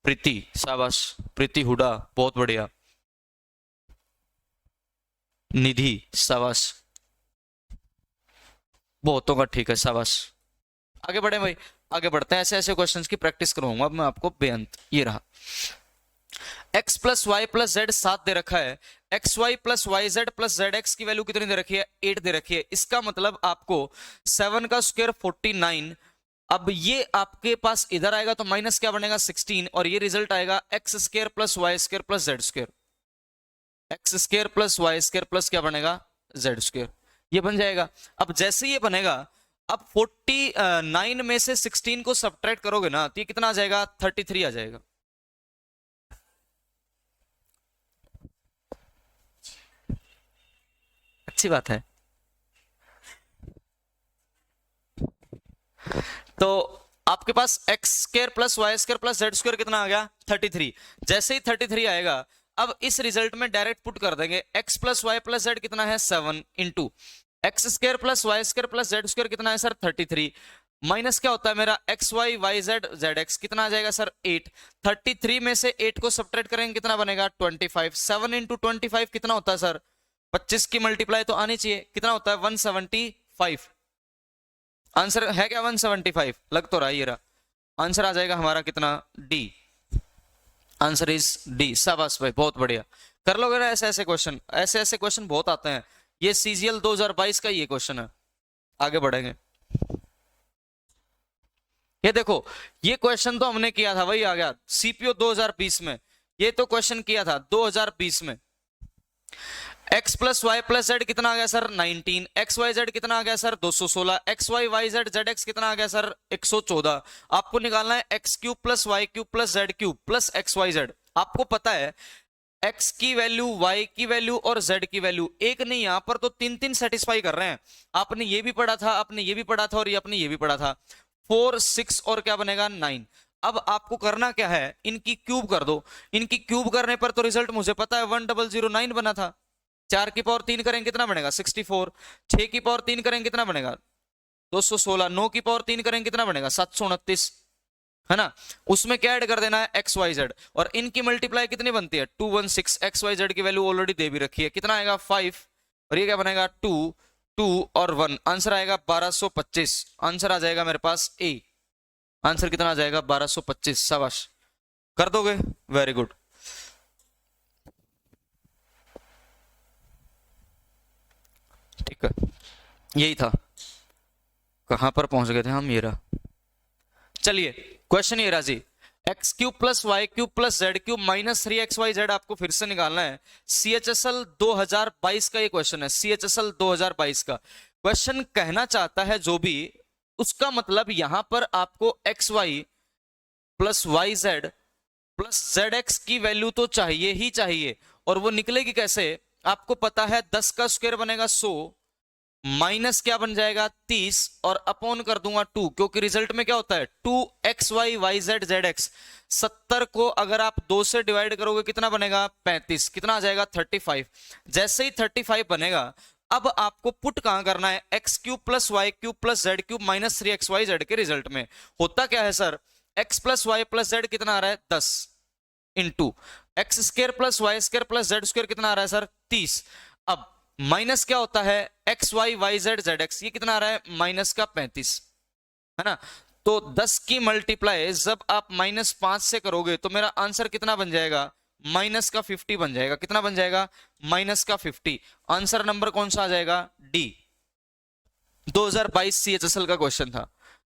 Speaker 1: प्रीति, शाबाश। प्रीति हुडा, बहुत बढ़िया। निधि, शाबाश। बहुतों का ठीक है, शाबाश। आगे बढ़े भाई, आगे बढ़ते हैं। ऐसे ऐसे क्वेश्चंस की प्रैक्टिस करूंगा अब मैं आपको बेअंत। ये रहा x plus y plus z 7 दे रखा है। X Y plus y z plus z x की वैल्यू कितनी दे रखी है? 8 दे रखी है। इसका मतलब आपको 7 का स्क्वायर 49। अब ये आपके पास इधर आएगा तो माइनस क्या बनेगा? 16 और ये रिजल्ट आएगा x square plus y square plus z square. X square plus y square plus क्या बनेगा जेड स्क्र, ये बन जाएगा। अब जैसे ये बनेगा, अब 49 में से 16 को सब्ट्रैक्ट करोगे ना तो ये कितना आ जाएगा 33 आ जाएगा। अच्छी बात है। तो आपके पास x square plus y square plus z square कितना आ गया 33। जैसे ही 33 आएगा, अब इस रिजल्ट में डायरेक्ट पुट कर देंगे x plus y plus z कितना है 7 into x square plus y square plus z square कितना है सर 33, माइनस क्या होता है मेरा x y y z z x कितना आ जाएगा सर 8। 33 में से 8 को सब्ट्रैक्ट करेंगे कितना बनेगा 25। 7 इंटू 25 कितना होता है सर 25 की मल्टीप्लाई तो आनी चाहिए, कितना होता है 175। आंसर है क्या 175, लग तो रहा है ये रहा। आंसर आ जाएगा हमारा कितना डी, आंसर इज डी। शाबाश भाई बहुत बढ़िया, कर लोगे ना ऐसे ऐसे क्वेश्चन, ऐसे ऐसे क्वेश्चन बहुत आते हैं। ये सीजीएल 2022 का ये क्वेश्चन है। आगे बढ़ेंगे, ये देखो ये क्वेश्चन तो हमने किया था, वही आ गया सीपीओ 2020 में, ये तो क्वेश्चन किया था 2020 में। x plus y plus z कितना आ गया सर 19, एक्स वाई जेड कितना आ गया sir 216, x y y z z x कितना आ गया सर 114। आपको निकालना है x cube plus y cube plus z cube plus x y z. आपको पता है x की वैल्यू, y की वैल्यू और z की वैल्यू एक नहीं, यहां पर तो तीन तीन सेटिस्फाई कर रहे हैं। आपने ये भी पढ़ा था, आपने ये भी पढ़ा था और ये आपने ये भी पढ़ा था। 4 6 और क्या बनेगा 9। अब आपको करना क्या है, इनकी क्यूब कर दो। इनकी क्यूब करने पर तो रिजल्ट मुझे पता है 1009 बना था। 4 की पावर 3 करेंगे कितना बनेगा 64, 6 की पावर 3 करेंगे कितना बनेगा 216, 9 की पावर 3 करेंगे कितना बनेगा 729, है ना। उसमें क्या ऐड कर देना है एक्स वाई जेड, और इनकी मल्टीप्लाई कितनी बनती है 216। एक्स वाई जेड की वैल्यू ऑलरेडी दे भी रखी है, कितना आएगा 5 और ये क्या बनेगा 2 2 और 1, आंसर आएगा 1225। आंसर आ जाएगा मेरे पास ए, आंसर कितना आ जाएगा 1225। शाबाश, कर दोगे, वेरी गुड। ठीक है, यही था, कहां पर पहुंच गए थे हम, ये रहा। चलिए क्वेश्चन ये रहा जी, x cube plus y cube plus z cube minus 3xyz आपको फिर से निकालना है। CHSL 2022 का ये क्वेश्चन है, CHSL 2022 का क्वेश्चन कहना चाहता है जो भी, उसका मतलब यहां पर आपको x Y plus y z plus z x की वैल्यू तो चाहिए ही चाहिए, और वो निकलेगी कैसे, आपको पता है 10 का स्क्वायर बनेगा 100, माइनस क्या बन जाएगा 30 और अपॉन कर दूंगा 2, क्योंकि रिजल्ट में क्या होता है 2xy yz zx। 70 को अगर आप 2 से डिवाइड करोगे कितना बनेगा 35, कितना आ जाएगा 35। जैसे ही 35 बनेगा, अब आपको पुट कहां करना है, x cube plus y cube plus z cube minus 3xyz के रिजल्ट में। होता क्या है sir, x plus y plus z कितना आ रहा है 10 into x square plus y square plus z square कितना आ रहा है सर 30। अब माइनस क्या होता है x y y z z x, ये कितना आ रहा है माइनस का 35, है ना। तो 10 की मल्टीप्लाई जब आप -5 से करोगे तो मेरा आंसर कितना बन जाएगा माइनस का 50 बन जाएगा। कितना बन जाएगा माइनस का 50। आंसर नंबर कौन सा आ जाएगा डी, 2022 CHSL का क्वेश्चन था।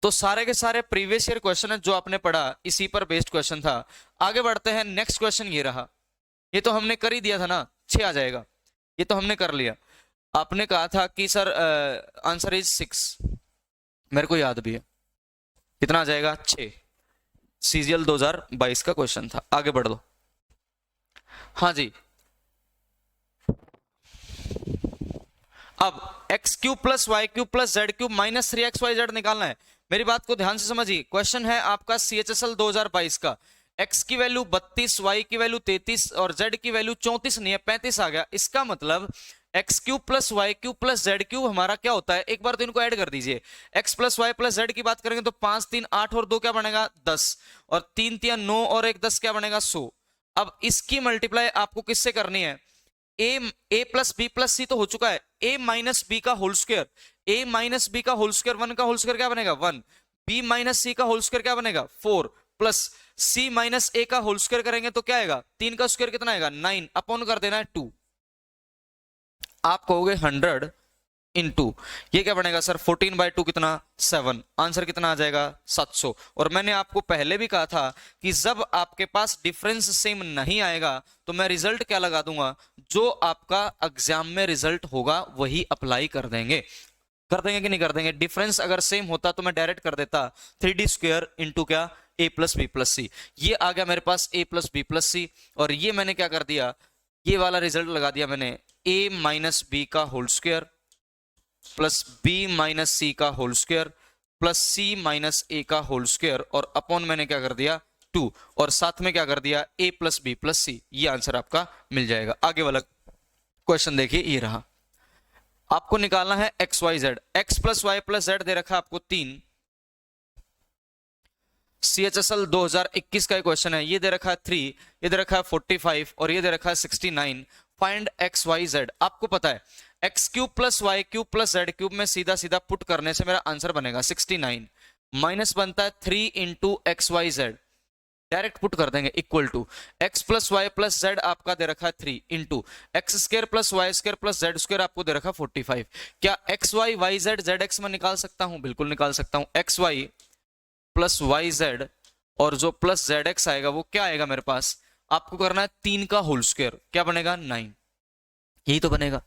Speaker 1: तो सारे के सारे प्रीवियस ईयर क्वेश्चन है जो आपने पढ़ा, इसी पर बेस्ड क्वेश्चन था। आगे बढ़ते हैं, नेक्स्ट क्वेश्चन ये रहा, ये तो हमने कर ही दिया था ना, 6 आ जाएगा, ये तो हमने कर लिया। आपने कहा था कि सर आंसर इज 6, मेरे को याद भी है, कितना आ जाएगा 6। CGL 2022 का क्वेश्चन था। आगे बढ़ दो, हाँ जी। अब x cube plus y cube plus z cube minus 3xyz निकालना है। मेरी बात को ध्यान से समझिए, क्वेश्चन है आपका CHSL 2022 का। x की वैल्यू 32, y की वैल्यू 33 और z की वैल्यू 34 नहीं है 35 आ गया। इसका मतलब x cube plus y cube plus z cube हमारा क्या होता है, एक बार तो इनको ऐड कर दीजिए। X plus y plus z की बात करेंगे तो 5 3 8 और 2 क्या बनेगा 10, और 3 3 9 और 1 10 क्या बनेगा 100। अब इसकी मल्टीप्लाई आपको किससे करनी है, ए प्लस बी प्लस सी तो हो चुका है, ए माइनस बी का होल स्क्वायर, ए माइनस बी का होल स्क्वायर 1 का होल स्क्वायर क्या बनेगा 1, बी माइनस सी का होल स्क्वायर क्या बनेगा 4, प्लस सी माइनस ए का होल स्क्वायर करेंगे तो क्या आएगा 3 का स्क्वायर कितना आएगा 9, अपॉन कर देना है 2। आप कहोगे 100 इनटू ये क्या बनेगा सर 14/2 कितना 7, आंसर कितना आ जाएगा 700। और मैंने आपको पहले भी कहा था कि जब आपके पास डिफरेंस सेम नहीं आएगा तो मैं रिजल्ट क्या लगा दूंगा, जो आपका एग्जाम में रिजल्ट होगा वही अप्लाई कर देंगे कि नहीं कर देंगे। डिफरेंस अगर सेम होता तो मैं डायरेक्ट कर देता 3d² इंटू क्या a प्लस बी प्लस सी, ये आ गया मेरे पास a प्लस बी प्लस सी, और ये मैंने क्या कर दिया, ये वाला रिजल्ट लगा दिया मैंने a माइनस बी का whole square plus b minus सी का whole square plus c minus a का होल स्क्वायर, और अपॉन मैंने क्या कर दिया 2, और साथ में क्या कर दिया a प्लस बी प्लस सी। ये आंसर आपका मिल जाएगा। आगे वाला क्वेश्चन देखिए, ये रहा, आपको निकालना है x y z. X plus y plus z दे रखा है आपको 3, CHSL 2021 का क्वेश्चन है। ये दे रखा है 3, ये दे रखा है 45 और ये दे रखा है 69। Find x y z. आपको पता है x cube plus y cube plus z cube में सीधा सीधा पुट करने से मेरा आंसर बनेगा 69, माइनस बनता है 3 into x y z, direct put कर देंगे equal to x plus y plus z आपका दे रखा है 3 into x square plus y square plus z square आपको दे रखा है 45। क्या x y y z z x में निकाल सकता हूं? बिल्कुल निकाल सकता हूं। X Y plus y z और जो प्लस जेड एक्स आएगा वो क्या आएगा मेरे पास, आपको करना है 3 का होल स्क्वायर, क्या बनेगा 9, यही तो बनेगा।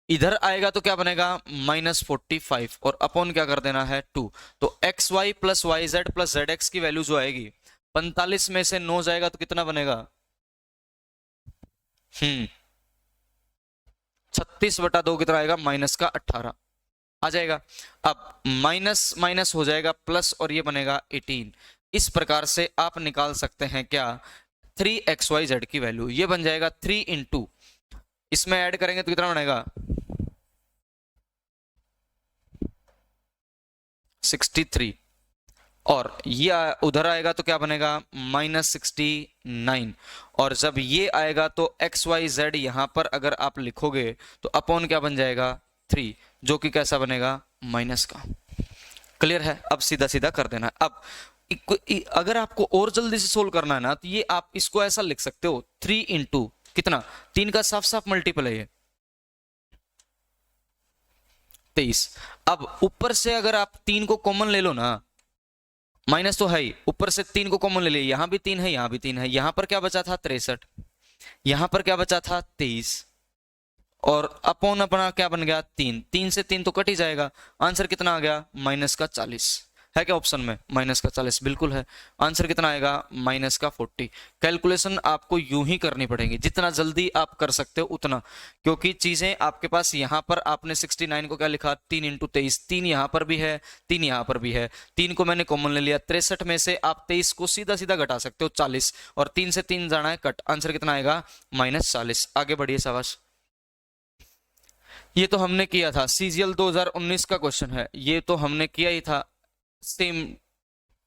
Speaker 1: इधर आएगा तो क्या बनेगा -45 और अपॉन क्या कर देना है 2। तो x Y plus y z plus z x की वैल्यू जो आएगी 45 में से 9 जाएगा तो कितना बनेगा 36/2 कितना आएगा -18 आ जाएगा। अब माइनस माइनस हो जाएगा प्लस और ये बनेगा 18। इस प्रकार से आप निकाल सकते हैं क्या 3xyz की वैल्यू, ये बन जाएगा 3 इंटू इसमें ऐड करेंगे तो कितना बनेगा 63 और ये उधर आएगा तो क्या बनेगा -69 और जब ये आएगा तो xyz यहां पर अगर आप लिखोगे तो अपॉन क्या बन जाएगा 3 जो कि कैसा बनेगा माइनस का। क्लियर है? अब सीधा सीधा कर देना। अब अगर आपको और जल्दी से सोल्व करना है ना तो ये आप इसको ऐसा लिख सकते हो 3 इंटू कितना 3 का साफ साफ मल्टीपल है ये 23। अब ऊपर से अगर आप 3 को कॉमन ले लो ना, माइनस तो है ही, ऊपर से 3 को कॉमन ले लिया, यहां भी 3 है यहां भी 3 है, यहां पर क्या बचा था 63, यहां पर क्या बचा था 23 और अपॉन अपना क्या बन गया 3, 3 से 3 तो कट ही जाएगा, आंसर कितना आ गया -40। है क्या ऑप्शन में -40? बिल्कुल है। आंसर कितना आएगा -40। कैलकुलेशन आपको यूं ही करनी पड़ेगी, जितना जल्दी आप कर सकते हो उतना, क्योंकि चीजें आपके पास यहाँ पर आपने 69 को क्या लिखा 3 इंटू 23, 3 यहाँ पर भी है 3 यहाँ पर भी है, 3 को मैंने कॉमन ले लिया, 63 में से आप 23 को सीधा सीधा घटा सकते हो 40 और 3 से 3 जाना है कट, आंसर कितना आएगा -40। आगे बढ़िए शाबाश। ये तो हमने किया था, CGL 2019 का क्वेश्चन है, ये तो हमने किया ही था। सेम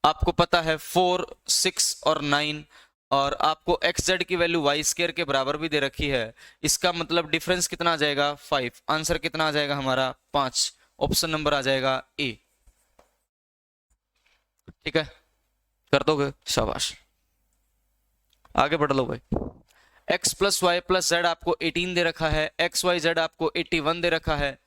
Speaker 1: आपको पता है 4, 6 और 9 और आपको xz की वैल्यू y स्क्वायर के बराबर भी दे रखी है, इसका मतलब डिफरेंस कितना आ जाएगा 5, आंसर कितना आ जाएगा हमारा 5, ऑप्शन नंबर आ जाएगा A। ठीक है, कर दोगे? शाबाश, आगे बढ़ लो भाई। x plus y plus z आपको 18 दे रखा है, एक्स वाई जेड आपको 81 दे रखा है,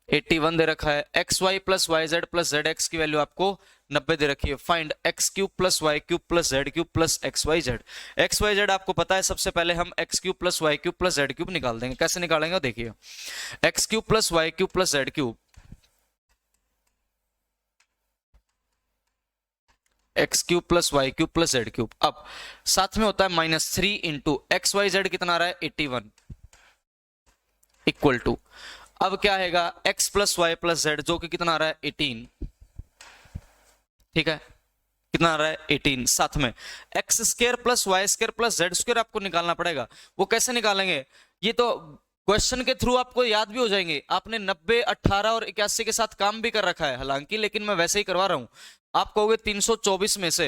Speaker 1: 81 दे रखा है, x Y plus y z plus z x की वैल्यू आपको 90 दे रखी है। Find x cube plus y cube plus z cube plus x y z. X y z आपको पता है, सबसे पहले हम x cube plus y cube plus z cube निकाल देंगे। कैसे निकालेंगे देखिए, x cube plus y cube plus z cube, x cube plus y cube plus z cube, अब साथ में होता है -3 इंटू एक्स वाई जेड कितना आ रहा है 81 इक्वल टू, अब क्या आएगा x plus y plus z जो कि कितना आ रहा है 18, ठीक है कितना आ रहा है 18, साथ में x square plus y square plus z square आपको निकालना पड़ेगा। वो कैसे निकालेंगे, ये तो क्वेश्चन के थ्रू आपको याद भी हो जाएंगे, आपने 90, 18 और 81 के साथ काम भी कर रखा है हालांकि, लेकिन मैं वैसे ही करवा रहा हूं। आप कहोगे 324 में से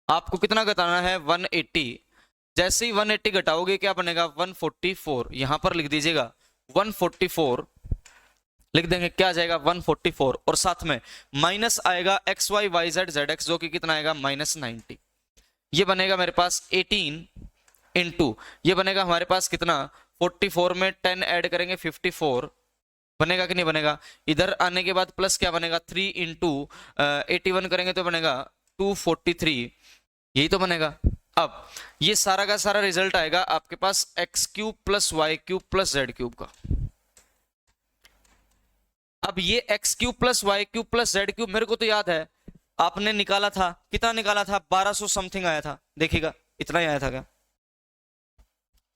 Speaker 1: आपको कितना घटाना है 180, जैसे ही 180 घटाओगे क्या बनेगा 144, यहां पर लिख दीजिएगा 144 लिख देंगे, क्या आ जाएगा 144 और साथ में माइनस आएगा x y y z z x जो कि कितना आएगा -90, ये बनेगा मेरे पास 18 इंटू ये बनेगा हमारे पास कितना 44 में 10 ऐड करेंगे 54 बनेगा कि नहीं बनेगा। इधर आने के बाद प्लस क्या बनेगा 3 इंटू 81 करेंगे तो बनेगा 243, यही तो बनेगा। अब ये सारा का सारा रिजल्ट आएगा आपके पास x cube plus y cube plus z cube का। अब ये x cube plus y cube plus z cube मेरे को तो याद है आपने निकाला था, कितना निकाला था 1200 समथिंग आया था, देखिएगा इतना ही आया था क्या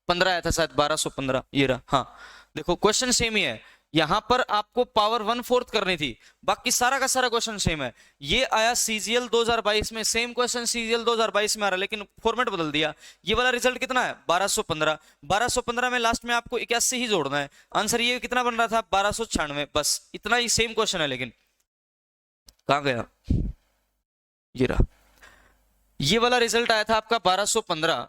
Speaker 1: 15 आया था शायद 1215, ये रहा। हाँ देखो क्वेश्चन सेम ही है, यहां पर आपको पावर 1/4 करनी थी, बाकी सारा का सारा क्वेश्चन सेम है। ये आया सीजीएल 2022 में, सेम क्वेश्चन सीजीएल 2022 में आ रहा है लेकिन फॉर्मेट बदल दिया। ये वाला रिजल्ट कितना है 1215, 1215 में लास्ट में आपको 81 ही जोड़ना है। आंसर ये कितना बन रहा था 1296, बस इतना ही सेम क्वेश्चन है। लेकिन कहां गया, ये रहा, ये वाला रिजल्ट आया था आपका 1215।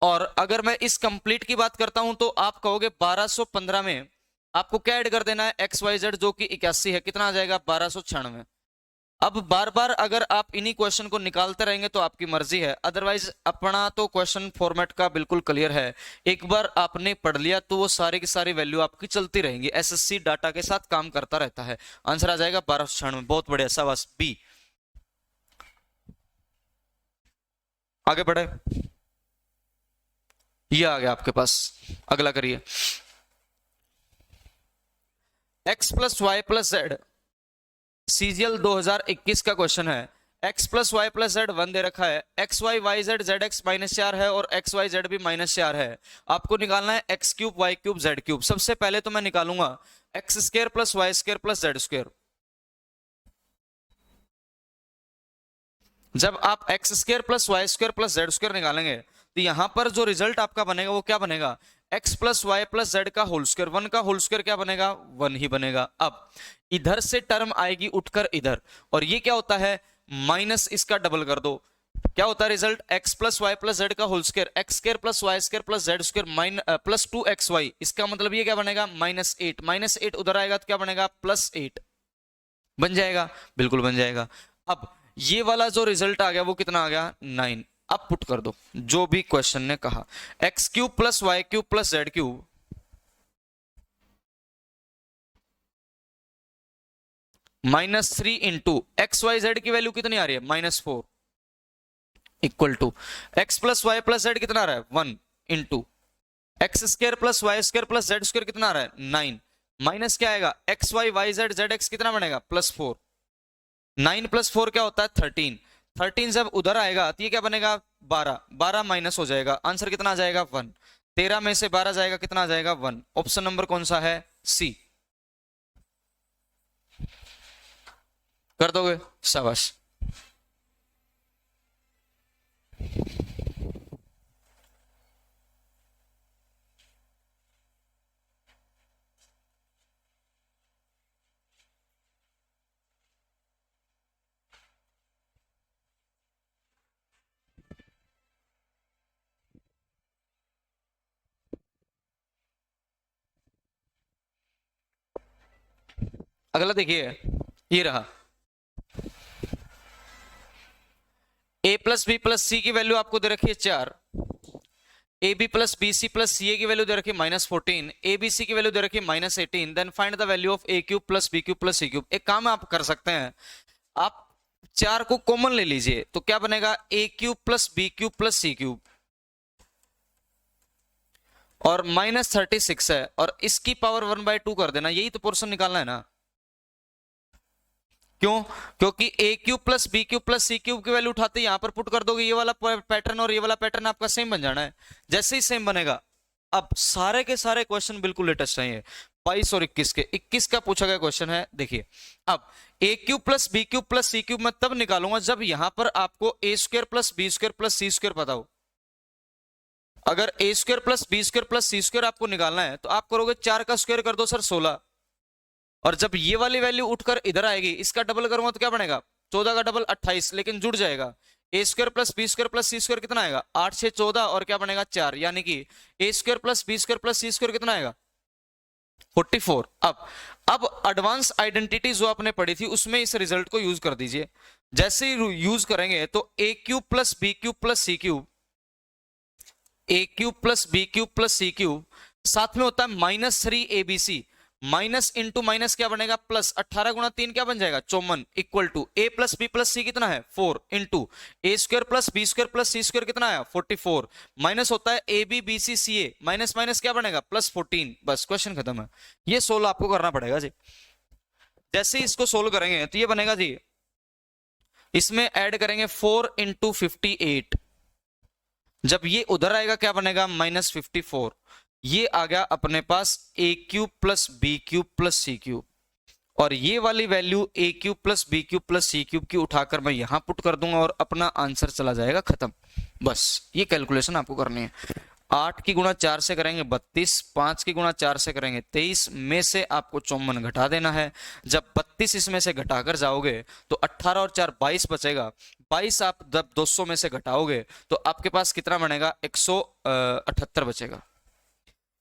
Speaker 1: और अगर मैं इस कंप्लीट की बात करता हूं तो आप कहोगे 1215 में आपको क्या ऐड कर देना है एक्स वाई जेड जो कि 81 है, कितना आ जाएगा 1296। अब बार बार अगर आप इन्हीं क्वेश्चन को निकालते रहेंगे तो आपकी मर्जी है, अदरवाइज अपना तो क्वेश्चन फॉर्मेट का बिल्कुल क्लियर है। एक बार आपने पढ़ लिया तो वो सारी की सारी वैल्यू आपकी चलती रहेंगी, एसएससी डाटा के साथ काम करता रहता है। आंसर आ जाएगा 1296, बहुत बढ़िया, शाबाश बी। आगे बढ़े, ये आ गया आपके पास, अगला करिए। x plus y plus z, CGL 2021 का क्वेश्चन है। x plus y plus z 1 दे रखा है, x y y z z x -4 है और एक्स वाई जेड भी -4 है। आपको निकालना है x cube y cube z cube. सबसे पहले तो मैं निकालूंगा x square plus y square plus z square. जब आप x square plus y square plus z square निकालेंगे तो यहां पर जो रिजल्ट आपका बनेगा वो क्या बनेगा x plus y plus z का होल स्क्वायर, 1 का होल स्क्वायर क्या बनेगा 1 ही बनेगा। अब इधर से टर्म आएगी उठकर इधर, और ये क्या होता है माइनस इसका डबल कर दो, क्या होता है result x plus y plus z का whole square, x square plus y square plus z square plus 2xy, इसका मतलब ये क्या बनेगा -8, -8 उधर आएगा तो क्या बनेगा +8 बन जाएगा, बिल्कुल बन जाएगा। अब ये वाला जो रिजल्ट आ गया वो कितना आ गया 9। अब पुट कर दो जो भी क्वेश्चन ने कहा, x cube plus y cube plus z cube -3 into x y z की वैल्यू कितनी आ रही है -4 equal to x plus y plus z कितना आ रहा है 1 into x square plus y square plus z square कितना आ रहा है 9, माइनस क्या आएगा x y y z z x कितना बनेगा +4, 9 + 4 क्या होता है 13, 13 जब उधर आएगा तो ये क्या बनेगा 12, 12 माइनस हो जाएगा, आंसर कितना आ जाएगा 1, 13 में से 12 जाएगा कितना आ जाएगा 1। ऑप्शन नंबर कौन सा है सी, कर दोगे शाबाश। अगला देखिए, ये रहा a plus B plus c की वैल्यू आपको दे रखी है 4, a b plus b c plus c a की वैल्यू दे रखी है -14, ए बी सी की वैल्यू दे रखी है -18, then find the value of a cube plus B cube plus C cube. एक काम आप कर सकते हैं, आप 4 को कॉमन ले लीजिए तो क्या बनेगा ए cube plus B cube plus सी क्यूब, और -36 है और इसकी पावर 1/2 कर देना, यही तो पोर्शन निकालना है ना। क्यों, क्योंकि a cube plus B cube plus C cube की वैल्यू उठाते यहां पर पुट कर दोगे, ये वाला पैटर्न और ये वाला पैटर्न आपका सेम बन जाना है। जैसे ही सेम बनेगा, अब सारे के सारे क्वेश्चन बिल्कुल लेटेस्ट हैं, 22 और 21 के, 21 का पूछा गया क्वेश्चन है। देखिए अब a cube plus B cube plus C cube मैं तब निकालूंगा जब यहां पर आपको a square plus B square plus C square पता हो। अगर a square plus B square plus C square आपको निकालना है तो आप करोगे 4 का स्क्वायर कर दो सर 16, और जब ये वाली वैल्यू उठकर इधर आएगी इसका डबल करूंगा तो क्या बनेगा 14 का डबल 28, लेकिन जुड़ जाएगा। A square plus B square plus C square कितना आएगा 8 6 14 और क्या बनेगा 4, यानी कि a square plus B square plus C square कितना आएगा 44। अब एडवांस आइडेंटिटी जो आपने पढ़ी थी उसमें इस रिजल्ट को यूज कर दीजिए। जैसे ही यूज करेंगे तो a cube plus B cube plus C cube a cube plus B cube plus C cube, साथ में होता है -3 ABC, माइनस इंटू माइनस क्या बनेगा प्लस, 18 गुणा 3 क्या बन जाएगा 54, equal to a plus B plus c कितना है 4, into a square plus B square plus C square कितना आया 44, माइनस होता है a b b c c a, minus minus क्या बनेगा +14। बस क्वेश्चन खत्म है। ये सोल्व आपको करना पड़ेगा जी। जैसे ही इसको सोल्व करेंगे तो ये बनेगा जी, इसमें ऐड करेंगे 4 इंटू 58, जब ये उधर आएगा क्या बनेगा -54, ये आ गया अपने पास a cube plus B cube plus C cube, और ये वाली value a cube plus B cube plus C cube की उठाकर मैं यहां पुट कर दूंगा और अपना आंसर चला जाएगा खत्म। बस ये कैलकुलेशन आपको करनी है। 8 की गुणा 4 से करेंगे 32, 5 की गुणा 4 से करेंगे 23, में से आपको 54 घटा देना है। जब 32 इसमें से घटाकर जाओगे तो 18 और 4 22 बचेगा, 22 आप जब 200 में से घटाओगे तो आपके पास कितना बनेगा 178 बचेगा।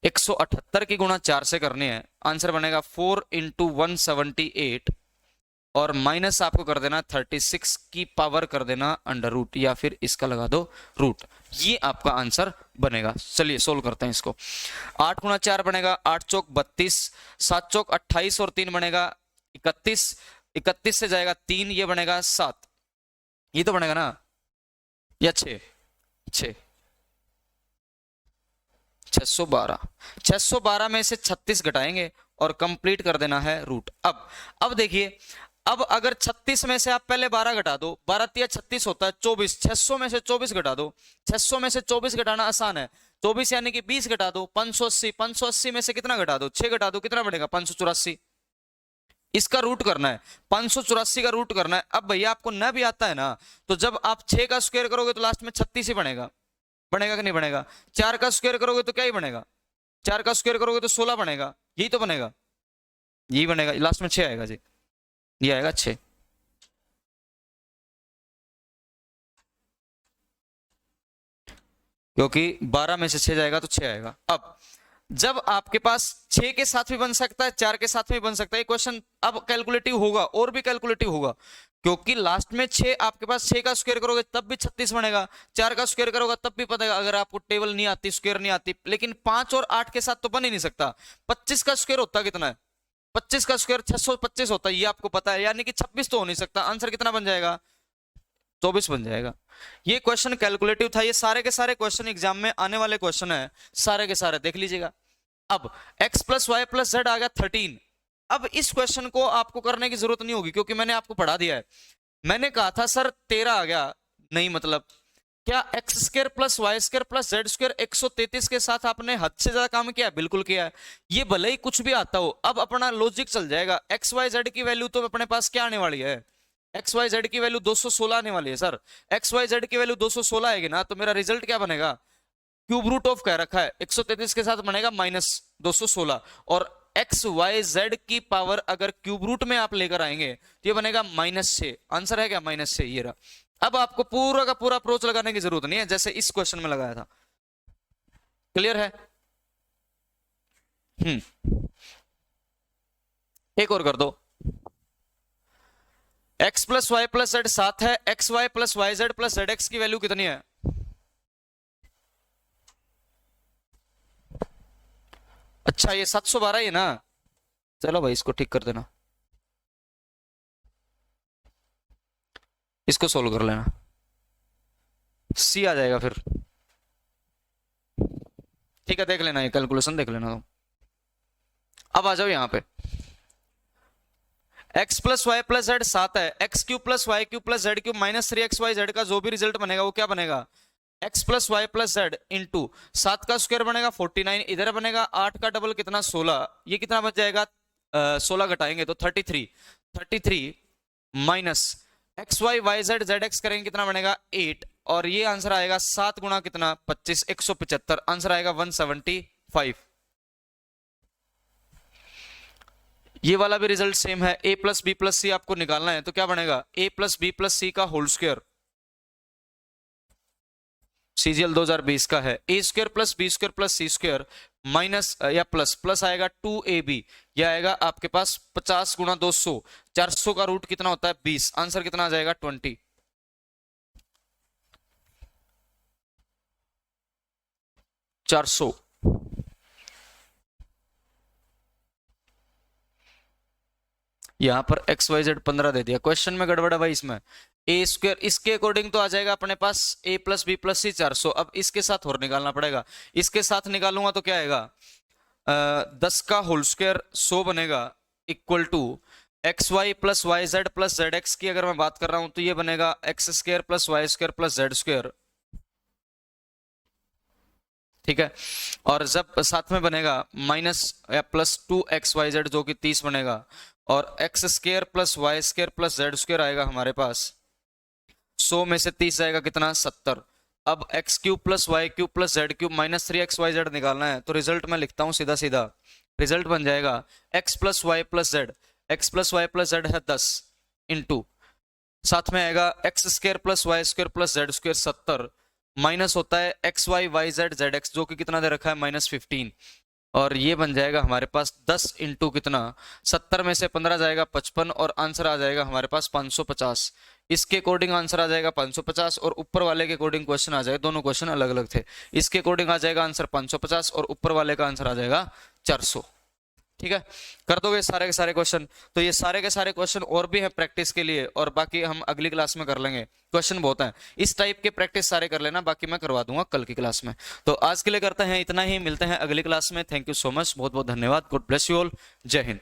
Speaker 1: 178 की गुणा 4 से करनी है, आंसर बनेगा 4 इंटू 178, और माइनस आपको कर देना 36 की पावर कर देना अंडर रूट, या फिर इसका लगा दो रूट, ये आपका आंसर बनेगा। चलिए सोल्व करते हैं इसको। 8 गुणा 4 बनेगा 8 चौक 32, 7 चौक 28 और 3 बनेगा 31, 31 से जाएगा 3, ये बनेगा 7, ये तो बनेगा ना, या 6 612, 612 में से 36 घटाएंगे और कंप्लीट कर देना है रूट। अब देखिए, अब अगर 36 में से आप पहले 12 घटा दो, 12 तिया 36 होता है 24, 600 में से 24 घटा दो, 600 में से 24 घटाना आसान है, 24 यानी कि 20 घटा दो, 580, 580 में से कितना घटा दो 6 घटा दो, कितना बढ़ेगा 584, इसका रूट करना है, 584 का रूट करना है। अब भैया आपको न भी आता है ना, तो जब आप 6 का स्क्वायर करोगे तो लास्ट में 36 ही बनेगा, बनेगा कि नहीं बनेगा। 4 का स्क्वायर करोगे तो क्या ही बनेगा, 4 का स्क्वायर करोगे तो 16 बनेगा, यही तो बनेगा, यही बनेगा, लास्ट में 6 आएगा जी, ये आएगा 6। क्योंकि 12 में से 6 जाएगा तो 6 आएगा। अब जब आपके पास 6 के साथ भी बन सकता है, 4 के साथ भी बन सकता है, क्वेश्चन अब कैलकुलेटिव होगा और भी कैलकुलेटिव होगा, क्योंकि लास्ट में 6 आपके पास, 6 का स्क्वायर करोगे तब भी 36 बनेगा, 4 का स्क्वायर करोगे तब भी पता है, अगर आपको टेबल नहीं आती, स्क्वायर नहीं आती, लेकिन 5 और 8 के साथ तो बन ही नहीं सकता। 25 का स्क्वायर होता कितना है, 25 का स्क्वायर 625 होता है, ये आपको पता है, यानी कि 26 तो हो नहीं सकता, आंसर कितना बन जाएगा 24 बन जाएगा। ये क्वेश्चन कैलकुलेटिव था, ये सारे के सारे क्वेश्चन एग्जाम में आने वाले क्वेश्चन है, सारे के सारे देख लीजिएगा। अब x plus y plus z आ गया 13। अब इस क्वेश्चन को आपको करने की जरूरत नहीं होगी, क्योंकि मैंने आपको पढ़ा दिया है। मैंने कहा था सर 13 आ गया, नहीं मतलब क्या x square plus y square plus z square 133 के साथ आपने हद से ज्यादा काम किया, बिल्कुल किया है। ये भले ही कुछ भी आता हो, अब अपना लॉजिक चल जाएगा। एक्स वाई जेड की वैल्यू तो अपने पास क्या आने वाली है, एक्स वाई जेड की वैल्यू 216 आने वाली है सर। एक्स वाई जेड की वैल्यू 216 आएगी ना, तो मेरा रिजल्ट क्या बनेगा, क्यूब रूट ऑफ कह रखा है, 133 के साथ बनेगा -216, और एक्स वाई जेड की पावर अगर क्यूब रूट में आप लेकर आएंगे तो ये बनेगा -6। आंसर है क्या -6, ये रहा। अब आपको पूरा का पूरा अप्रोच लगाने की जरूरत नहीं है, जैसे इस क्वेश्चन में लगाया था। क्लियर है? एक और कर दो। x plus y plus z 7 है, x Y plus y z plus z x की वैल्यू कितनी है? अच्छा ये 712 है ना, चलो भाई इसको ठीक कर देना, इसको सोल्व कर लेना, सी आ जाएगा फिर। ठीक है, देख लेना, ये कैलकुलेशन देख लेना तुम। अब आ जाओ यहां पे, x plus y plus z 7 है, x cube plus y cube plus z cube -3x y z का जो भी रिजल्ट बनेगा वो क्या बनेगा, x plus y plus z into 7 का स्क्वायर बनेगा 49, इधर बनेगा 8 का डबल कितना 16, ये कितना बच जाएगा 16 घटाएंगे तो 33 minus x y y z z x करेंगे कितना बनेगा 8, और ये आंसर आएगा 7 गुणा कितना 25, 175, आंसर आएगा 175। ये वाला भी रिजल्ट सेम है, a plus B plus c आपको निकालना है, तो क्या बनेगा a plus B plus c का होल स्क्वायर, CGL 2020 का है, a square plus B square plus C square minus या प्लस प्लस आएगा 2ab, यह आएगा आपके पास 50 गुणा 200, 400 का रूट कितना होता है 20, आंसर कितना आ जाएगा 20। 400। यहां पर एक्स वाई जेड 15 दे दिया, क्वेश्चन में गड़बड़ है भाई इसमें। ए स्क्वायर इसके अकॉर्डिंग तो आ जाएगा अपने पास a प्लस बी प्लस सी 400। अब इसके साथ और निकालना पड़ेगा, इसके साथ निकालूंगा तो क्या आएगा, 10 का होल स्क्वायर 100 बनेगा, equal to x Y plus y z plus z x की अगर मैं बात कर रहा हूं तो ये बनेगा x square plus y square plus z square, ठीक है। और जब साथ में बनेगा माइनस या प्लस 2xyz जो कि 30 बनेगा, और x square plus y square plus z square आएगा हमारे पास 100 में से 30 जाएगा कितना, 70। अब x cube plus y cube plus z cube minus 3xyz निकालना है, तो रिजल्ट मैं लिखता हूं सीधा सीधा, रिजल्ट बन जाएगा x plus y plus z, x plus y plus z है 10 इंटू साथ में आएगा x square plus y square plus z square 70, minus होता है x y y z z x जो कि कितना दे रखा है -15, और ये बन जाएगा हमारे पास 10 इंटू कितना, 70 में से 15 जाएगा 55, और आंसर आ जाएगा हमारे पास 550। इसके अकॉर्डिंग आंसर आ जाएगा 550, और ऊपर वाले के अकॉर्डिंग क्वेश्चन आ जाएगा, दोनों क्वेश्चन अलग अलग थे, इसके अकॉर्डिंग आ जाएगा आंसर 550 और ऊपर वाले का आंसर आ जाएगा 400। ठीक है, कर दोगे सारे के सारे क्वेश्चन। तो ये सारे के सारे क्वेश्चन और भी हैं प्रैक्टिस के लिए, और बाकी हम अगली क्लास में कर लेंगे, क्वेश्चन बहुत हैं इस टाइप के, प्रैक्टिस सारे कर लेना, बाकी मैं करवा दूंगा कल की क्लास में। तो आज के लिए करते हैं इतना ही, मिलते हैं अगली क्लास में। थैंक यू सो मच, बहुत बहुत धन्यवाद, गॉड ब्लेस यू ऑल, जय हिंद।